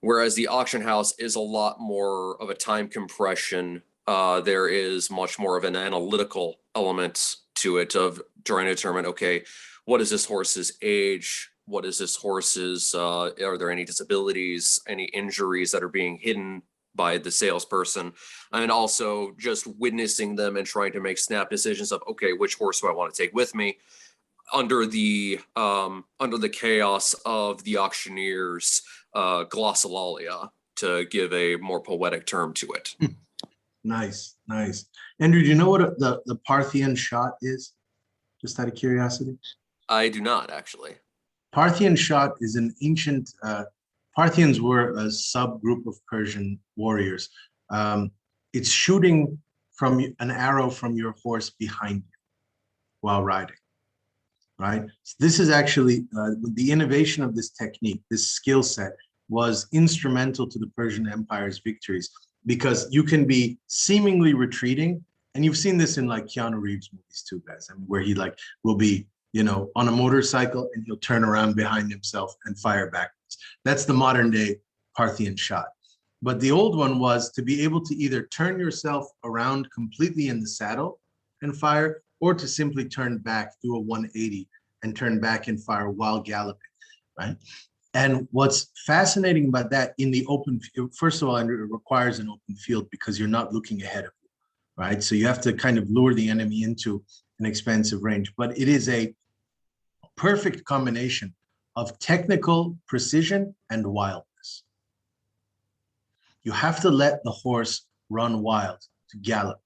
Whereas the auction house is a lot more of a time compression. There is much more of an analytical element to it of trying to determine, okay, what is this horse's age? What is this horse's, are there any disabilities, any injuries that are being hidden by the salesperson? And also just witnessing them and trying to make snap decisions of, okay, which horse do I want to take with me under the chaos of the auctioneer's glossolalia, to give a more poetic term to it. Nice, nice. Andrew, do you know what the Parthian shot is? Just out of curiosity. I do not actually. Parthian shot is an ancient, Parthians were a subgroup of Persian warriors. It's shooting from an arrow from your horse behind you while riding, right? So this is actually, the innovation of this technique, this skill set was instrumental to the Persian Empire's victories, because you can be seemingly retreating, and you've seen this in like Keanu Reeves movies too, guys, I mean, where he like will be, you know, on a motorcycle and he'll turn around behind himself and fire backwards. That's the modern day Parthian shot. But the old one was to be able to either turn yourself around completely in the saddle and fire, or to simply turn back, do a 180 and turn back and fire while galloping, right? And what's fascinating about that in the open field, first of all, it requires an open field because you're not looking ahead of you, right? So you have to kind of lure the enemy into an expansive range, but it is a perfect combination of technical precision and wildness. You have to let the horse run wild, to gallop,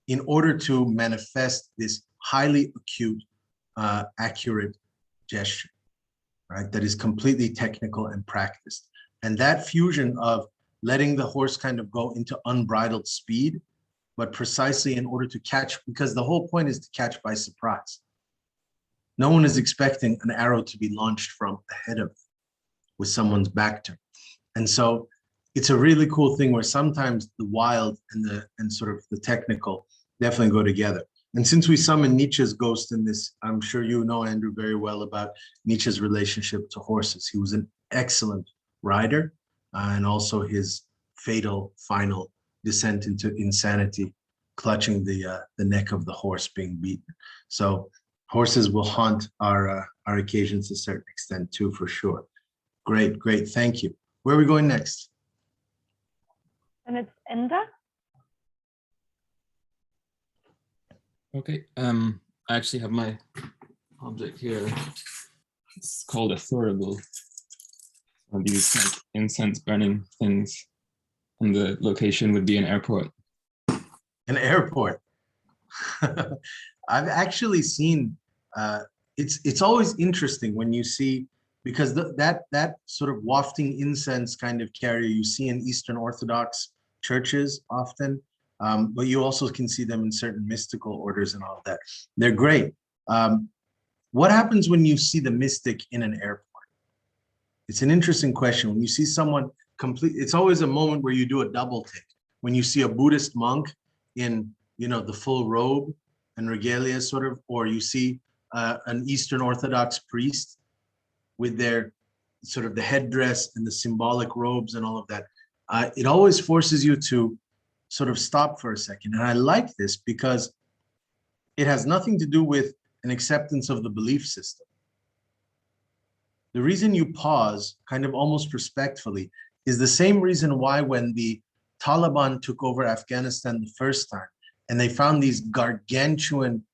in order to manifest this highly acute, accurate gesture, right? That is completely technical and practiced. And that fusion of letting the horse kind of go into unbridled speed, but precisely in order to catch, because the whole point is to catch by surprise. No one is expecting an arrow to be launched from ahead of them with someone's back turned. And so it's a really cool thing where sometimes the wild and sort of the technical definitely go together. And since we summon Nietzsche's ghost in this, I'm sure you know, Andrew, very well about Nietzsche's relationship to horses. He was an excellent rider, and also his fatal final descent into insanity, clutching the neck of the horse being beaten. So horses will haunt our occasions to a certain extent too, for sure. Great, great, thank you. Where are we going next? And it's Enda. Okay, I actually have my object here. It's called a thurible. These like incense burning things, and the location would be an airport. An airport. I've actually seen. It's always interesting when you see, because that sort of wafting incense kind of carrier you see in Eastern Orthodox churches often. But you also can see them in certain mystical orders and all of that. They're great. What happens when you see the mystic in an airport? It's an interesting question. When you see someone complete, it's always a moment where you do a double take. When you see a Buddhist monk in, you know, the full robe and regalia sort of, or you see an Eastern Orthodox priest with their sort of the headdress and the symbolic robes and all of that. It always forces you to sort of stop for a second. And I like this because it has nothing to do with an acceptance of the belief system. The reason you pause, kind of almost respectfully, is the same reason why when the Taliban took over Afghanistan the first time, and they found these gargantuan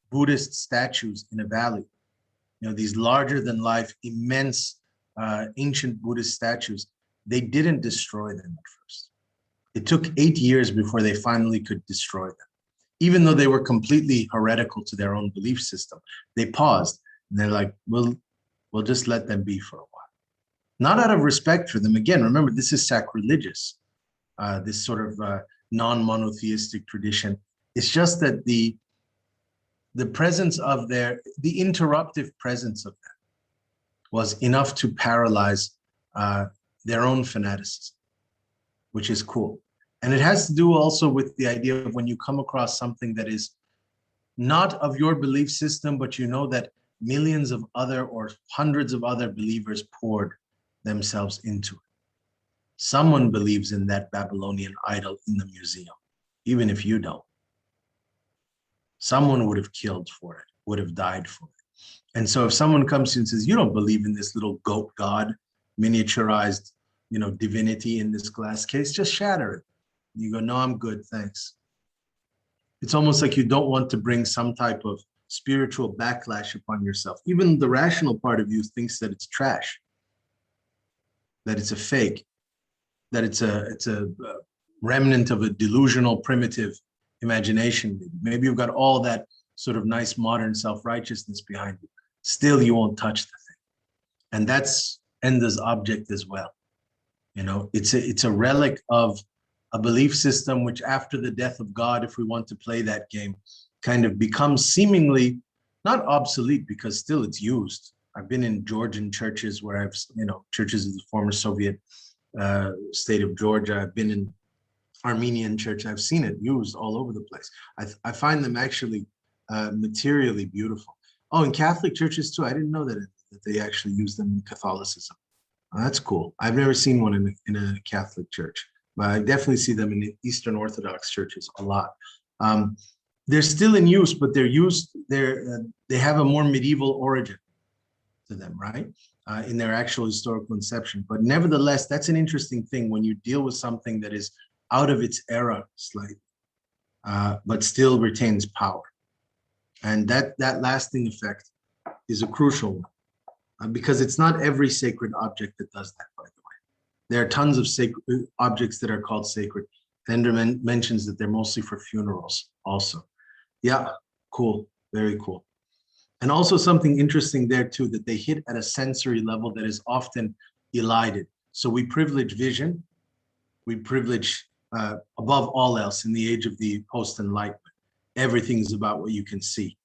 Buddhist statues in a valley, you know, these larger than life, immense ancient Buddhist statues, they didn't destroy them at first. It took 8 years before they finally could destroy them. Even though they were completely heretical to their own belief system, they paused and they're like, we'll just let them be for a while. Not out of respect for them. Again, remember, this is sacrilegious, this sort of non-monotheistic tradition. It's just that the presence of the interruptive presence of them was enough to paralyze their own fanaticism, which is cool. And it has to do also with the idea of when you come across something that is not of your belief system, but you know that millions of other or hundreds of other believers poured themselves into it. Someone believes in that Babylonian idol in the museum, even if you don't. Someone would have killed for it, would have died for it. And so if someone comes to you and says, you don't believe in this little goat god, miniaturized, you know, divinity in this glass case, just shatter it. You go, no, I'm good, thanks. It's almost like you don't want to bring some type of spiritual backlash upon yourself. Even the rational part of you thinks that it's trash, that it's a fake, that it's a remnant of a delusional, primitive imagination. Maybe you've got all that sort of nice modern self-righteousness behind you. Still, you won't touch the thing. And that's Enda's object as well. You know, it's a relic of a belief system which, after the death of God, if we want to play that game, kind of becomes seemingly not obsolete, because still it's used. I've been in Georgian churches where I've, you know, churches of the former Soviet state of Georgia. I've been in Armenian church. I've seen it used all over the place. I find them actually materially beautiful. Oh, in Catholic churches too. I didn't know that they actually use them in Catholicism. Oh, that's cool. I've never seen one in a Catholic church, but I definitely see them in the Eastern Orthodox churches a lot. They're still in use, but they're used. They have a more medieval origin to them, right? In their actual historical inception. But nevertheless, that's an interesting thing when you deal with something that is out of its era slightly, but still retains power. And that lasting effect is a crucial one, because it's not every sacred object that does that, by the way. There are tons of sacred objects that are called sacred. Ender mentions that they're mostly for funerals also. Yeah, cool, very cool. And also something interesting there too, that they hit at a sensory level that is often elided. So we privilege vision, we privilege above all else in the age of the post-enlightenment. Everything is about what you can see.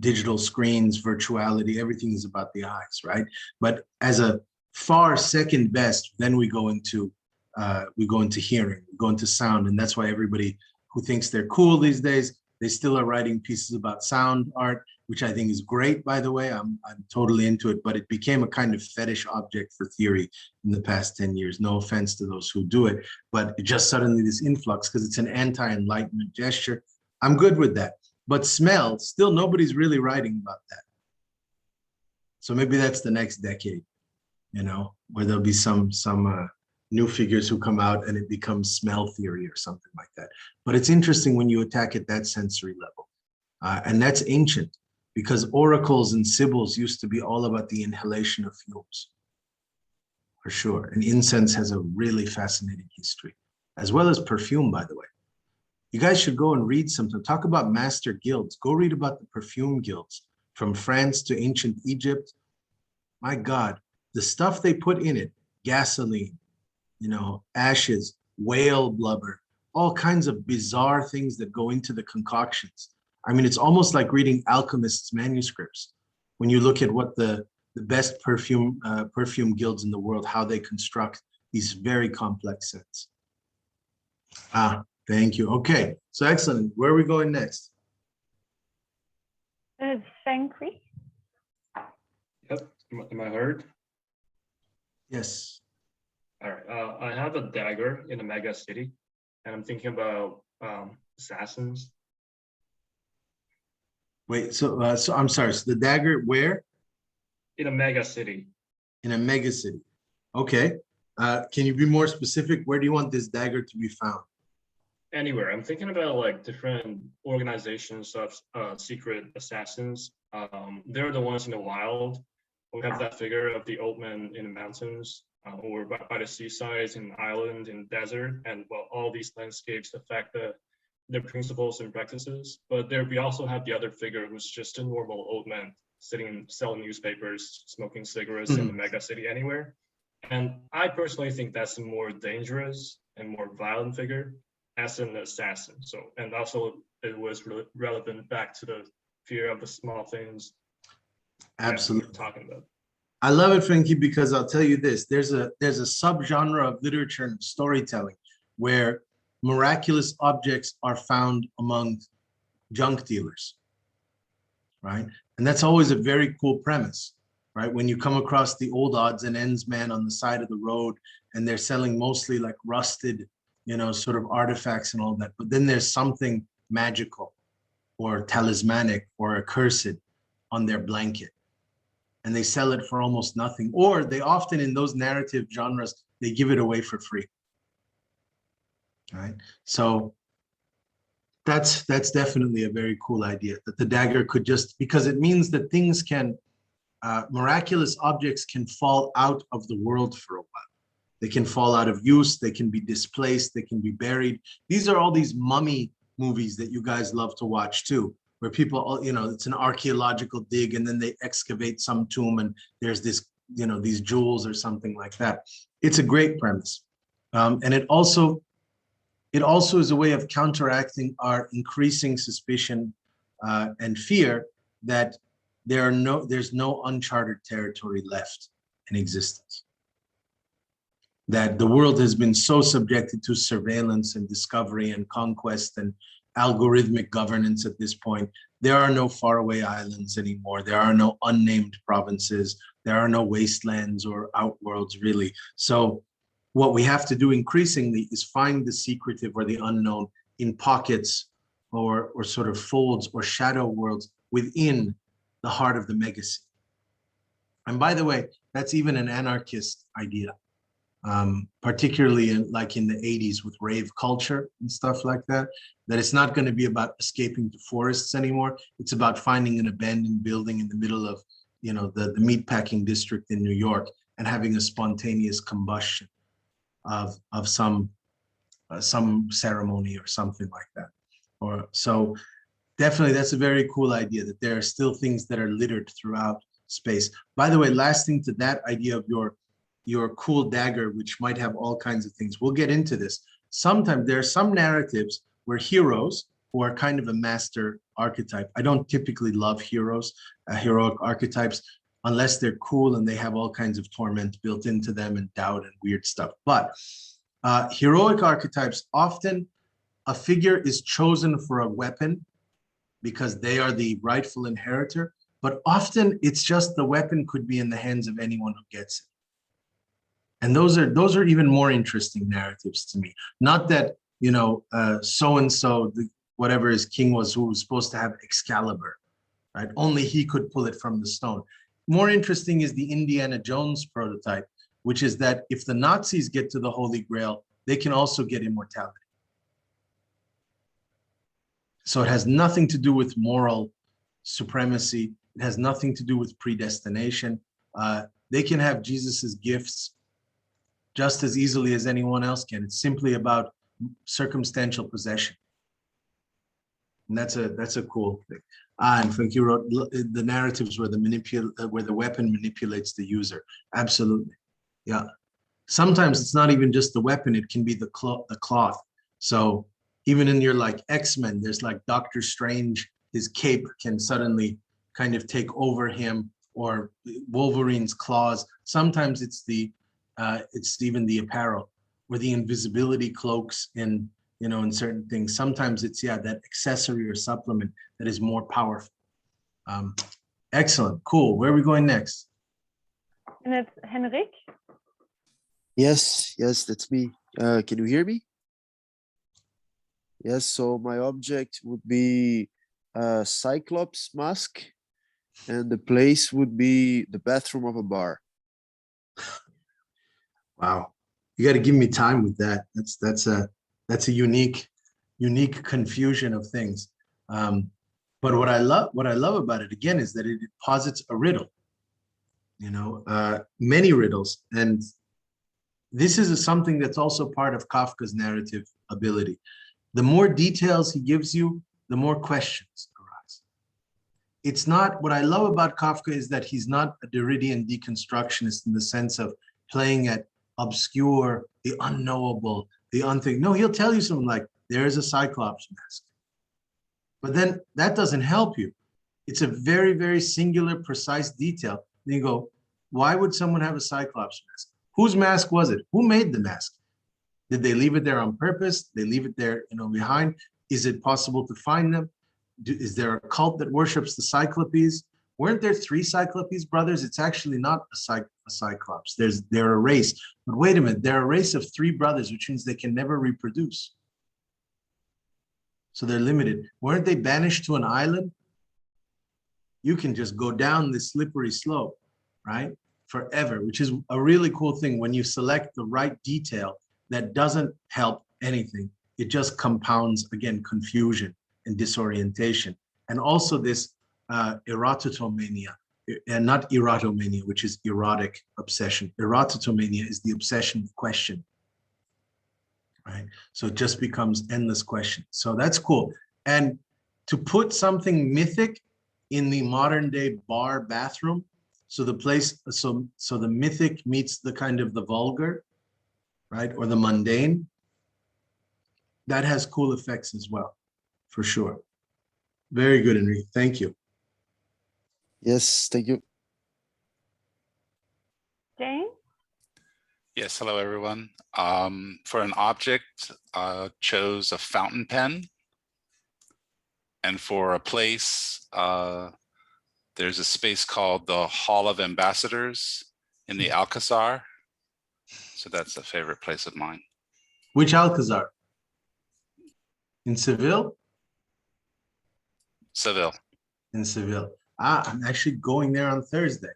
Digital screens, virtuality, everything is about the eyes, right? But as a far second best, then we go into hearing, we go into sound, and that's why everybody who thinks they're cool these days, they still are writing pieces about sound art, which I think is great, by the way. I'm totally into it, but it became a kind of fetish object for theory in the past 10 years. No offense to those who do it, but it just suddenly this influx because it's an anti-enlightenment gesture. I'm good with that. But smell, still nobody's really writing about that. So maybe that's the next decade, you know, where there'll be some new figures who come out and it becomes smell theory or something like that. But it's interesting when you attack at that sensory level. And that's ancient, because oracles and sibyls used to be all about the inhalation of fumes, for sure. And incense has a really fascinating history, as well as perfume, by the way. You guys should go and read something. Talk about master guilds. Go read about the perfume guilds from France to ancient Egypt. My God, the stuff they put in it, gasoline, you know, ashes, whale blubber, all kinds of bizarre things that go into the concoctions. I mean, it's almost like reading alchemists' manuscripts when you look at what the best perfume guilds in the world, how they construct these very complex scents. Thank you. Okay, so excellent. Where are we going next? It's Sankri. Yep. Am I heard? Yes. All right. I have a dagger in a mega city, and I'm thinking about assassins. Wait, so I'm sorry. So the dagger where? In a mega city. In a mega city. Okay. Can you be more specific? Where do you want this dagger to be found? Anywhere. I'm thinking about like different organizations of secret assassins. They're the ones in the wild. We have that figure of the Omen in the mountains, or by the seaside, in island, in desert, and well, all these landscapes affect their principles and practices. But there we also have the other figure who's just a normal old man sitting and selling newspapers, smoking cigarettes in the mega city anywhere. And I personally think that's a more dangerous and more violent figure as an assassin. So, and also it was relevant back to the fear of the small things. Absolutely. Talking about. I love it, Frankie, because I'll tell you this, there's a subgenre of literature and storytelling where miraculous objects are found among junk dealers, right? And that's always a very cool premise, right? When you come across the old odds and ends man on the side of the road and they're selling mostly like rusted, you know, sort of artifacts and all that, but then there's something magical or talismanic or accursed on their blanket, and they sell it for almost nothing. Or they often, in those narrative genres, they give it away for free, right? So that's definitely a very cool idea, that the dagger could just, because it means that things can, miraculous objects can fall out of the world for a while. They can fall out of use. They can be displaced. They can be buried. These are all these mummy movies that you guys love to watch too, where people, you know, it's an archaeological dig and then they excavate some tomb and there's this, you know, these jewels or something like that. It's a great premise. And it also is a way of counteracting our increasing suspicion and fear that there's no uncharted territory left in existence. That the world has been so subjected to surveillance and discovery and conquest and algorithmic governance at this point. There are no faraway islands anymore. There are no unnamed provinces. There are no wastelands or outworlds, really. So what we have to do increasingly is find the secretive or the unknown in pockets or sort of folds or shadow worlds within the heart of the megacy. And by the way, that's even an anarchist idea, particularly in the 80s with rave culture and stuff like that, that it's not going to be about escaping to forests anymore. It's about finding an abandoned building in the middle of, you know, the meatpacking district in New York and having a spontaneous combustion of some ceremony or something like that. Or so definitely that's a very cool idea, that there are still things that are littered throughout space. By the way, last thing to that idea of your cool dagger, which might have all kinds of things. We'll get into this. Sometimes there are some narratives where heroes who are kind of a master archetype. I don't typically love heroes, heroic archetypes, unless they're cool and they have all kinds of torment built into them and doubt and weird stuff. But heroic archetypes, often a figure is chosen for a weapon because they are the rightful inheritor, but often it's just the weapon could be in the hands of anyone who gets it. And those are even more interesting narratives to me. Not that, you know, so-and-so, whatever his king was, who was supposed to have Excalibur, right? Only he could pull it from the stone. More interesting is the Indiana Jones prototype, which is that if the Nazis get to the Holy Grail, they can also get immortality. So it has nothing to do with moral supremacy. It has nothing to do with predestination. They can have Jesus's gifts just as easily as anyone else can. It's simply about circumstantial possession. And that's a cool thing. And Frank, you wrote the narratives where the weapon manipulates the user. Absolutely. Yeah. Sometimes it's not even just the weapon, it can be the cloth. So even in your like X-Men, there's like Doctor Strange, his cape can suddenly kind of take over him, or Wolverine's claws. Sometimes it's even the apparel, or the invisibility cloaks in certain things. Sometimes it's, that accessory or supplement that is more powerful. Excellent, cool. Where are we going next? And it's Henrik. Yes, that's me. Can you hear me? Yes, so my object would be a Cyclops mask, and the place would be the bathroom of a bar. Wow, you got to give me time with that. That's a unique confusion of things. But what I love about it again is that it posits a riddle. Many riddles, and this is something that's also part of Kafka's narrative ability. The more details he gives you, the more questions arise. It's not, what I love about Kafka is that he's not a Derridian deconstructionist in the sense of playing at obscure, the unknowable, the unthinkable. No, he'll tell you something like, there is a Cyclops mask. But then that doesn't help you. It's a very, very singular, precise detail. Then you go, why would someone have a Cyclops mask? Whose mask was it? Who made the mask? Did they leave it there on purpose? They leave it there, behind? Is it possible to find them? Is there a cult that worships the Cyclopes? Weren't there 3 Cyclopes brothers? It's actually not a Cyclops. They're a race. But wait a minute, they're a race of 3 brothers, which means they can never reproduce. So they're limited. Weren't they banished to an island? You can just go down this slippery slope, right? Forever, which is a really cool thing when you select the right detail that doesn't help anything. It just compounds, again, confusion and disorientation. And also this erototomania, and not erotomania, which is erotic obsession. Erototomania is the obsession of question, right? So it just becomes endless question. So that's cool. And to put something mythic in the modern day bar bathroom, so the place, so the mythic meets the kind of the vulgar, right? Or the mundane, that has cool effects as well, for sure. Very good, Enrique. Thank you. Yes, thank you. Jane? Yes, hello everyone. For an object, chose a fountain pen. And for a place, there's a space called the Hall of Ambassadors in the Alcazar. So that's a favorite place of mine. Which Alcazar? In Seville? Seville. In Seville. I'm actually going there on Thursday.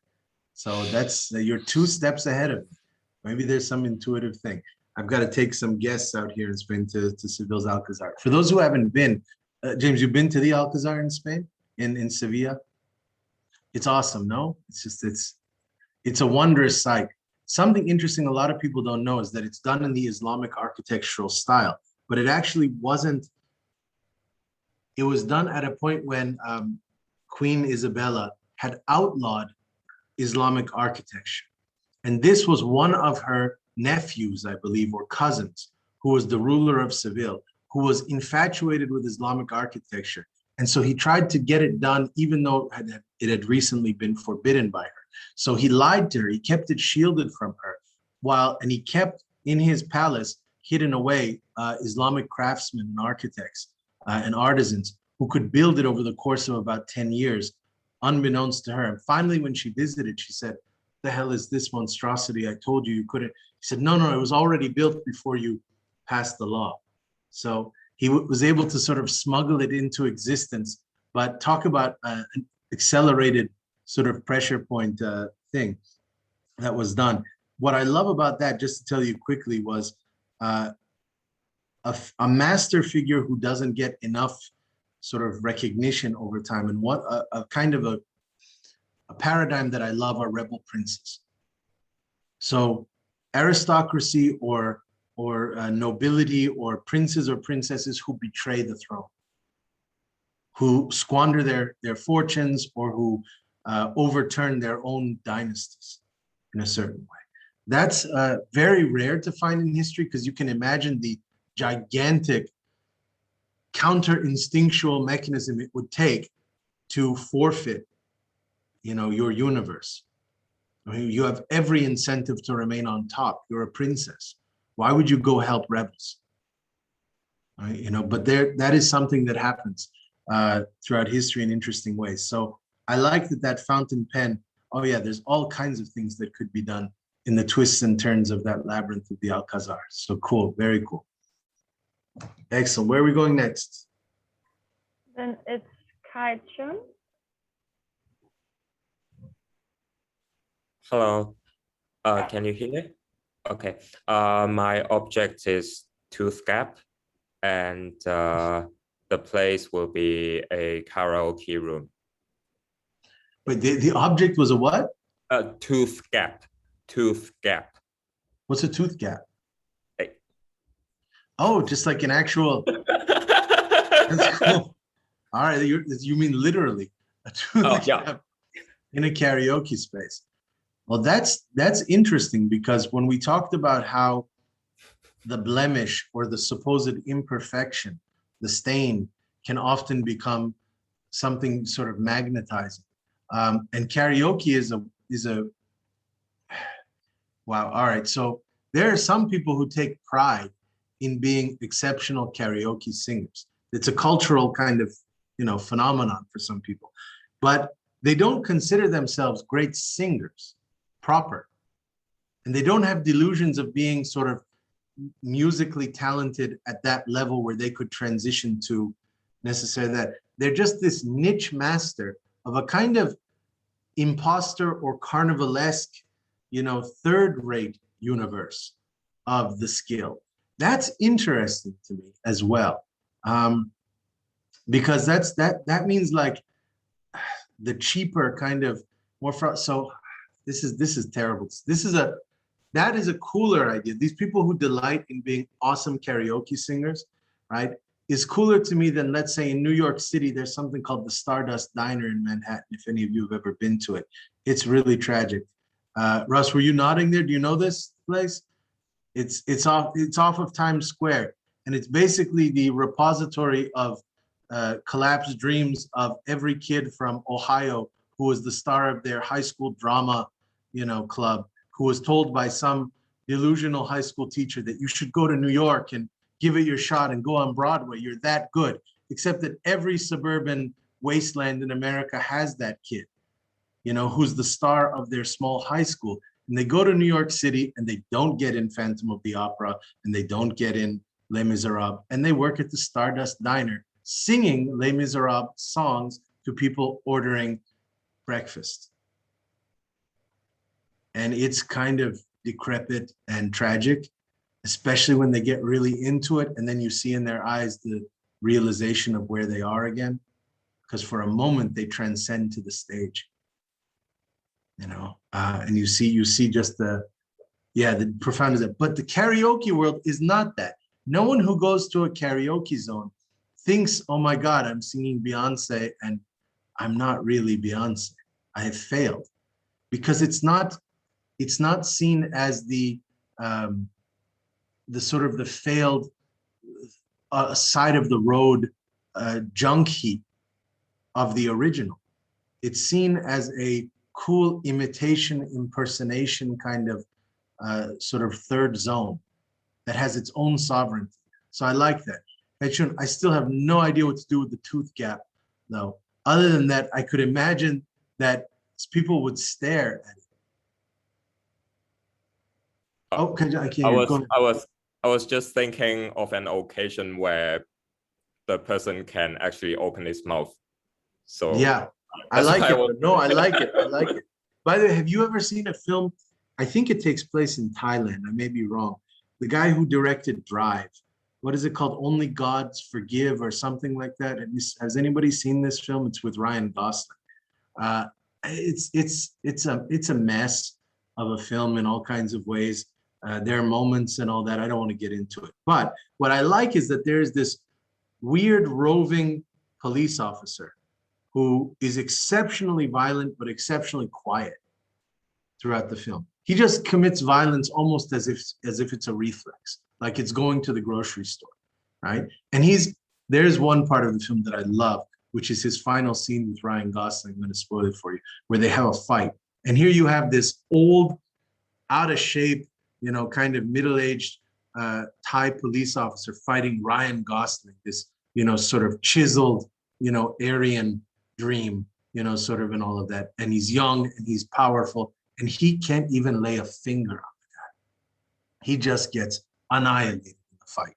So that's, you're 2 steps ahead of me. Maybe there's some intuitive thing. I've got to take some guests out here in Spain to Seville's Alcazar. For those who haven't been, James, you've been to the Alcazar in Spain, in Sevilla? It's awesome, no? It's just, it's a wondrous sight. Something interesting a lot of people don't know is that it's done in the Islamic architectural style, but it actually wasn't. It was done at a point when Queen Isabella had outlawed Islamic architecture. And this was one of her nephews, I believe, or cousins, who was the ruler of Seville, who was infatuated with Islamic architecture. And so he tried to get it done, even though it had recently been forbidden by her. So he lied to her. He kept it shielded from her, and he kept in his palace, hidden away, Islamic craftsmen and architects and artisans who could build it over the course of about 10 years, unbeknownst to her. And finally, when she visited, she said, "The hell is this monstrosity? I told you couldn't." He said, "No, it was already built before you passed the law." So he was able to sort of smuggle it into existence, but talk about an accelerated sort of pressure point thing that was done. What I love about that, just to tell you quickly, was a master figure who doesn't get enough sort of recognition over time. And what a kind of a paradigm that I love are rebel princes. So aristocracy or nobility or princes or princesses who betray the throne, who squander their fortunes, or who overturn their own dynasties in a certain way. That's very rare to find in history, because you can imagine the gigantic counter-instinctual mechanism it would take to forfeit, your universe. I mean, you have every incentive to remain on top. You're a princess. Why would you go help rebels? Right? But that is something that happens throughout history in interesting ways. So I like that fountain pen. Oh yeah, there's all kinds of things that could be done in the twists and turns of that labyrinth of the Alcazar. So cool, very cool. Excellent. Where are we going next? Then it's Kai Chun. Hello. Can you hear me? Okay. My object is tooth gap, and the place will be a karaoke room. Wait, the object was a what? A tooth gap. Tooth gap. What's a tooth gap? Hey. Oh, just like an actual. That's cool. All right, you mean literally a tooth gap in a karaoke space? Well, that's interesting, because when we talked about how the blemish or the supposed imperfection, the stain, can often become something sort of magnetizing, and karaoke is a wow. All right, so there are some people who take pride in being exceptional karaoke singers. It's a cultural kind of phenomenon for some people, but they don't consider themselves great singers proper, and they don't have delusions of being sort of musically talented at that level where they could transition to necessarily that. They're just this niche master of a kind of imposter or carnivalesque, third-rate universe of the skill. That's interesting to me as well, because that means like the cheaper kind of, So this is terrible. That is a cooler idea. These people who delight in being awesome karaoke singers, right, is cooler to me than, let's say, in New York City, there's something called the Stardust Diner in Manhattan, if any of you have ever been to it. It's really tragic. Russ, were you nodding there? Do you know this place? It's off of Times Square, and it's basically the repository of collapsed dreams of every kid from Ohio who was the star of their high school drama, club, who was told by some delusional high school teacher that you should go to New York and give it your shot and go on Broadway. You're that good. Except that every suburban wasteland in America has that kid, who's the star of their small high school. And they go to New York City and they don't get in Phantom of the Opera and they don't get in Les Miserables. And they work at the Stardust Diner singing Les Miserables songs to people ordering breakfast. And it's kind of decrepit and tragic, especially when they get really into it. And then you see in their eyes the realization of where they are again, because for a moment they transcend to the stage, and you see just the profound is that. But the karaoke world is not that. No one who goes to a karaoke zone thinks, oh my God, I'm singing Beyonce and I'm not really Beyonce. I have failed, because it's not seen as the sort of the failed side of the road junk heap of the original. It's seen as a cool imitation, impersonation kind of sort of third zone that has its own sovereignty. So I like that. I still have no idea what to do with the tooth gap, though. Other than that, I could imagine that people would stare at it. Oh, I was just thinking of an occasion where the person can actually open his mouth. So yeah, I like it. No, I like it. I like it. By the way, have you ever seen a film? I think it takes place in Thailand. I may be wrong. The guy who directed Drive, what is it called? Only Gods Forgive or something like that. Has anybody seen this film? It's with Ryan Gosling. It's a mess of a film in all kinds of ways. There are moments and all that. I don't want to get into it. But what I like is that there's this weird roving police officer who is exceptionally violent, but exceptionally quiet throughout the film. He just commits violence almost as if it's a reflex, like it's going to the grocery store, right? And there's one part of the film that I love, which is his final scene with Ryan Gosling. I'm going to spoil it for you, where they have a fight. And here you have this old, out of shape, kind of middle-aged Thai police officer fighting Ryan Gosling, this, sort of chiseled, Aryan dream, sort of, and all of that. And he's young and he's powerful, and he can't even lay a finger on the guy. He just gets annihilated in the fight.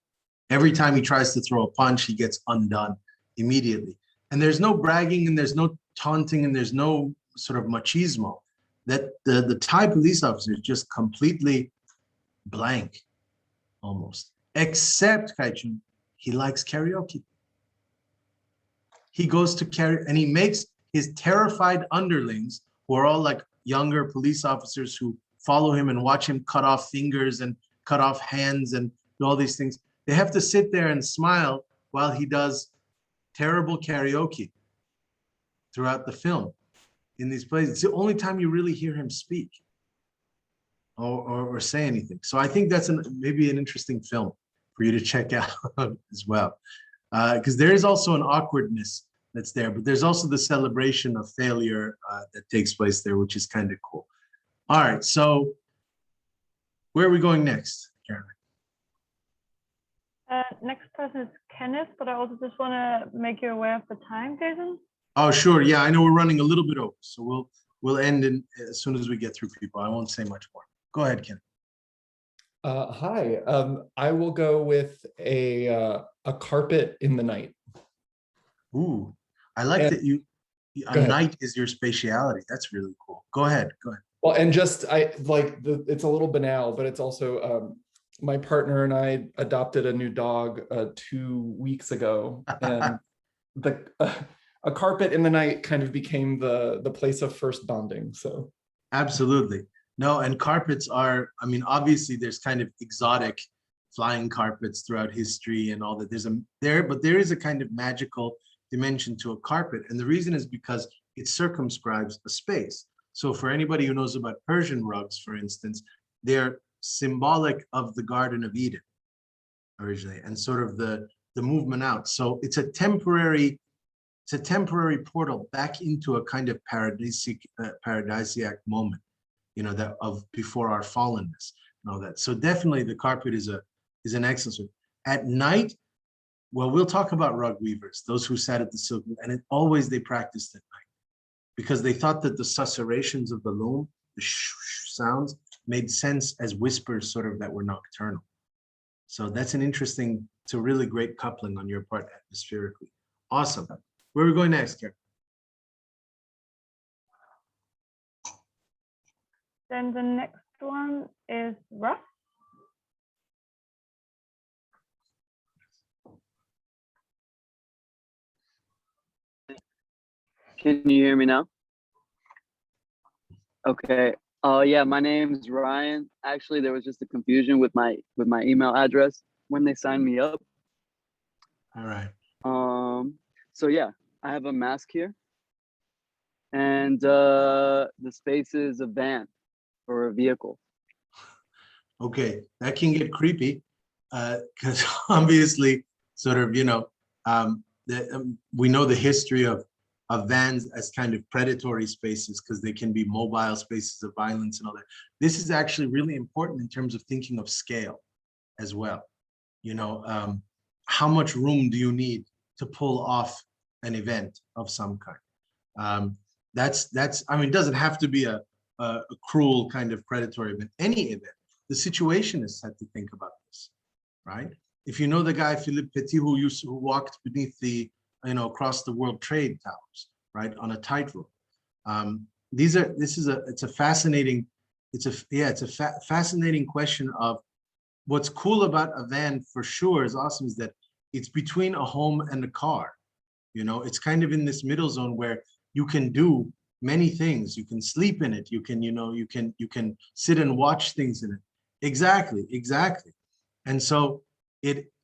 Every time he tries to throw a punch, he gets undone immediately. And there's no bragging and there's no taunting and there's no sort of machismo. That the Thai police officer is just completely blank, almost. Except, Kai-Chun, he likes karaoke. He goes to karaoke and he makes his terrified underlings, who are all like younger police officers who follow him and watch him cut off fingers and cut off hands and do all these things. They have to sit there and smile while he does terrible karaoke throughout the film in these places. It's the only time you really hear him speak or say anything. So I think that's maybe an interesting film for you to check out as well. Because there is also an awkwardness that's there, but there's also the celebration of failure that takes place there, which is kind of cool. All right, so where are we going next, Karen? Next person is Kenneth, but I also just want to make you aware of the time, Jason. Oh, sure. Yeah, I know we're running a little bit over, so we'll end as soon as we get through people. I won't say much more. Go ahead, Kenneth. Hi. I will go with a carpet in the night. Ooh, I like that night is your speciality. That's really cool. Go ahead. Well, and just it's a little banal, but it's also my partner and I adopted a new dog 2 weeks ago, and a carpet in the night kind of became the place of first bonding. So absolutely. No, and carpets are, I mean, obviously there's kind of exotic flying carpets throughout history and all that. But there is a kind of magical dimension to a carpet. And the reason is because it circumscribes a space. So for anybody who knows about Persian rugs, for instance, they're symbolic of the Garden of Eden originally, and sort of the movement out. So it's a temporary portal back into a kind of paradisiac moment, you know, that of before our fallenness and all that. So definitely the carpet is an excellent one. At night, well, we'll talk about rug weavers, those who sat at the silk, and they practiced at night because they thought that the susurrations of the loom, the sounds, made sense as whispers sort of that were nocturnal. So that's an interesting, it's a really great coupling on your part atmospherically. Awesome. Where are we going next, Karen? Then the next one is Russ. Can you hear me now? Okay. Yeah, my name is Ryan. Actually, there was just a confusion with my email address when they signed me up. All right. So yeah, I have a mask here, and the space is a van or a vehicle. Okay, that can get creepy because obviously, sort of, you know, we know the history of vans as kind of predatory spaces because they can be mobile spaces of violence and all that. This is actually really important in terms of thinking of scale as well. You know, how much room do you need to pull off an event of some kind? That's I mean, it doesn't have to be a cruel kind of predatory event. Any event, the situationists had to think about this, right? If you know the guy Philippe Petit who walked beneath the, you know, across the World Trade Towers, right, on a tightrope. It's a fascinating question of what's cool about a van for sure is awesome is that it's between a home and a car. You know, it's kind of in this middle zone where you can do many things. You can sleep in it. You can, you know, you can sit and watch things in it. Exactly. And so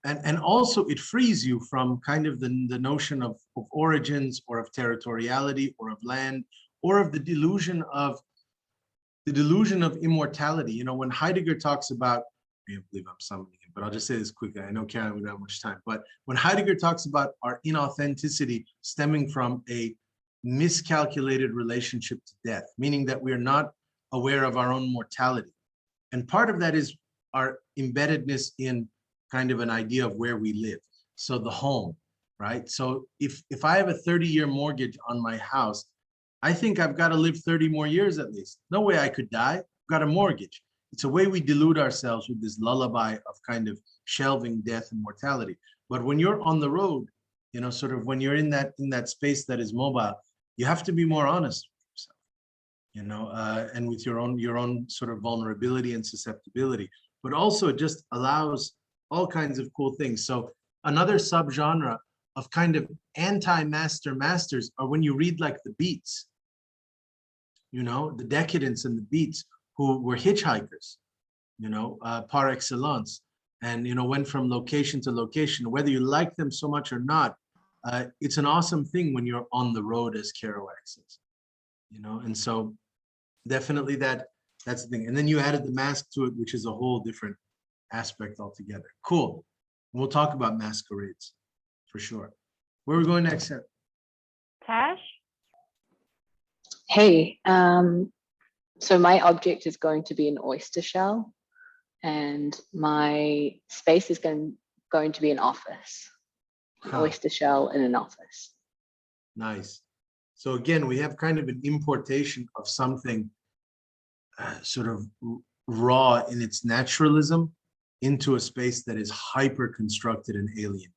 and also it frees you from kind of the notion of origins or of territoriality or of land or of the delusion of immortality. You know, when Heidegger talks about, I can't believe I'm summoning him, but I'll just say this quickly. I know Karen, we don't have much time, but when Heidegger talks about our inauthenticity stemming from a miscalculated relationship to death, meaning that we are not aware of our own mortality. And part of that is our embeddedness in kind of an idea of where we live. So the home, right? So if I have a 30-year mortgage on my house, I think I've got to live 30 more years at least. No way I could die. I've got a mortgage. It's a way we delude ourselves with this lullaby of kind of shelving death and mortality. But when you're on the road, you know, sort of when you're in that space that is mobile, you have to be more honest with yourself, you know, and with your own sort of vulnerability and susceptibility. But also it just allows all kinds of cool things. So another subgenre of kind of anti-master masters are when you read like the Beats, you know, the Decadents and the Beats, who were hitchhikers, you know, par excellence, and, you know, went from location to location. Whether you like them so much or not, it's an awesome thing when you're on the road, as Kerouac says, you know. And so definitely that's the thing. And then you added the mask to it, which is a whole different aspect altogether. Cool. And we'll talk about masquerades for sure. Where are we going next, Sarah? Tash? Hey, so my object is going to be an oyster shell, and my space is going to be an office. An oyster shell in an office. Nice. So again, we have kind of an importation of something sort of raw in its naturalism into a space that is hyper constructed and alienated,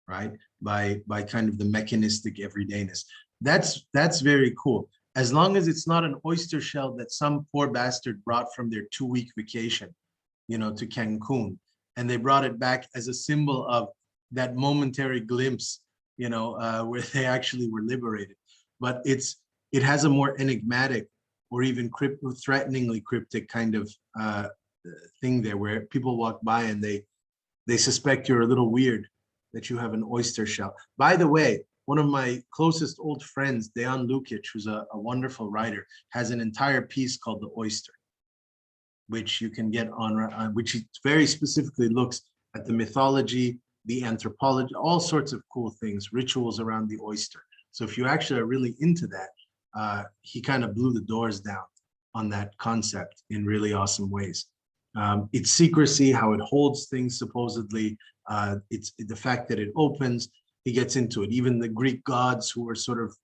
right? By kind of the mechanistic everydayness. That's very cool. As long as it's not an oyster shell that some poor bastard brought from their 2-week vacation, you know, to Cancun, and they brought it back as a symbol of that momentary glimpse where they actually were liberated. But it has a more enigmatic or even threateningly cryptic kind of thing there, where people walk by and they suspect you're a little weird, that you have an oyster shell. By the way, one of my closest old friends, Dejan Lukic, who's a wonderful writer, has an entire piece called The Oyster, which you can get on, which very specifically looks at the mythology, the anthropology, all sorts of cool things, rituals around the oyster. So if you actually are really into that, he kind of blew the doors down on that concept in really awesome ways. Its secrecy, how it holds things supposedly, it's the fact that it opens, he gets into it. Even the Greek gods who were sort of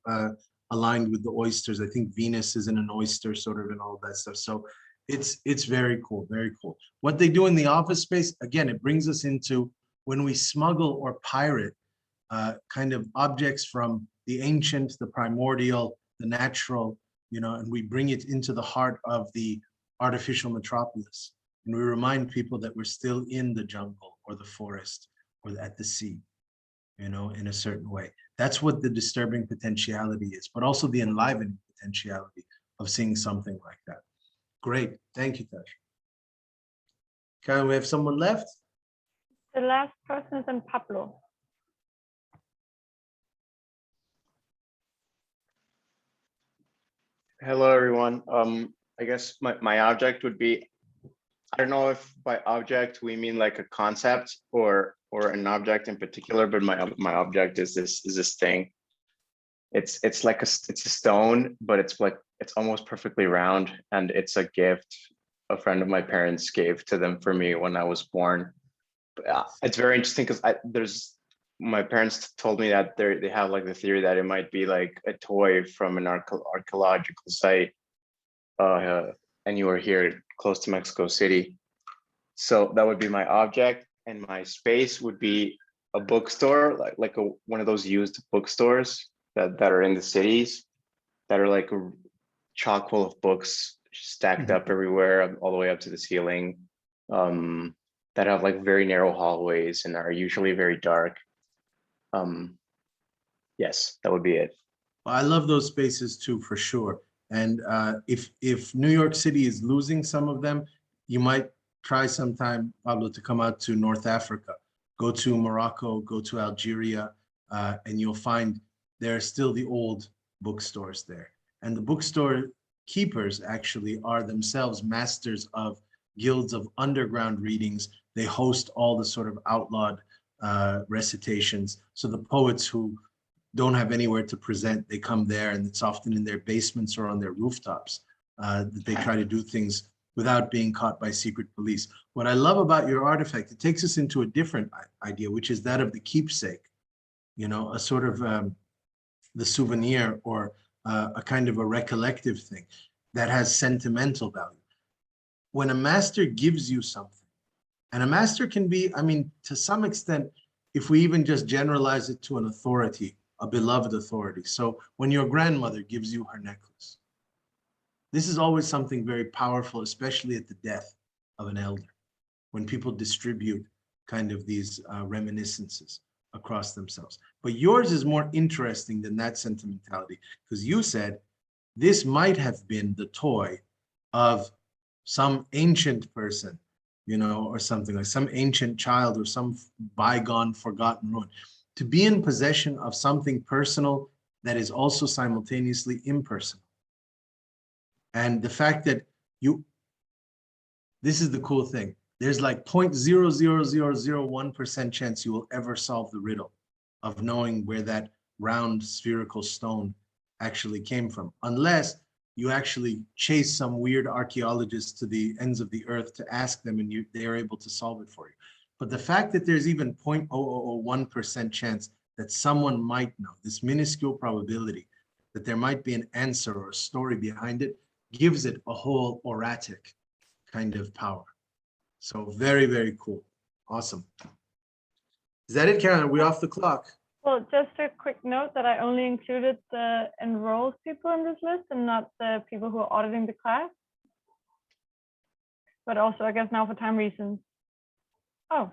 aligned with the oysters. I think Venus is in an oyster sort of and all of that stuff. So it's very cool, very cool. What they do in the office space, again, it brings us into when we smuggle or pirate kind of objects from the ancient, the primordial, the natural, and we bring it into the heart of the artificial metropolis. And we remind people that we're still in the jungle or the forest or at the sea, in a certain way. That's what the disturbing potentiality is, but also the enlivening potentiality of seeing something like that. Great. Thank you, Tash. Can we have someone left? The last person is in Pablo. Hello, everyone. I guess my object would be, I don't know if by object we mean like a concept or an object in particular, but my object is this thing. It's like it's a stone, but it's almost perfectly round, and it's a gift a friend of my parents gave to them for me when I was born. It's very interesting because my parents told me that they have like the theory that it might be like a toy from an archaeological site, and you were here close to Mexico City. So that would be my object, and my space would be a bookstore, like one of those used bookstores that are in the cities, that are like chock full of books stacked up everywhere, all the way up to the ceiling, that have like very narrow hallways and are usually very dark. Yes, that would be it. I love those spaces too, for sure. And if New York City is losing some of them, you might try sometime, Pablo, to come out to North Africa. Go to Morocco, go to Algeria, and you'll find there are still the old bookstores there. And the bookstore keepers actually are themselves masters of guilds of underground readings. They host all the sort of outlawed recitations. So the poets who don't have anywhere to present, they come there, and it's often in their basements or on their rooftops that they try to do things without being caught by secret police. What I love about your artifact, it takes us into a different idea, which is that of the keepsake, a sort of the souvenir, or a kind of a recollective thing that has sentimental value. When a master gives you something, and a master can be, to some extent, if we even just generalize it to an authority, a beloved authority. So when your grandmother gives you her necklace, this is always something very powerful, especially at the death of an elder, when people distribute kind of these reminiscences across themselves. But yours is more interesting than that sentimentality, because you said this might have been the toy of some ancient person, or something, like some ancient child or some bygone, forgotten ruin. To be in possession of something personal that is also simultaneously impersonal. And the fact that this is the cool thing. There's like 0.00001% chance you will ever solve the riddle of knowing where that round spherical stone actually came from, unless you actually chase some weird archaeologist to the ends of the earth to ask them, and they are able to solve it for you. But the fact that there's even 0.0001% chance that someone might know, this minuscule probability that there might be an answer or a story behind it, gives it a whole oratic kind of power. So very, very cool. Awesome. Is that it, Karen? Are we off the clock? Well, just a quick note that I only included the enrolled people in this list and not the people who are auditing the class. But also, I guess now for time reasons. Oh,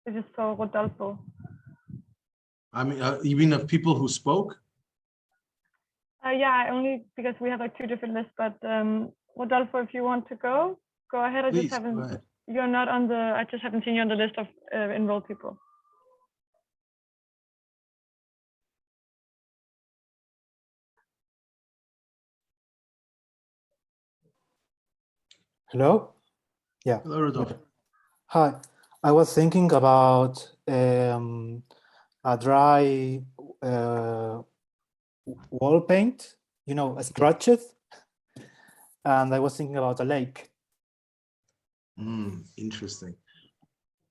this is for Rodolfo. I mean, you mean of people who spoke? Yeah, only because we have like two different lists, but Rodolfo, if you want to go ahead. I Please, just haven't, go ahead. you're not on the, I just haven't seen you on the list of enrolled people. Hello? Yeah. Hello, Rodolfo. Hi. I was thinking about a dry wall paint, you know, scratches. And I was thinking about a lake. Interesting.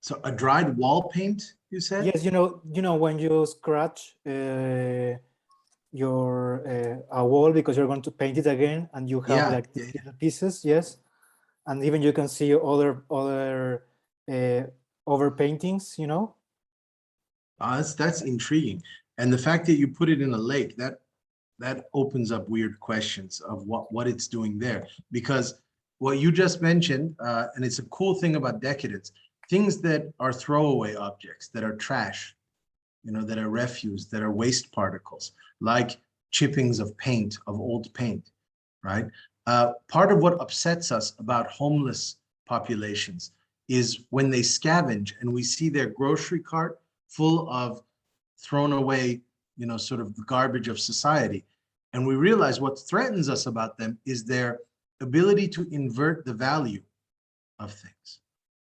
So a dried wall paint, you said? Yes, you know when you scratch your a wall because you're going to paint it again, and you have like these little pieces, yes, and even you can see other over paintings, you know. That's intriguing, and the fact that you put it in a lake, that opens up weird questions of what it's doing there, because what you just mentioned, and it's a cool thing about decadence, things that are throwaway objects, that are trash, you know, that are refuse, that are waste particles, like chippings of paint, of old paint, right? Part of what upsets us about homeless populations is when they scavenge and we see their grocery cart full of thrown away, you know, sort of the garbage of society. And we realize what threatens us about them is their ability to invert the value of things.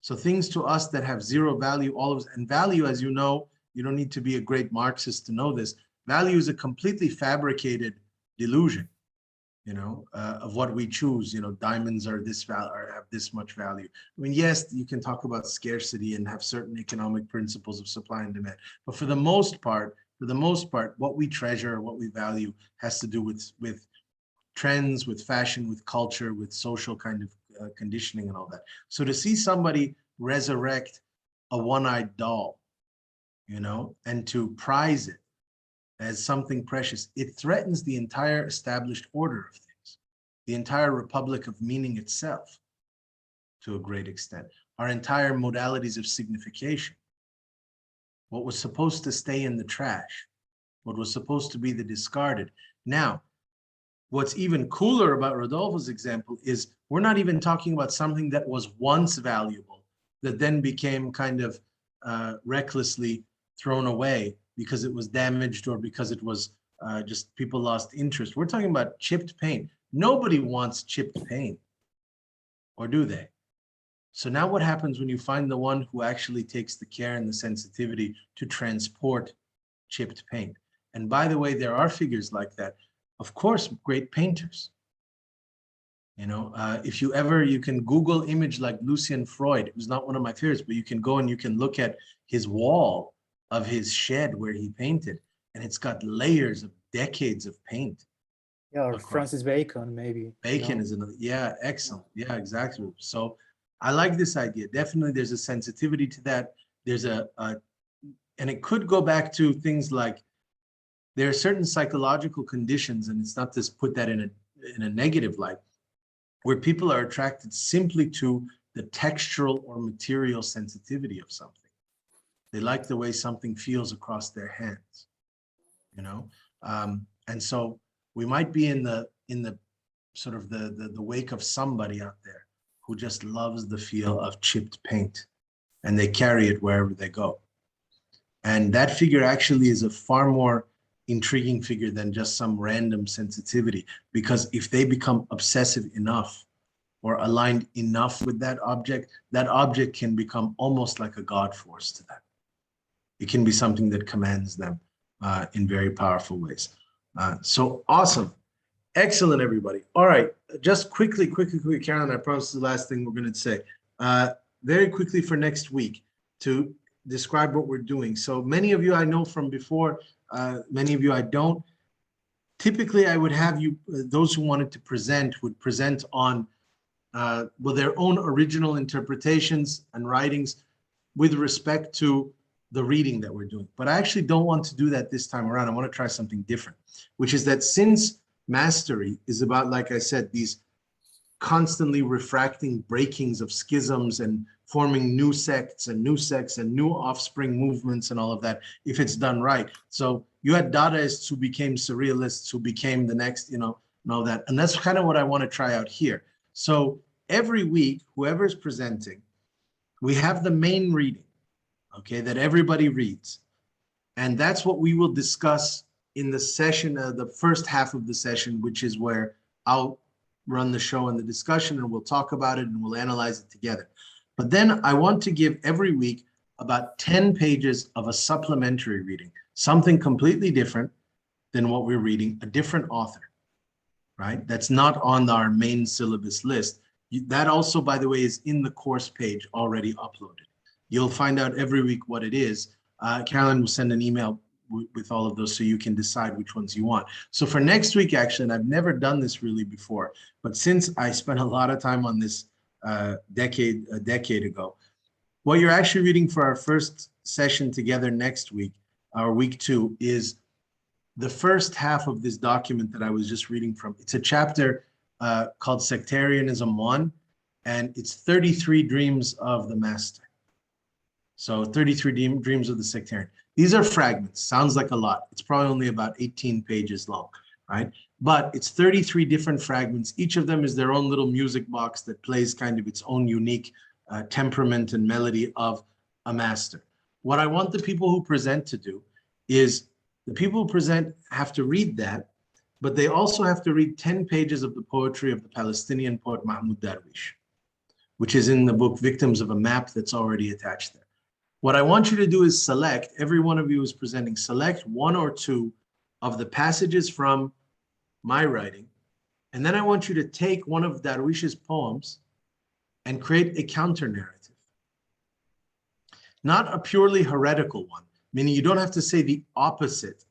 So things to us that have zero value, and value, as you know, you don't need to be a great Marxist to know this, value is a completely fabricated delusion, you know, of what we choose. You know, diamonds are this value, or have this much value. I mean, yes, you can talk about scarcity and have certain economic principles of supply and demand, but for the most part, what we treasure, what we value, has to do with trends, with fashion, with culture, with social kind of conditioning and all that. So to see somebody resurrect a one-eyed doll, you know, and to prize it as something precious, it threatens the entire established order of things, the entire republic of meaning itself, to a great extent, our entire modalities of signification. What was supposed to stay in the trash, what was supposed to be the discarded. Now, what's even cooler about Rodolfo's example is we're not even talking about something that was once valuable, that then became kind of recklessly thrown away because it was damaged or because it was just people lost interest. We're talking about chipped paint. Nobody wants chipped paint, or do they? So now what happens when you find the one who actually takes the care and the sensitivity to transport chipped paint? And by the way, there are figures like that. Of course, great painters. You know, if you can Google image like Lucian Freud, who's not one of my favorites, but you can go and you can look at his wall of his shed where he painted, and it's got layers of decades of paint. Yeah, or Francis Bacon, maybe. Bacon is another, yeah, excellent. Yeah, exactly. So I like this idea. Definitely there's a sensitivity to that. There's and it could go back to things like, there are certain psychological conditions, and it's not to put that in a negative light, where people are attracted simply to the textural or material sensitivity of something. They like the way something feels across their hands, you know? And so we might be in the sort of the wake of somebody out there who just loves the feel of chipped paint, and they carry it wherever they go. And that figure actually is a far more intriguing figure than just some random sensitivity, because if they become obsessive enough or aligned enough with that object can become almost like a God force to them. It can be something that commands them in very powerful ways. So awesome. Excellent, everybody. All right, just quickly, Carolyn, I promise this is the last thing we're going to say. Very quickly for next week to describe what we're doing. So many of you I know from before, many of you I don't. Typically, I would have you, those who wanted to present would present on their own original interpretations and writings with respect to the reading that we're doing. But I actually don't want to do that this time around. I want to try something different, which is that since mastery is about, like I said, these constantly refracting breakings of schisms and forming new sects and new offspring movements and all of that, if it's done right. So you had Dadaists who became surrealists, who became the next, and all that. And that's kind of what I want to try out here. So every week, whoever's presenting, we have the main reading, okay, that everybody reads. And that's what we will discuss in the session, the first half of the session, which is where I'll run the show and the discussion, and we'll talk about it and we'll analyze it together. But then I want to give every week about 10 pages of a supplementary reading, something completely different than what we're reading, a different author, right? That's not on our main syllabus list. That also, by the way, is in the course page already uploaded. You'll find out every week what it is. Carolyn will send an email with all of those so you can decide which ones you want. So for next week, actually, and I've never done this really before, but since I spent a lot of time on this a decade ago, what you're actually reading for our first session together next week, or week 2, is the first half of this document that I was just reading from. It's a chapter called Sectarianism 1, and it's 33 Dreams of the Master. So 33 Dreams of the Sectarian. These are fragments, sounds like a lot. It's probably only about 18 pages long, right? But it's 33 different fragments. Each of them is their own little music box that plays kind of its own unique temperament and melody of a master. What I want the people who present to do is, the people who present have to read that, but they also have to read 10 pages of the poetry of the Palestinian poet Mahmoud Darwish, which is in the book Victims of a Map that's already attached there. What I want you to do is select, every one of you who's presenting, select 1 or 2 of the passages from my writing, and then I want you to take one of Darwish's poems and create a counter narrative. Not a purely heretical one, meaning you don't have to say the opposite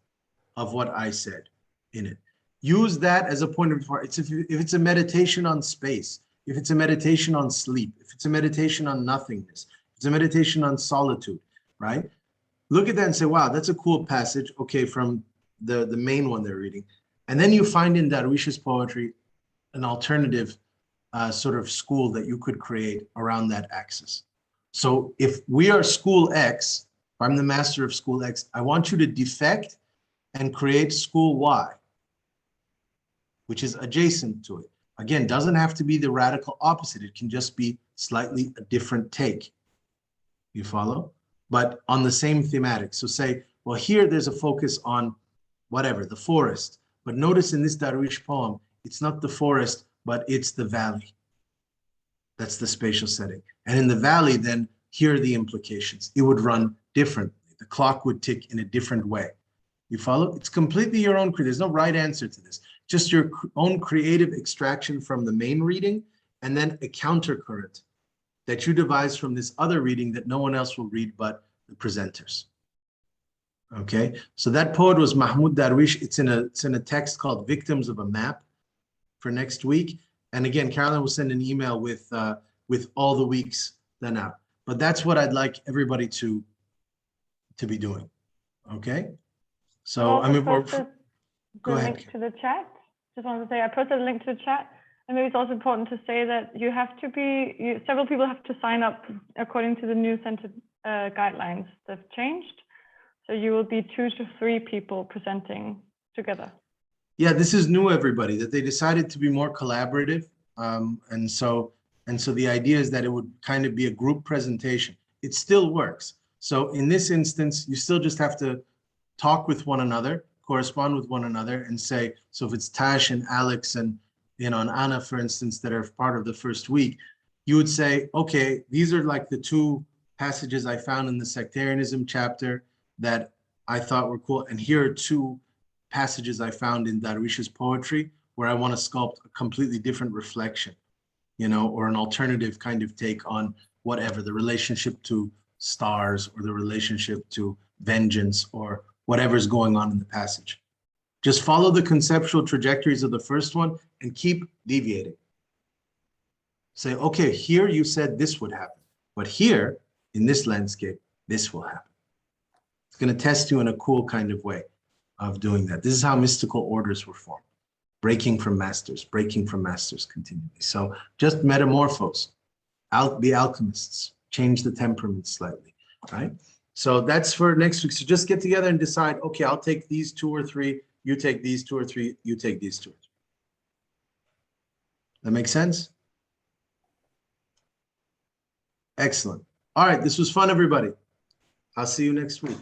of what I said in it. Use that as a point of departure. If it's a meditation on space, if it's a meditation on sleep, if it's a meditation on nothingness, it's a meditation on solitude, right? Look at that and say, wow, that's a cool passage, okay, from the main one they're reading. And then you find in Darwish's poetry an alternative sort of school that you could create around that axis. So if we are school X, if I'm the master of school X, I want you to defect and create school Y, which is adjacent to it. Again, doesn't have to be the radical opposite. It can just be slightly a different take. You follow? But on the same thematic. So say, well, here there's a focus on whatever, the forest. But notice in this Darwish poem, it's not the forest, but it's the valley. That's the spatial setting. And in the valley, then, here are the implications. It would run differently. The clock would tick in a different way. You follow? It's completely your own. There's no right answer to this. Just your own creative extraction from the main reading, and then a countercurrent that you devise from this other reading that no one else will read but the presenters. Okay, so that poet was Mahmoud Darwish. It's in a text called Victims of a Map for next week. And again, Carolyn will send an email with all the weeks then out. But that's what I'd like everybody to be doing. Okay, so I mean, go ahead. Link to the chat. Just wanted to say I posted a link to the chat. And maybe it's also important to say that you have to be, several people have to sign up according to the new center guidelines that have changed. So you will be 2 to 3 people presenting together. Yeah, this is new, everybody, that they decided to be more collaborative. And so the idea is that it would kind of be a group presentation. It still works. So in this instance, you still just have to talk with one another, correspond with one another, and say, so if it's Tash and Alex and and Anna, for instance, that are part of the first week, you would say, okay, these are like the 2 passages I found in the sectarianism chapter that I thought were cool. And here are 2 passages I found in Darwish's poetry where I want to sculpt a completely different reflection, or an alternative kind of take on whatever, the relationship to stars or the relationship to vengeance or whatever's going on in the passage. Just follow the conceptual trajectories of the first one and keep deviating. Say, okay, here you said this would happen, but here in this landscape, this will happen. It's going to test you in a cool kind of way of doing that. This is how mystical orders were formed. breaking from masters continually. So just metamorphose, be alchemists, change the temperament slightly, right? So that's for next week. So just get together and decide, okay, I'll take these 2 or 3, you take these 2 or 3, you take these 2 or 3. That makes sense? Excellent. All right, this was fun, everybody. I'll see you next week.